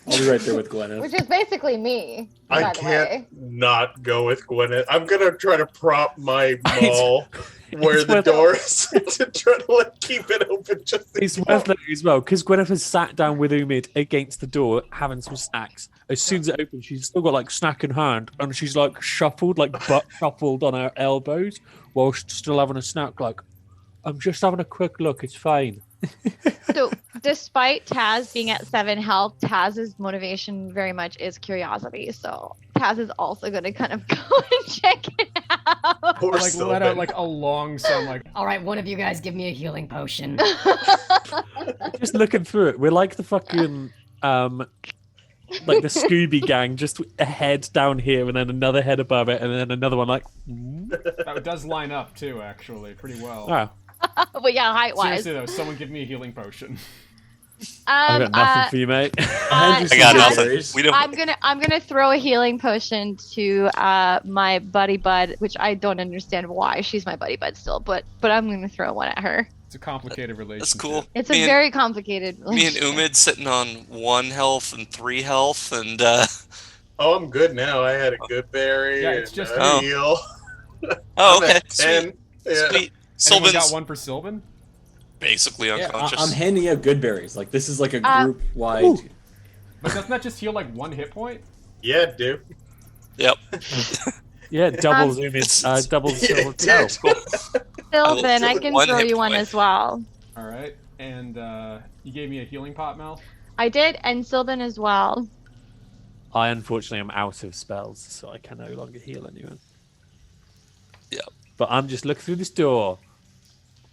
I'll be right there with Gwyneth. Which is basically me, I by the can't way. not go with Gwyneth. I'm gonna try to prop my maul where it's the worth- door is to try to like keep it open. Just in It's case. worth noting as well, because Gwyneth has sat down with Umid against the door having some snacks. As soon as it opens, she's still got like snack in hand, and she's like shuffled, like butt shuffled on her elbows, while she's still having a snack. Like, I'm just having a quick look, it's fine. So, despite Taz being at 7 health, Taz's motivation very much is curiosity. So, Taz is also going to kind of go and check it out. Poor Or, like let out Sylvan. like a long sound, like All right, one of you guys give me a healing potion. Just looking through it, we're like the fucking like the Scooby Gang, just a head down here, and then another head above it, and then another one like. that does line up too, actually, pretty well. Oh, But yeah, height wise. Seriously though, someone give me a healing potion. I've got nothing for you, mate. I I got Taz, nothing. We don't. I'm gonna throw a healing potion to my buddy bud, which I don't understand why she's my buddy bud still, but I'm gonna throw one at her. It's a complicated relationship. That's cool. It's Me a and- very complicated Me and relationship. Umid sitting on 1 health and 3 health, and Oh, I'm good now. I had a good berry. Yeah, it's and just- a Oh. heal. oh, I'm okay, at 10. sweet, Yeah. sweet. Anyone Sylvan's got one for Sylvan? basically Yeah, unconscious. I'm handing out good berries. Like this is like a group wide. Ooh. But doesn't that just heal like 1 hit point? Yeah, dude. Yep. Yeah, doubles It's- Umid, doubles Yeah, silver dude. cow. Sylvan, I can One throw hit you one point. as well. All right, and you gave me a healing pot, Mel. I did, and Sylvan as well. I unfortunately am out of spells, so I can no longer heal anyone. Yep. But I'm just looking through this door.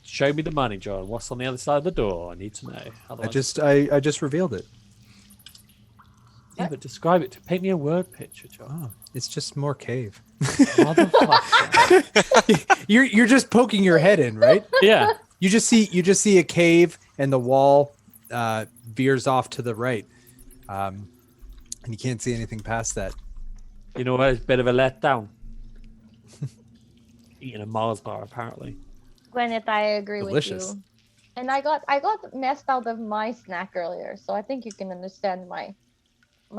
Show me the money, John. What's on the other side of the door? I need to know. I Otherwise- I just revealed it. Yeah, but describe it. Paint me a word picture, John. Oh, it's just more cave. Motherfucker. You're just poking your head in, right? Yeah. You just see a cave, and the wall veers off to the right, and you can't see anything past that. You know what? It's a bit of a letdown. Eating a Mars bar, apparently. Gwyneth, I agree Delicious. with you. And I got messed out of my snack earlier, so I think you can understand my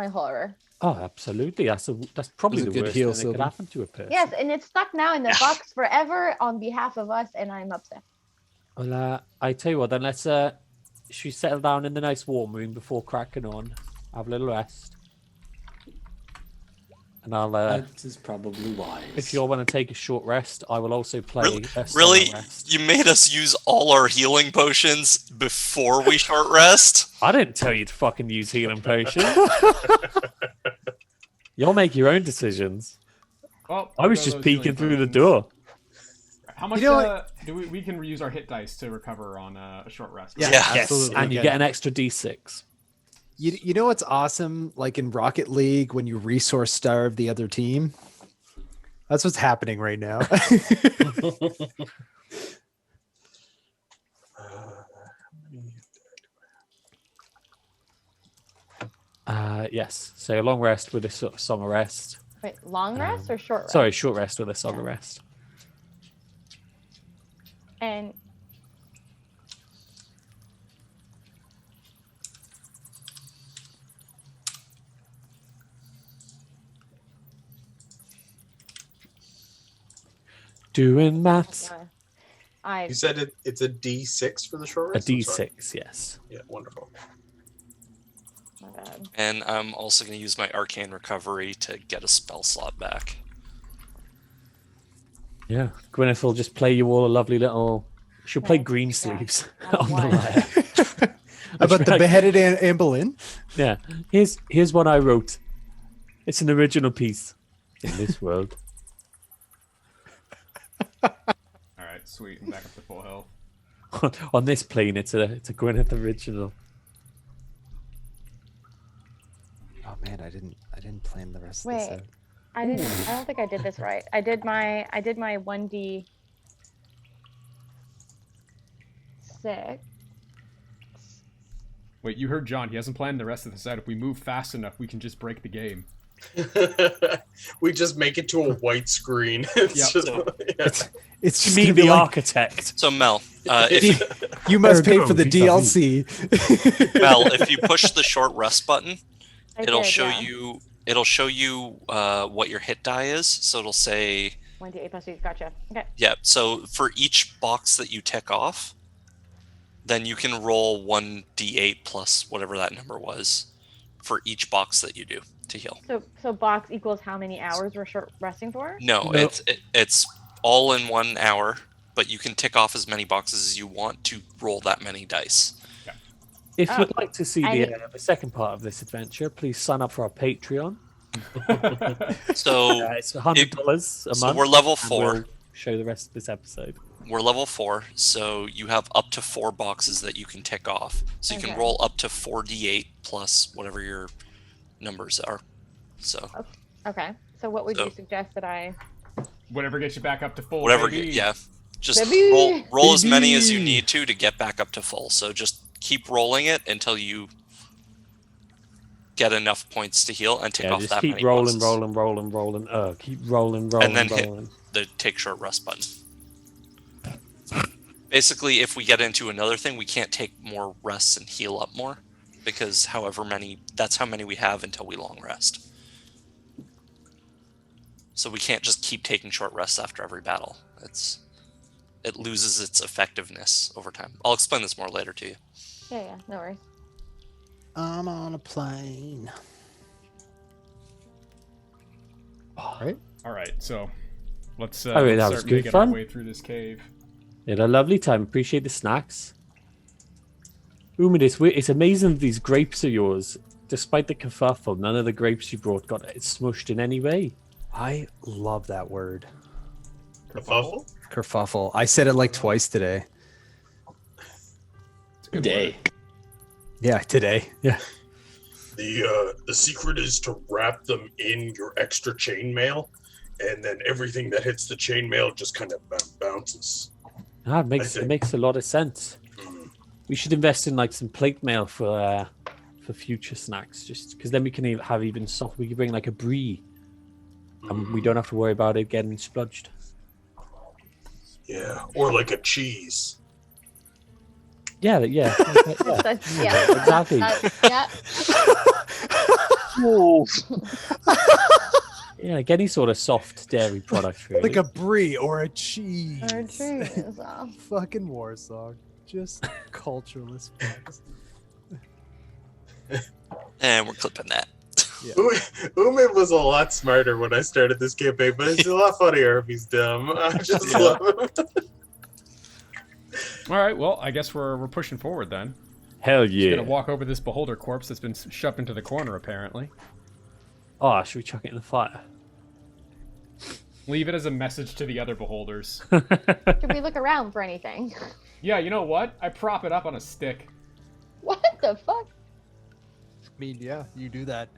horror. Oh, absolutely. That's probably That was a the good worst heal, thing that could Sylvan. happen to a person. Yes, and it's stuck now in the box forever on behalf of us, and I'm upset. Well, I tell you what, then let's should we settle down in the nice warm room before cracking on? Have a little rest. And I'll. That is probably wise. If you all want to take a short rest, I will also play a song Really? rest. You made us use all our healing potions before we short rest? I didn't tell you to fucking use healing potions. Y'all make your own decisions. Well, I was there just go those peeking healing through the potions. door. How much You know do we can reuse our hit dice to recover on a short rest? Yeah. Yes, absolutely. and you get an extra D6. You know what's awesome? Like in Rocket League, when you resource starve the other team, that's what's happening right now. Yes. So a long rest with a song of rest. Wait, long rest or short rest? Sorry, short rest with a song of rest. And Doing maths. I You said it's a D6 for the short A rest? I'm sorry. D6, yes. Yeah, wonderful. my bad. And I'm also going to use my arcane recovery to get a spell slot back. Yeah. Gwyneth will just play you all a lovely little. She'll play Yeah, green yeah. sleeves That's on the why. lyre. About the beheaded Anne Boleyn? Yeah. Here's what I wrote. It's an original piece in this world. All right, sweet. I'm back up to full health. On this plane, it's a Gwyneth original. Oh man, I didn't plan the rest of Wait. this out. I don't think I did this right. I did my 1d6. Wait, you heard John. He hasn't planned the rest of this out. If we move fast enough, we can just break the game. We just make it to a white screen. It's Yep. just, So- yeah. It's You just mean gonna be the like, architect? So Mel, if you must pay Ergo for the vis-a-vis. DLC. Mel, if you push the short rest button, I it'll did, show yeah. you. It'll show you what your hit die is. So it'll say, 1d8 plus 2. Gotcha. Okay. yeah. So for each box that you tick off, then you can roll 1d8 plus whatever that number was for each box that you do to heal. So box equals how many hours we're short resting for? No, No. it's all in 1 hour, but you can tick off as many boxes as you want to roll that many dice. If Oh, you'd like to see I- the second part of this adventure, please sign up for our Patreon. So It's $100 a so month. we're level and 4. We'll show the rest of this episode. We're level 4, so you have up to 4 boxes that you can tick off. So you can Okay. roll up to 4d8 plus whatever your numbers are. So Okay. So what would So- you suggest that I? Whatever gets you back up to full. whatever, baby. yeah. Just Baby! roll as many as you Baby! need to get back up to full. So just keep rolling it until you get enough points to heal and tick Yeah, off just that keep many rolling, boxes. rolling. Keep rolling, And then hit- rolling. The take short rest button. Basically, if we get into another thing, we can't take more rests and heal up more because that's how many we have until we long rest. So we can't just keep taking short rests after every battle. It loses its effectiveness over time. I'll explain this more later to you. Yeah. No worries. I'm on a plane. All right, so let's, Oh, yeah, let's that was start good making fun. our way through this cave. Had a lovely time. Appreciate the snacks. It's amazing that these grapes are yours. Despite the kerfuffle, none of the grapes you brought got smushed in any way. I love that word. Kerfuffle? Kerfuffle. I said it like twice today. It's a good Day. word. Yeah, today. Yeah. The secret is to wrap them in your extra chainmail, and then everything that hits the chainmail just kind of bounces. It makes a lot of sense. Mm. We should invest in like some plate mail for future snacks, just because then we can have even soft. We can bring like a brie, and we don't have to worry about it getting spludged. Yeah, or like a cheese. Yeah. Yeah. Exactly. Yeah. Yeah, like any sort of soft dairy product, really. Like a brie or a cheese. Or cheese. Fucking war song. Just cultureless fucks. And we're clipping that. Umid was a lot smarter when I started this campaign, but it's a lot funnier if he's dumb. I just love him. All right, well, I guess we're pushing forward then. Hell Just yeah. gonna walk over this beholder corpse that's been shoved into the corner, apparently. Oh, should we chuck it in the fire? Leave it as a message to the other beholders. Should we look around for anything? Yeah, you know what? I prop it up on a stick. What the fuck? I mean, yeah, you do that.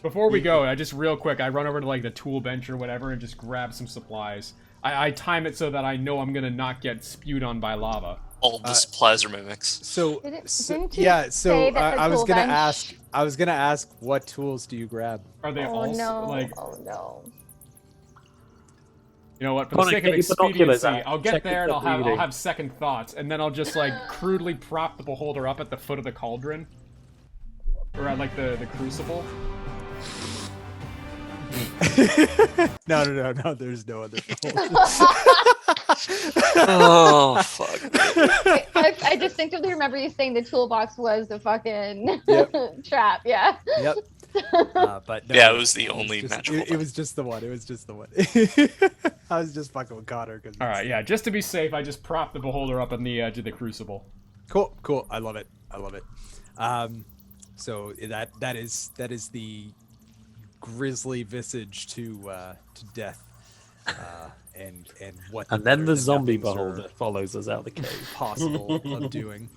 Before we go, I just real quick, I run over to like the tool bench or whatever and just grab some supplies. I time it so that I know I'm gonna not get spewed on by lava. All of the supplies are mimics. So, Didn't you yeah, say so that the I was tool gonna bench- ask. I was gonna ask, what tools do you grab? Are they Oh all no! like? Oh no! You know what? For Come the on, sake of get your binoculars expediency, out. I'll get Check there and the I'll have bleeding. second thoughts, and then I'll just like crudely prop the beholder up at the foot of the cauldron, or at like the crucible. No. There's no other tools. Oh fuck! I distinctively remember you saying the toolbox was the fucking Yep. trap. Yeah. Yep. But no, Yeah, it was the only just, magical It was just the one. It was just the one. I was just fucking with Connor. All right, yeah. Just to be safe, I just prop the beholder up on the edge of the crucible. Cool. I love it. So that is the grisly visage to death, and what And then the other zombie nothings are beholder follows us out the cave. possible of doing.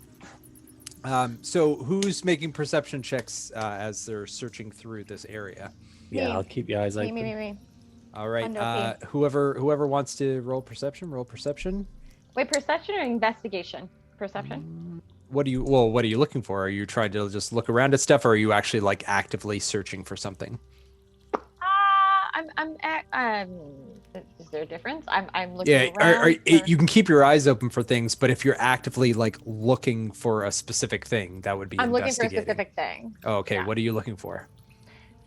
So who's making perception checks as they're searching through this area? Yeah, Me. I'll keep your eyes open. Me. All right. Wonderful. Whoever wants to roll perception, roll perception. Wait, perception or investigation? Perception. What are you looking for? Are you trying to just look around at stuff, or are you actually like actively searching for something? Is there a difference? I'm looking Yeah, around. you can keep your eyes open for things, but if you're actively like looking for a specific thing, that would be I'm looking for a investigating. specific thing. Oh, okay, Yeah. what are you looking for?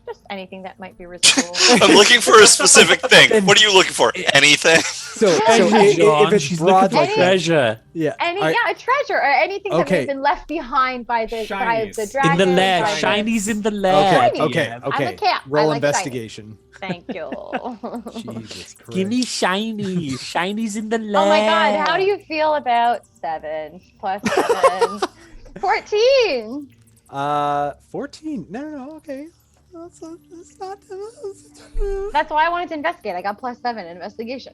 Just anything that might be residual. I'm looking for a specific thing. What are you looking for? Anything? So, John, if it's she's broad looking like for that, treasure. yeah, A treasure or anything that may Okay. have been left behind by the Shinies. dragon. In the lair. by the- Shinies in the lair. Okay, I'm okay. a cat. I Roll like investigation. Thank you. Jesus Christ. Give me shinies. Shinies in the lair. Oh my god, how do you feel about 7 plus 7? 14! 14. No, okay. That's not. That's why I wanted to investigate. I got plus 7 in investigation.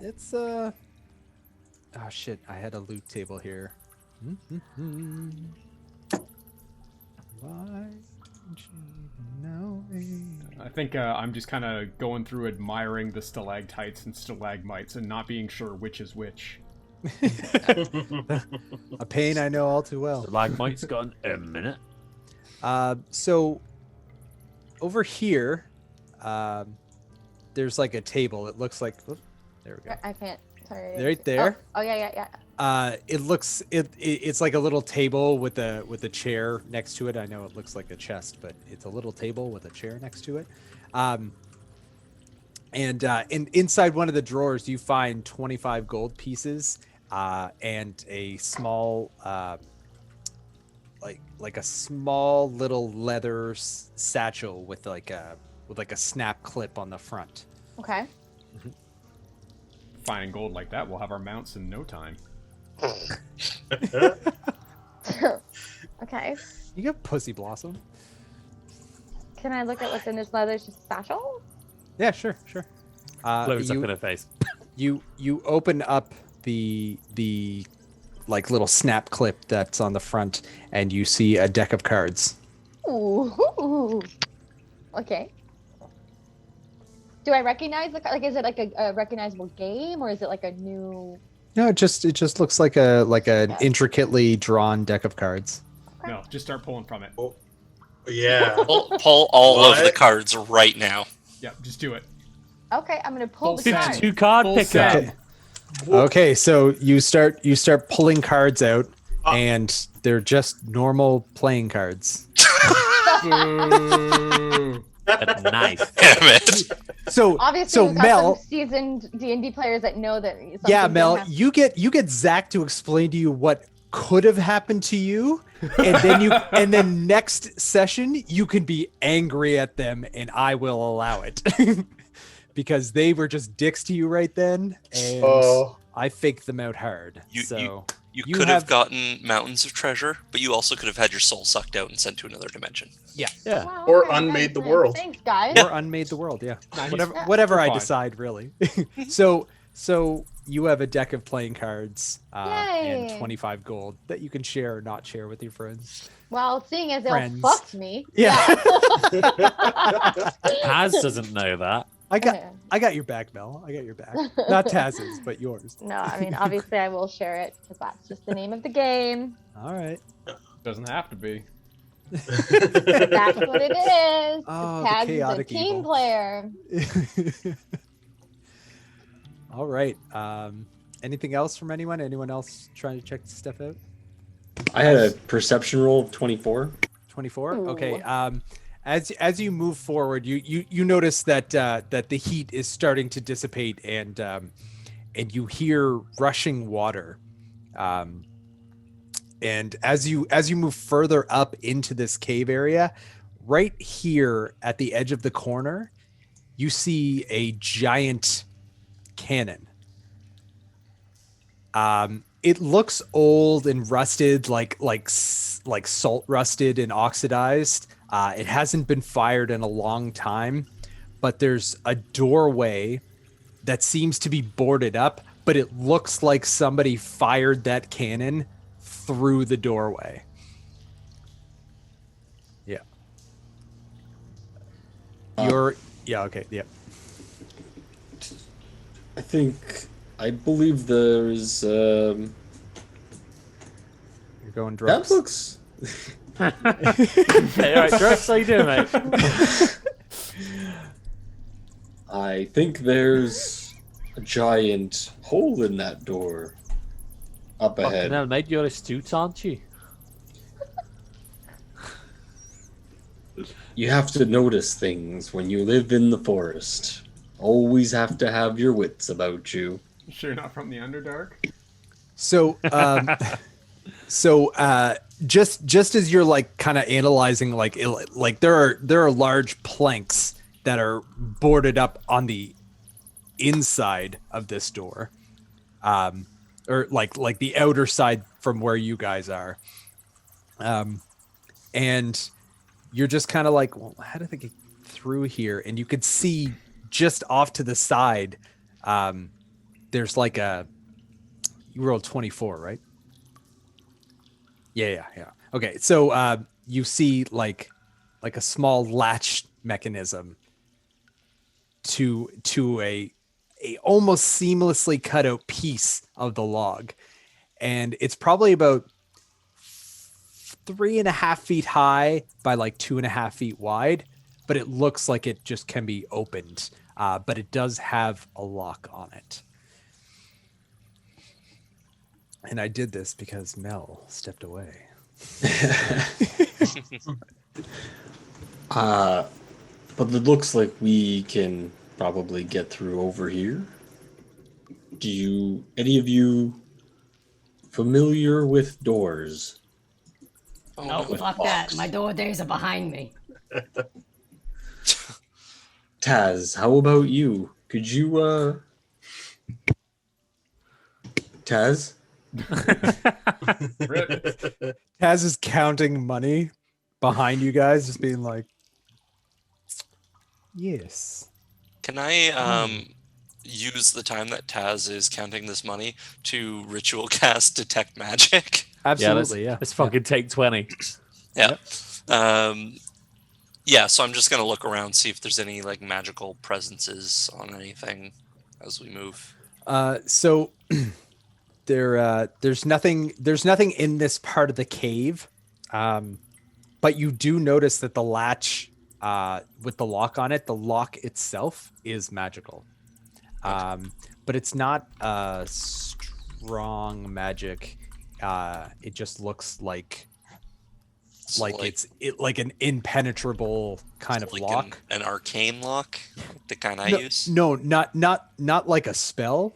It's oh shit! I had a loot table here. Why didn't you know me? I think I'm just kind of going through admiring the stalactites and stalagmites and not being sure which is which. A pain I know all too well. Stalagmite's gone a minute. So over here, there's like a table. It looks like. Whoop, there we go. I can't. Sorry. Right there. Oh yeah. It's like a little table with a chair next to it. I know it looks like a chest, but it's a little table with a chair next to it. And inside one of the drawers, you find 25 gold pieces and a small like a small little leather satchel with like a snap clip on the front. Okay. Finding gold like that, we'll have our mounts in no time. Okay. You got Pussy Blossom. Can I look at what's in this leather satchel? Yeah, sure. Blows up in her face. You open up the like little snap clip that's on the front, and you see a deck of cards. Ooh. Okay. Do I recognize the like? Is it like a recognizable game, or is it like a new? No, it just looks like an Okay. intricately drawn deck of cards. No, just start pulling from it. Yeah. Pull all of the What? cards right now. Yeah, just do it. Okay, I'm gonna pull Full the set. card. 52 card Full picker. set. Okay, so you start pulling cards out, and they're just normal playing cards. Boo. Nice. Damn it. So Obviously, so we've got Mel, some seasoned D&D players that know that. yeah, something's Mel, gonna happen. you get Zach to explain to you what could have happened to you, and then next session you can be angry at them, and I will allow it because they were just dicks to you right then, and Oh. I faked them out hard. You You could have gotten mountains of treasure, but you also could have had your soul sucked out and sent to another dimension. Yeah. Wow, Or okay, unmade the nice. world. Thanks, guys. or unmade the world. Yeah, Nice. whatever I Fine. decide, really. So you have a deck of playing cards and Yay. 25 gold that you can share or not share with your friends. Well, seeing as Friends. they'll fuck me. Yeah. Taz doesn't know that. I got your back, Mel. I got your back. Not Taz's, but yours. No, I mean, obviously I will share it because that's just the name of the game. All right. Doesn't have to be. That's what it is. Oh, the Taz is a chaotic team evil. player. All right. Anything else from anyone? Anyone else trying to check stuff out? I had a perception roll of 24. 24. Ooh. Okay. As you move forward, you notice that that the heat is starting to dissipate, and you hear rushing water. And as you move further up into this cave area, right here at the edge of the corner, you see a giant cannon. It looks old and rusted, like salt rusted and oxidized. It hasn't been fired in a long time, but there's a doorway that seems to be boarded up, but it looks like somebody fired that cannon through the doorway. Yeah. Okay. Yeah. I believe there's You're going drugs. that looks Hey, all right, Drugs, how you doing, mate? I think there's a giant hole in that door up Fucking ahead. hell, mate, you're astute, aren't you? You have to notice things when you live in the forest. Always have to have your wits about you. Sure, you're not from the Underdark. So, just as you're like kind of analyzing, like there are large planks that are boarded up on the inside of this door, or like the outer side from where you guys are, and you're just kind of like, well, how did they get through here? And you could see just off to the side, there's like you rolled 24, right? Yeah. Okay, so you see like a small latch mechanism to a almost seamlessly cut out piece of the log, and it's probably about 3.5 feet high by like 2.5 feet wide, but it looks like it just can be opened, but it does have a lock on it. And I did this because Mel stepped away. But it looks like we can probably get through over here. Any of you familiar with doors? Oh, No, no. fuck that. My door days are behind me. Taz, how about you? Could you Taz? Rip. Taz is counting money behind you guys, just being like, yes. Can I use the time that Taz is counting this money to ritual cast detect magic? Absolutely, yeah. Let's fucking take 20. Yeah. So I'm just gonna look around, see if there's any like magical presences on anything as we move. So there's nothing in this part of the cave, but you do notice that the latch with the lock on it, the lock itself is magical, but it's not strong magic. It just looks like it's like an impenetrable kind of like lock. an arcane lock, the kind I No, use. no, not like a spell.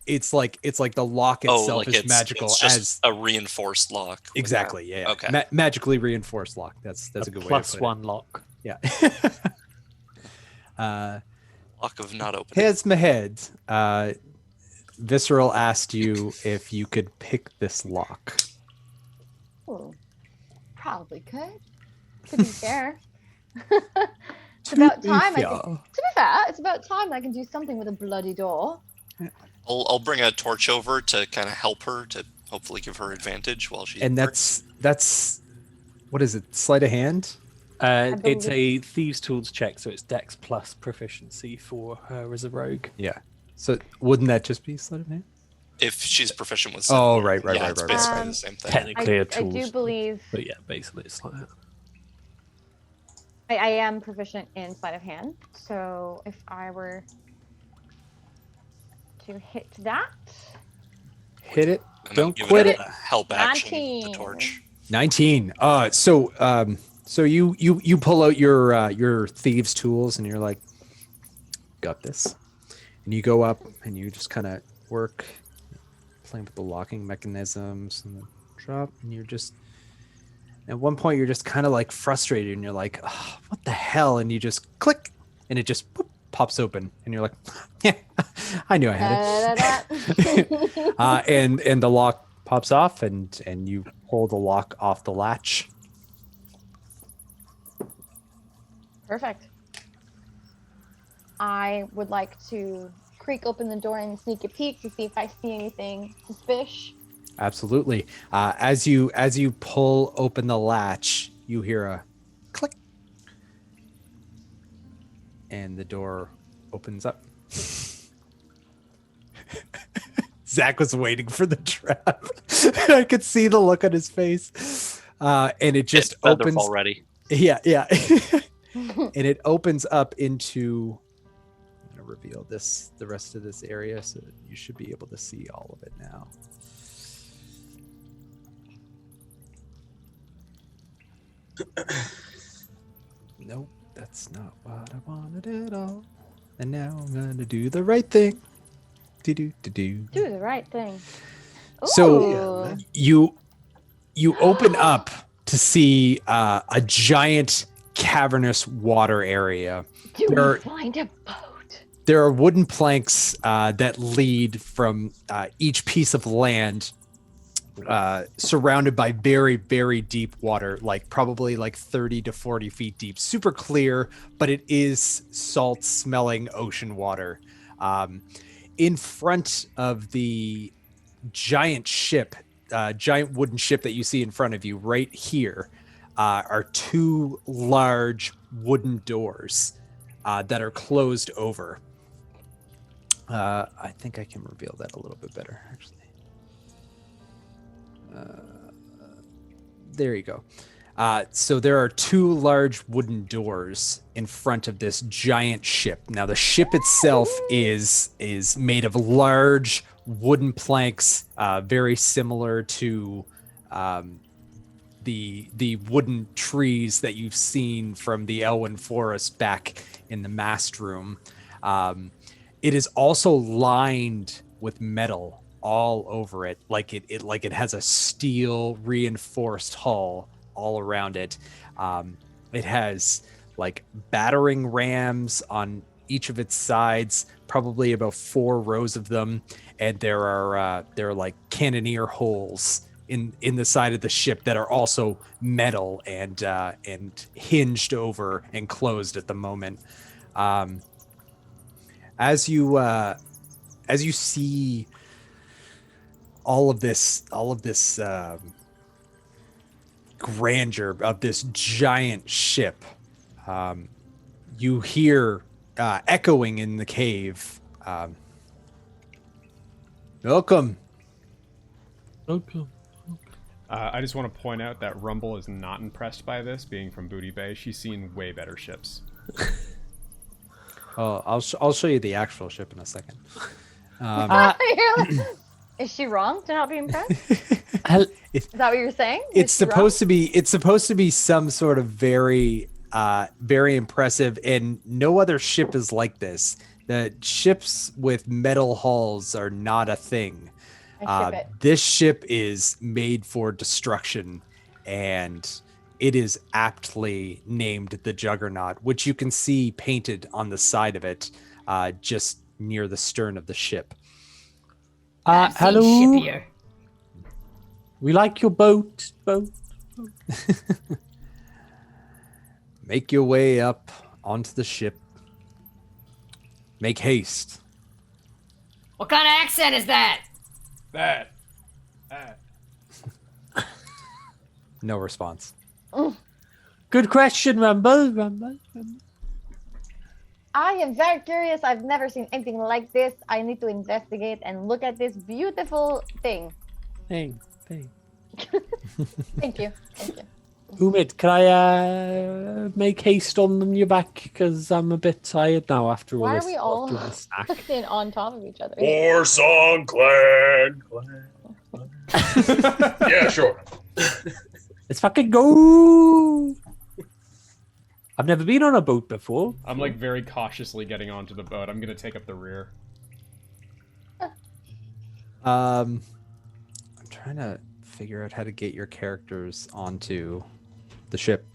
it's like the lock Oh, itself like is it's magical it's just as a reinforced lock. with exactly. Yeah. Okay. Magically reinforced lock. That's a good way to put +1 lock. it. Yeah. Lock of not opening. Heads Mahed, Visceral asked you if you could pick this lock. Ooh, probably could. To be fair. It's about time. To be fair, it's about time I can do something with a bloody door. I'll bring a torch over to kind of help her to hopefully give her advantage while she's. And that's what is it? Sleight of hand? It's a thieves' tools check, so it's Dex plus proficiency for her as a rogue. Yeah. So wouldn't that just be sleight of hand? If she's proficient with. Oh, something. right. It's basically the same thing. Technically a I tools. do believe But yeah, basically it's like that. I am proficient in sleight of hand. So if I were to hit that, Hit it. And then Don't give quit it. it. A help action. The 19. torch. 19. So you pull out your thieves' tools and you're like, got this. And you go up and you just kind of work, playing with the locking mechanisms and the drop, and you're just at one point you're just kind of like frustrated and you're like, oh, what the hell? And you just click and it just boop, pops open and you're like, yeah, I knew I had it. And the lock pops off and you pull the lock off the latch. perfect. I would like to creak open the door and sneak a peek to see if I see anything suspicious. Absolutely. As you pull open the latch, you hear a click, and the door opens up. Zach was waiting for the trap. I could see the look on his face, and it just opens already. Yeah. And it opens up into. I'm gonna reveal the rest of this area, so that you should be able to see all of it now. Nope, that's not what I wanted at all. And now I'm gonna do the right thing. Do. Do the right thing. So Ooh. you open up to see a giant cavernous water area. Do there we find a boat? There are wooden planks that lead from each piece of land, surrounded by very, very deep water, like probably like 30 to 40 feet deep. Super clear, but it is salt-smelling ocean water. In front of the giant ship, giant wooden ship that you see in front of you right here, are two large wooden doors that are closed over. I think I can reveal that a little bit better, actually. There you go. So there are two large wooden doors in front of this giant ship. Now the ship itself is made of large wooden planks, very similar to the wooden trees that you've seen from the Elwyn Forest back in the mast room. It is also lined with metal all over it, like it has a steel reinforced hull all around it. It has like battering rams on each of its sides, probably about 4 rows of them, and there are like cannoneer holes in the side of the ship that are also metal and hinged over and closed at the moment. As you see all of this grandeur of this giant ship, you hear echoing in the cave, welcome. I just want to point out that Rumble is not impressed by this, being from Booty Bay. She's seen way better ships. Oh, I'll show you the actual ship in a second. Is she wrong to not be impressed? Is that what you're saying? It's supposed to be some sort of very very impressive, and no other ship is like this. That ships with metal hulls are not a thing. I ship it. This ship is made for destruction, and it is aptly named the Juggernaut, which you can see painted on the side of it, just near the stern of the ship. I've seen Hello. shippier. We like your boat. Make your way up onto the ship. Make haste. What kind of accent is that? That. No response. Good question, Rumble. I am very curious. I've never seen anything like this. I need to investigate and look at this beautiful thing. Thing. Thank you. Umid, can I make haste on your back? Because I'm a bit tired now after all Why this. are we all after this snack. sitting on top of each other? Warsong Clan. Yeah, sure. Let's fucking go! I've never been on a boat before. I'm like very cautiously getting onto the boat. I'm gonna take up the rear. I'm trying to figure out how to get your characters onto the ship.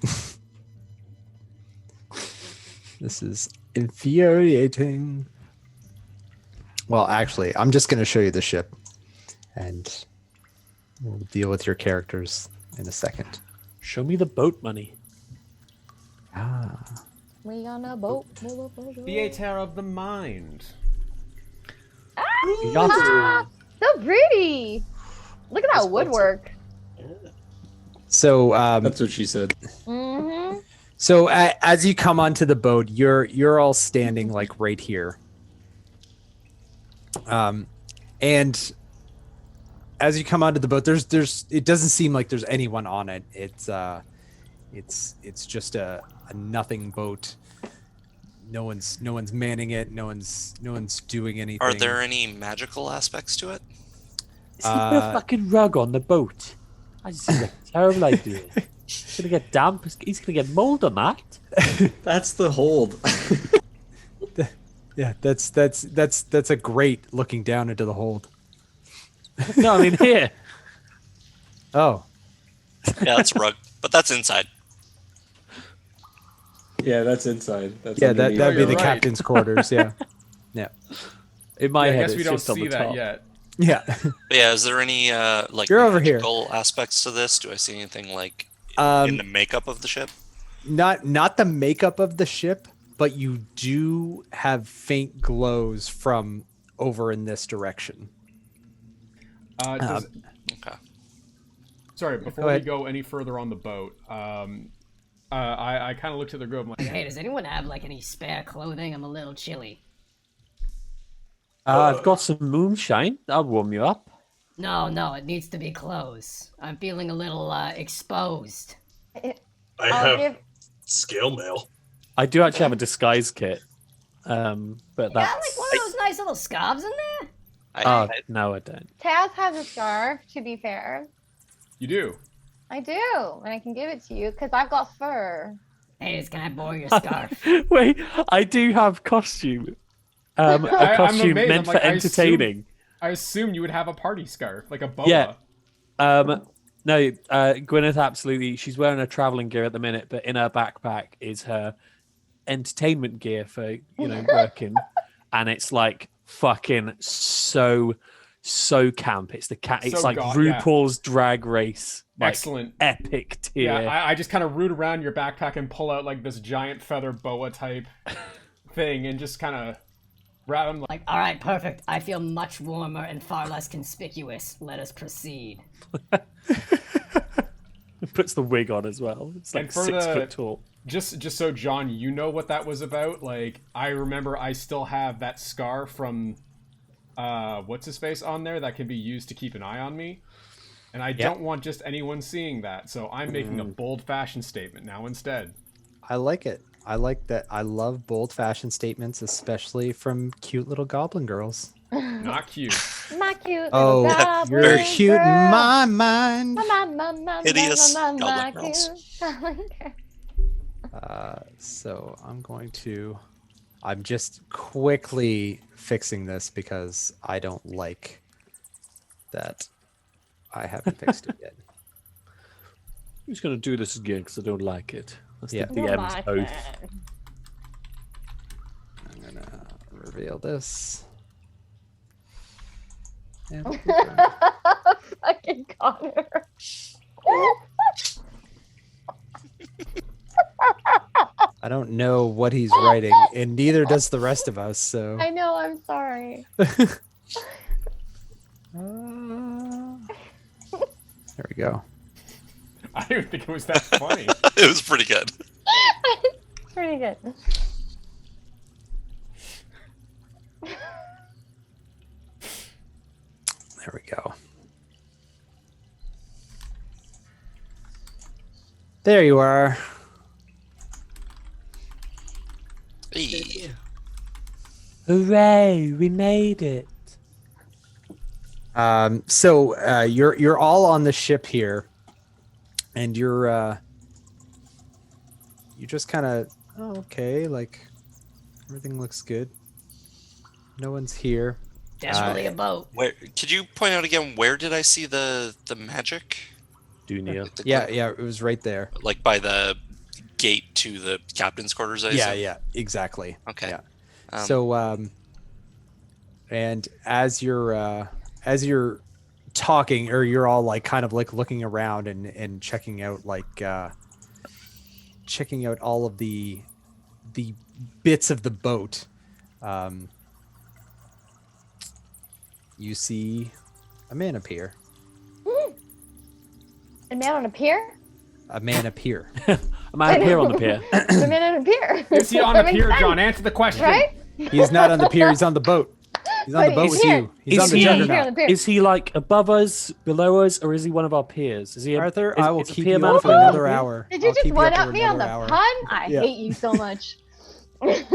This is infuriating. Well, actually, I'm just going to show you the ship, and we'll deal with your characters in a second. Show me the boat money. We on a boat. Theater of the mind. Ah, so pretty. Look at that woodwork. So, That's what she said. Mm-hmm. so as you come onto the boat, you're all standing like right here. And as you come onto the boat, there's it doesn't seem like there's anyone on it. It's just a nothing boat. No one's manning it. No one's doing anything. Are there any magical aspects to it? Is he put a fucking rug on the boat? I just think that's a terrible idea. He's gonna get damp. He's gonna get mold on that. That's the hold. Yeah, that's a great looking down into the hold. No, I mean here. Oh, Yeah, that's rug, but that's inside. Yeah, that's inside. That's yeah, that'd be you're the right. captain's quarters. Yeah, yeah, In my I head, guess it's we don't just on see the that top. yet. yeah. But yeah, is there any like You're over here. magical aspects to this? Do I see anything like in the makeup of the ship? Not the makeup of the ship, but you do have faint glows from over in this direction. Does- Okay. Sorry, before Go we ahead. go any further on the boat, I kind of looked at the group. I'm like, Hey, does anyone have like any spare clothing? I'm a little chilly. I've got some moonshine. I'll warm you up. No, it needs to be clothes. I'm feeling a little exposed. I I'll have give. scale mail. I do actually have a disguise kit. But Got that's... like one of those nice little scarves in there. No, I don't. Taz has a scarf. To be fair, you do. I do, and I can give it to you because I've got fur. Hey, can I borrow your scarf? Wait, I do have costume. A I'm costume amazed. meant I'm like, for entertaining. I assume you would have a party scarf, like a boa. Yeah. No, Gwyneth absolutely. She's wearing her traveling gear at the minute, but in her backpack is her entertainment gear for working, and it's like fucking so camp. It's the cat. It's So like God, yeah. RuPaul's Drag Race. Like, Excellent. epic tier. Yeah, I just kind of root around your backpack and pull out like this giant feather boa type thing and just kind of wrap them. Like, all right, perfect. I feel much warmer and far less conspicuous. Let us proceed. It puts the wig on as well. It's like And for 6 the- foot tall. Just so John, you know what that was about. Like, I remember I still have that scar from what's his face on there that can be used to keep an eye on me. And I don't want just anyone seeing that, so I'm making a bold fashion statement now instead. I like it. I like that. I love bold fashion statements, especially from cute little goblin girls. Not cute. My cute Oh, little goblin you're cute girl. in my mind. Hideous My goblin girls. cute goblin girl. So I'm going to I'm just quickly fixing this because I don't like that I haven't fixed it yet. I'm just going to do this again because I don't like it. That's Yeah. the Don't DM's like oath. it. I'm gonna reveal this. And Fucking Connor. I don't know what he's writing, and neither does the rest of us. So I know, I'm sorry. There we go. I didn't think it was that funny. It was pretty good. It's pretty good. There we go. There you are. Hey. Hooray! We made it. So you're all on the ship here, and you're you just kind of okay, like everything looks good. No one's here. Definitely a boat. Where could you point out again? Where did I see the magic? Dunia. The Yeah, it was right there. like by the gate to the captain's quarters. I Yeah, assume? yeah, exactly. Okay. Yeah. Um, So and as you're talking, or you're all like kind of like looking around and checking out checking out all of the bits of the boat, you see a man appear. A man on a pier? A man appear. A man here on the pier. A man on a pier. Is he on That the makes pier, sense, John? Answer the question. Right? He's not on the pier. He's on the boat. He's on But the boat he's with here. you. He's Is on the he- juggernaut. on the pier. Is he like above us, below us, or is he one of our peers? Is he a, Arthur, is, I will is a keep peer you man up for for another hour. Did you I'll just keep one up up for me on the another hour. pun? I Yeah. hate you so much. Wait,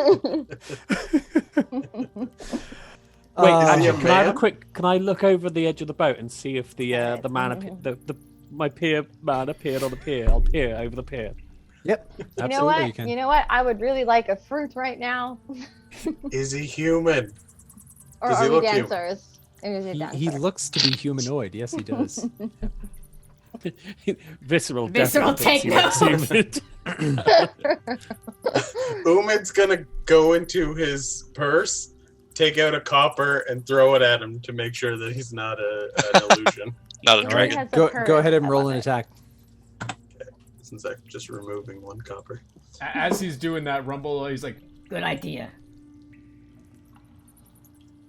Uh, actually, you can I have a man? quick? Can I look over the edge of the boat and see if the man my peer man appeared on the pier? I'll peer over the pier. Yep. You Absolutely, know what? you can. You know what? I would really like a fruit right now. Is he human? Or Does he are we look human? dancers? Maybe he's a dancer. He looks to be humanoid. Yes, he does. Visceral. Visceral, definitely take seems notes. human. Umid's gonna go into his purse, take out a copper, and throw it at him to make sure that he's not an illusion. Not a Umid dragon. has a Go purse. ahead and I roll love an it. attack. Since I'm just removing one copper. As he's doing that, Rumble, he's like, Good idea.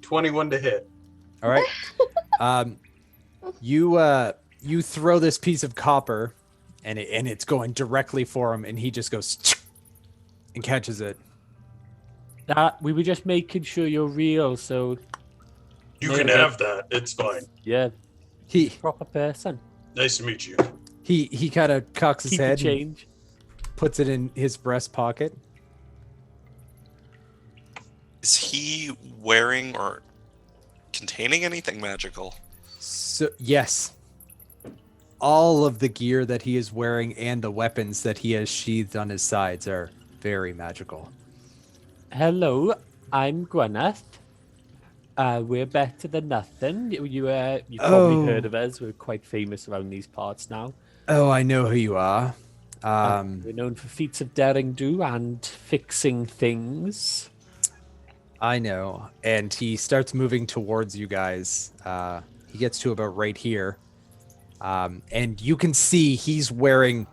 21 to hit. All right. You throw this piece of copper, and it's going directly for him, and he just goes and catches it. We were just making sure you're real, so You Yeah, can but- have that. It's fine. yeah, He proper person. Nice to meet you. he kind of cocks his Keep the head, and change. puts it in his breast pocket. Is he wearing or containing anything magical? So yes, all of the gear that he is wearing and the weapons that he has sheathed on his sides are very magical. Hello, I'm Gwyneth. We're better than nothing. You've probably Oh. heard of us. We're quite famous around these parts now. Oh, I know who you are. We're known for feats of daring do and fixing things. I know. And he starts moving towards you guys. He gets to about right here. And you can see he's wearing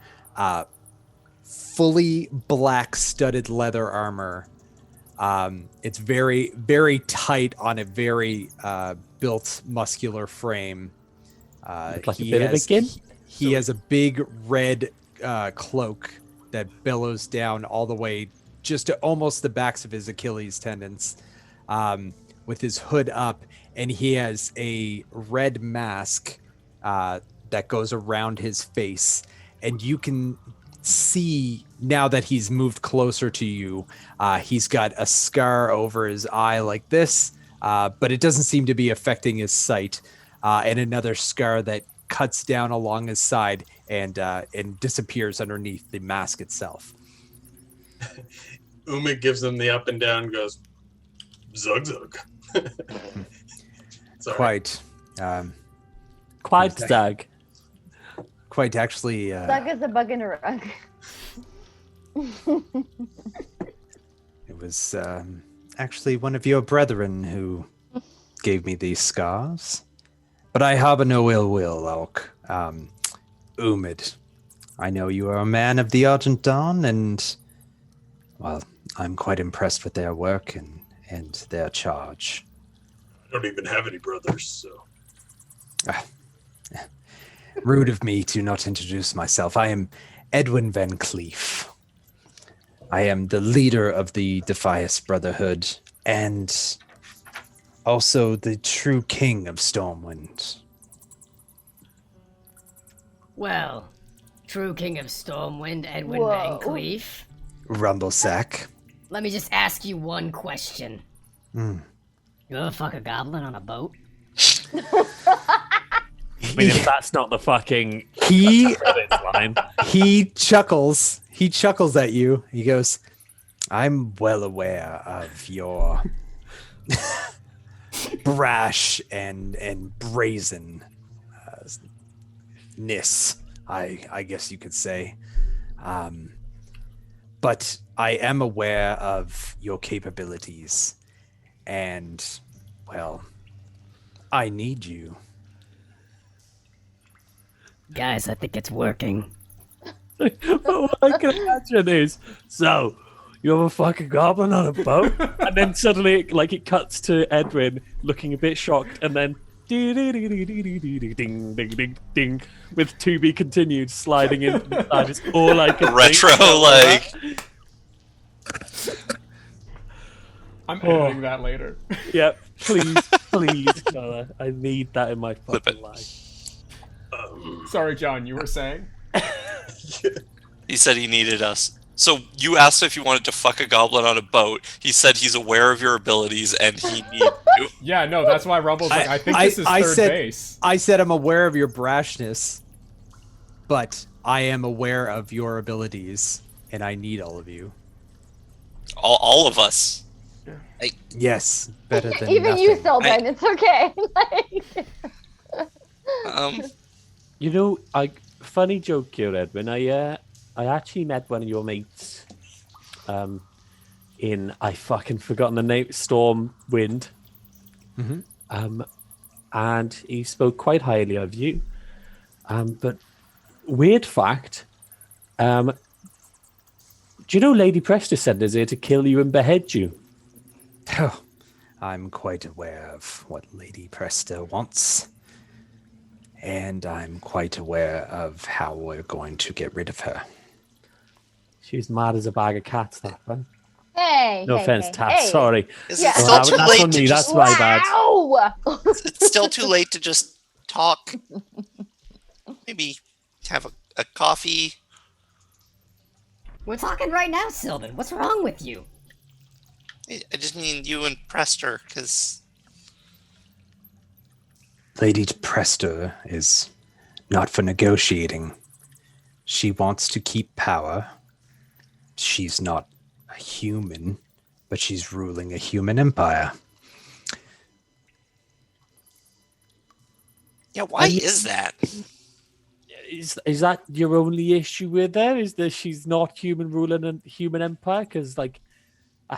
fully black studded leather armor. It's very, very tight on a very built muscular frame. Look like a bit of a gimp? He has a big red cloak that billows down all the way just to almost the backs of his Achilles tendons, with his hood up, and he has a red mask that goes around his face, and you can see now that he's moved closer to you, he's got a scar over his eye like this, but it doesn't seem to be affecting his sight, and another scar that cuts down along his side and disappears underneath the mask itself. Umid gives them the up and down, goes, zug zug. Sorry. Quite. Quite Exactly. Zag. Quite actually. Stuck as a bug in a rug. It was actually one of your brethren who gave me these scars. But I harbor no ill will, Elk. Umid, I know you are a man of the Argent Dawn, and, well, I'm quite impressed with their work and their charge. I don't even have any brothers, so. Rude of me to not introduce myself. I am Edwin Van Cleef. I am the leader of the Defias Brotherhood and also the true king of Stormwind. Well, true king of Stormwind, Edwin Van Whoa. Cleef. Rumblesack. Let me just ask you one question. Hmm. You ever fuck a goblin on a boat? I mean, if that's not the fucking He credits line. he chuckles. He chuckles at you. He goes, I'm well aware of your brash and brazen ness, I guess you could say. But I am aware of your capabilities. And, well, I need you. Guys, I think it's working. What I can imagine is, so, you ever fucking goblin on a boat? And then suddenly, it cuts to Edwin looking a bit shocked, and then ding, ding, ding, ding, with to be continued sliding in. That is all I can Retro, think. I'm Oh. editing that later. Yep, please, Connor. I need that in my Flip fucking it. life. Sorry, John, you were saying? He said he needed us. So you asked if you wanted to fuck a goblin on a boat. He said he's aware of your abilities and he needs you. Yeah, no, that's why Rumble's like, I think this is third said, base. I said I'm aware of your brashness, but I am aware of your abilities, and I need all of you. All of us. Yes, better than Even nothing. you, Sylvan, it's okay. You know, funny joke here, Edwin. I actually met one of your mates. In I fucking forgotten the name, Stormwind. Mhm. And he spoke quite highly of you. But weird fact. Do you know Lady Presta sent us here to kill you and behead you? Oh, I'm quite aware of what Lady Presta wants. And I'm quite aware of how we're going to get rid of her. She's mad as a bag of cats, that one. Hey. No hey, offense, hey, Tats. hey. Sorry. Is Yeah. it still too That's late on to me. just, That's my bad. Wow! it's still too late to just talk? Maybe have a coffee? We're talking right now, Sylvan. What's wrong with you? I just mean you and Prester, because Lady Presta is not for negotiating. She wants to keep power. She's not a human, but she's ruling a human empire. yeah, why is that? Is that your only issue with her? Is that she's not human ruling a human empire? Because that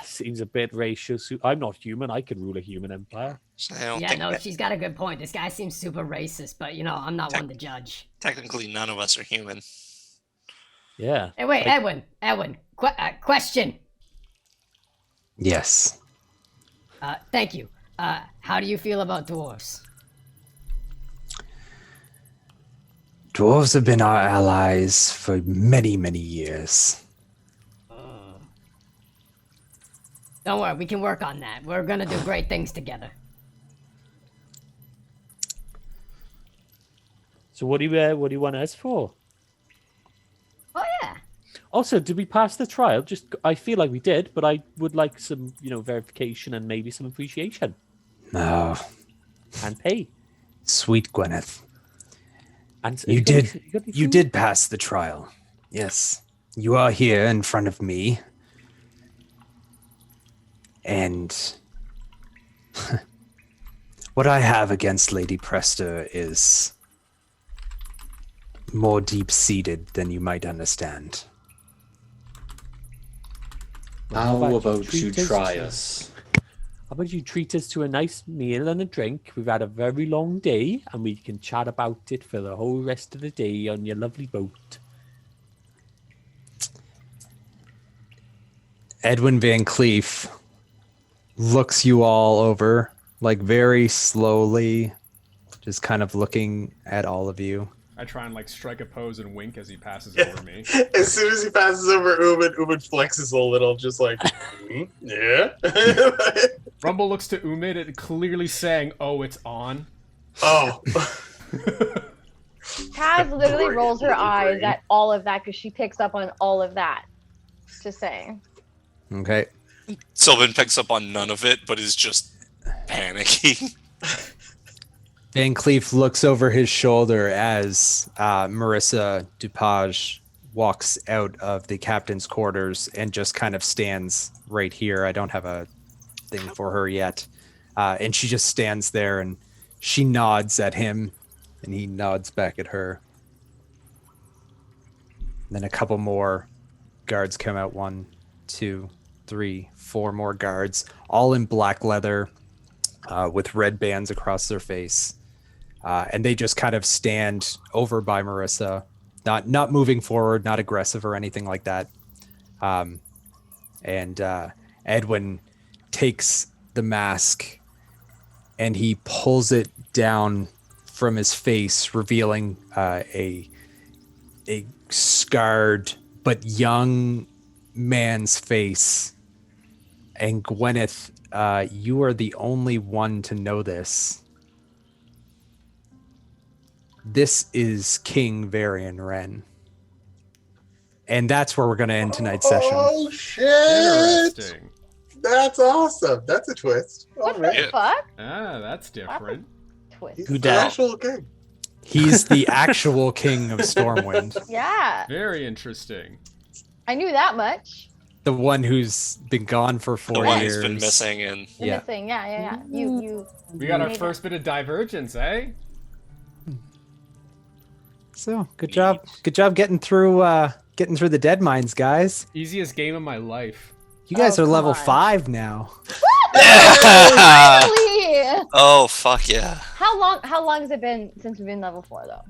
seems a bit racial. I'm not human. I can rule a human empire. I don't Yeah, think no, that she's got a good point. This guy seems super racist, but I'm not one to judge. technically none of us are human. Yeah. Hey, wait, Edwin, question. Yes. Thank you. How do you feel about dwarves? Dwarves have been our allies for many, many years. Don't worry, we can work on that. We're gonna do great things together. So what do you want us for? Oh yeah. Also, did we pass the trial? I feel like we did, but I would like some, verification and maybe some appreciation Oh, and pay. sweet Gwyneth. And You got any You food? did pass the trial. Yes. You are here in front of me. And what I have against Lady Presta is more deep-seated than you might understand. How about you treat try to- us? How about you treat us to a nice meal and a drink? We've had a very long day, and we can chat about it for the whole rest of the day on your lovely boat. Edwin Van Cleef looks you all over, like very slowly, just kind of looking at all of you. I try and like strike a pose and wink as he passes over me. As soon as he passes over Umid flexes a little, just like, yeah. Rumble looks to Umid, it clearly saying, "Oh, it's on." Oh. Taz literally rolls her Really eyes great. at all of that because she picks up on all of that. Just saying. Okay. Sylvan picks up on none of it, but is just panicking. Van Cleef looks over his shoulder as Marissa Dupage walks out of the captain's quarters and just kind of stands right here. I don't have a thing for her yet. And she just stands there and she nods at him and he nods back at her. And then a couple more guards come out. 1, 2, 3, 4 more guards, all in black leather with red bands across their face. And they just kind of stand over by Marissa, not moving forward, not aggressive or anything like that. And Edwin takes the mask and he pulls it down from his face, revealing a scarred but young man's face. And Gwyneth, you are the only one to know this. This is King Varian Wren. And that's where we're going to end tonight's session. Oh, shit! Interesting. That's awesome. That's a twist. What All the right. fuck? Ah, that's different. Twist. He's Who the dat? actual king. He's the actual king of Stormwind. Yeah, Very interesting. I knew that much. The one who's been gone for 4 The one years. who's been missing, and The Yeah. missing, yeah. You. We got our made first bit of divergence, eh? So good job. Good job getting through the dead mines, guys. Easiest game of my life. You guys Oh, are come level on. 5 now. Really? oh fuck yeah! How long has it been since we've been level 4 though?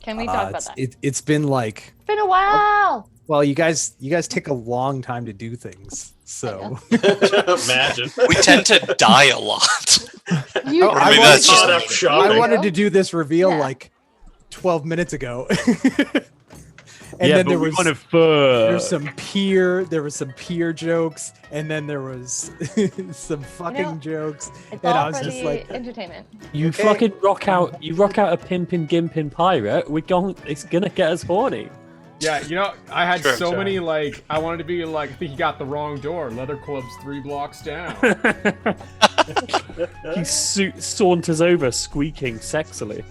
Can we talk about that? It's been like, It's been a while. well, you guys take a long time to do things. So Imagine. We tend to die a lot. You, I mean, wanted that's to- just- Not up shopping. I wanted to do this reveal Yeah. like 12 minutes ago. And yeah, then but there we was want to first. there was some peer jokes, and then there was some fucking jokes. it's and I all was for just the like, entertainment. You Okay. fucking rock out a pimpin' gimpin' pirate. It's gonna get us horny. Yeah, you know, I had Sure, so sure. many, like, I wanted to be like, I think he got the wrong door. Leather Club's 3 blocks down. He saunters over, squeaking sexily.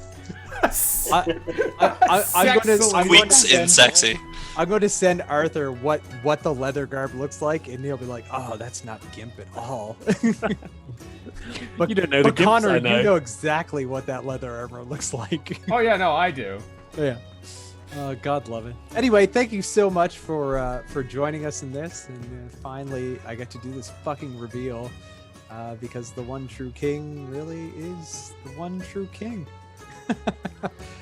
I'm going Sexily. Weeks in sexy. I'm going to send Arthur what the leather garb looks like, and he'll be like, "Oh, that's not Gimp at all." But You don't know the but Gimps, Connor, I know. you know exactly what that leather armor looks like. Oh, yeah, no, I do. Yeah. God love it. Anyway, thank you so much for joining us in this, and finally, I get to do this fucking reveal because the one true king really is the one true king.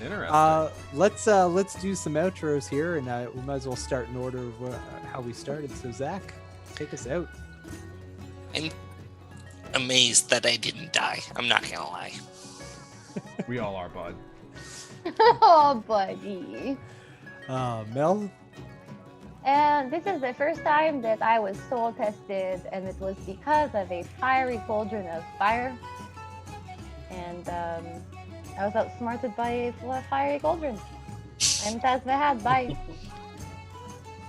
Interesting. Let's do some outros here, and we might as well start in order of how we started. So Zach, take us out. I'm amazed that I didn't die. I'm not gonna lie. We all are, bud. Oh, buddy. Mel. And this is the first time that I was soul tested, and it was because of a fiery cauldron of fire. And I was outsmarted by a fiery cauldron. I'm Taz Vahad. Bye.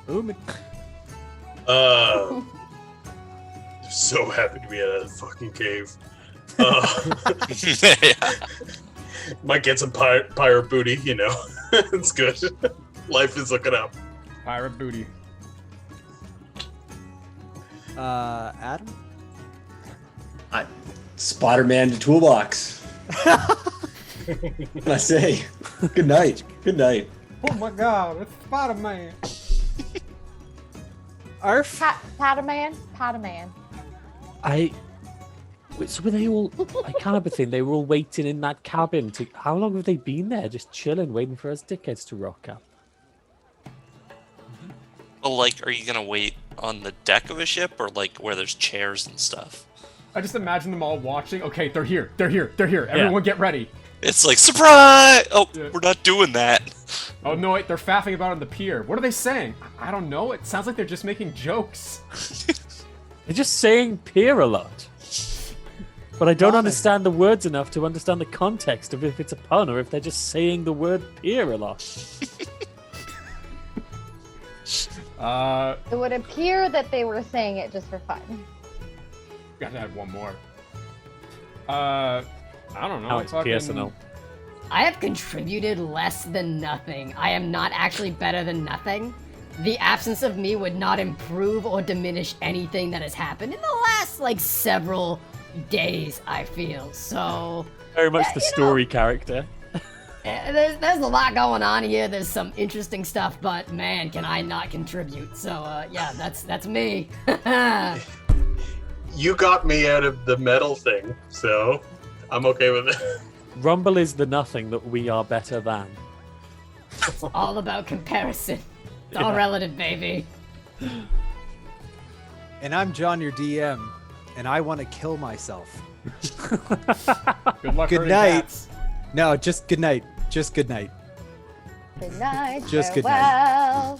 Boom. So happy to be out of the fucking cave. Yeah. Might get some pirate booty, you know. It's good. Life is looking up. Pirate booty. Adam. Spider-Man to toolbox. I say, good night. Good night. Oh my god, it's Spider-Man. Arf. Padaman? So were they all? I can't have a thing. They were all waiting in that cabin. How long have they been there, just chilling, waiting for us dickheads to rock up? Well, like, are you gonna wait on the deck of a ship, or like where there's chairs and stuff? I just imagine them all watching. Okay, they're here. Everyone get ready. It's like, surprise! Oh, Yeah. we're not doing that. Oh no, wait, they're faffing about on the pier. What are they saying? I don't know. It sounds like they're just making jokes. They're just saying "peer" a lot. But I don't understand the words enough to understand the context of if it's a pun or if they're just saying the word "peer" a lot. It would appear that they were saying it just for fun. Gotta add one more. I don't know. Now it's PSNL. I have contributed less than nothing. I am not actually better than nothing. The absence of me would not improve or diminish anything that has happened in the last, like, several days, I feel. So... Very much the story character. There's a lot going on here. There's some interesting stuff, but man, can I not contribute. So, yeah, that's me. You got me out of the metal thing, so I'm okay with it. Rumble is the nothing that we are better than. It's all about comparison. It's all relative, baby. And I'm John, your DM, and I want to kill myself. Good luck. Good hurting night. cats. No, just good night. Just good night. Good night. Just good night. Farewell.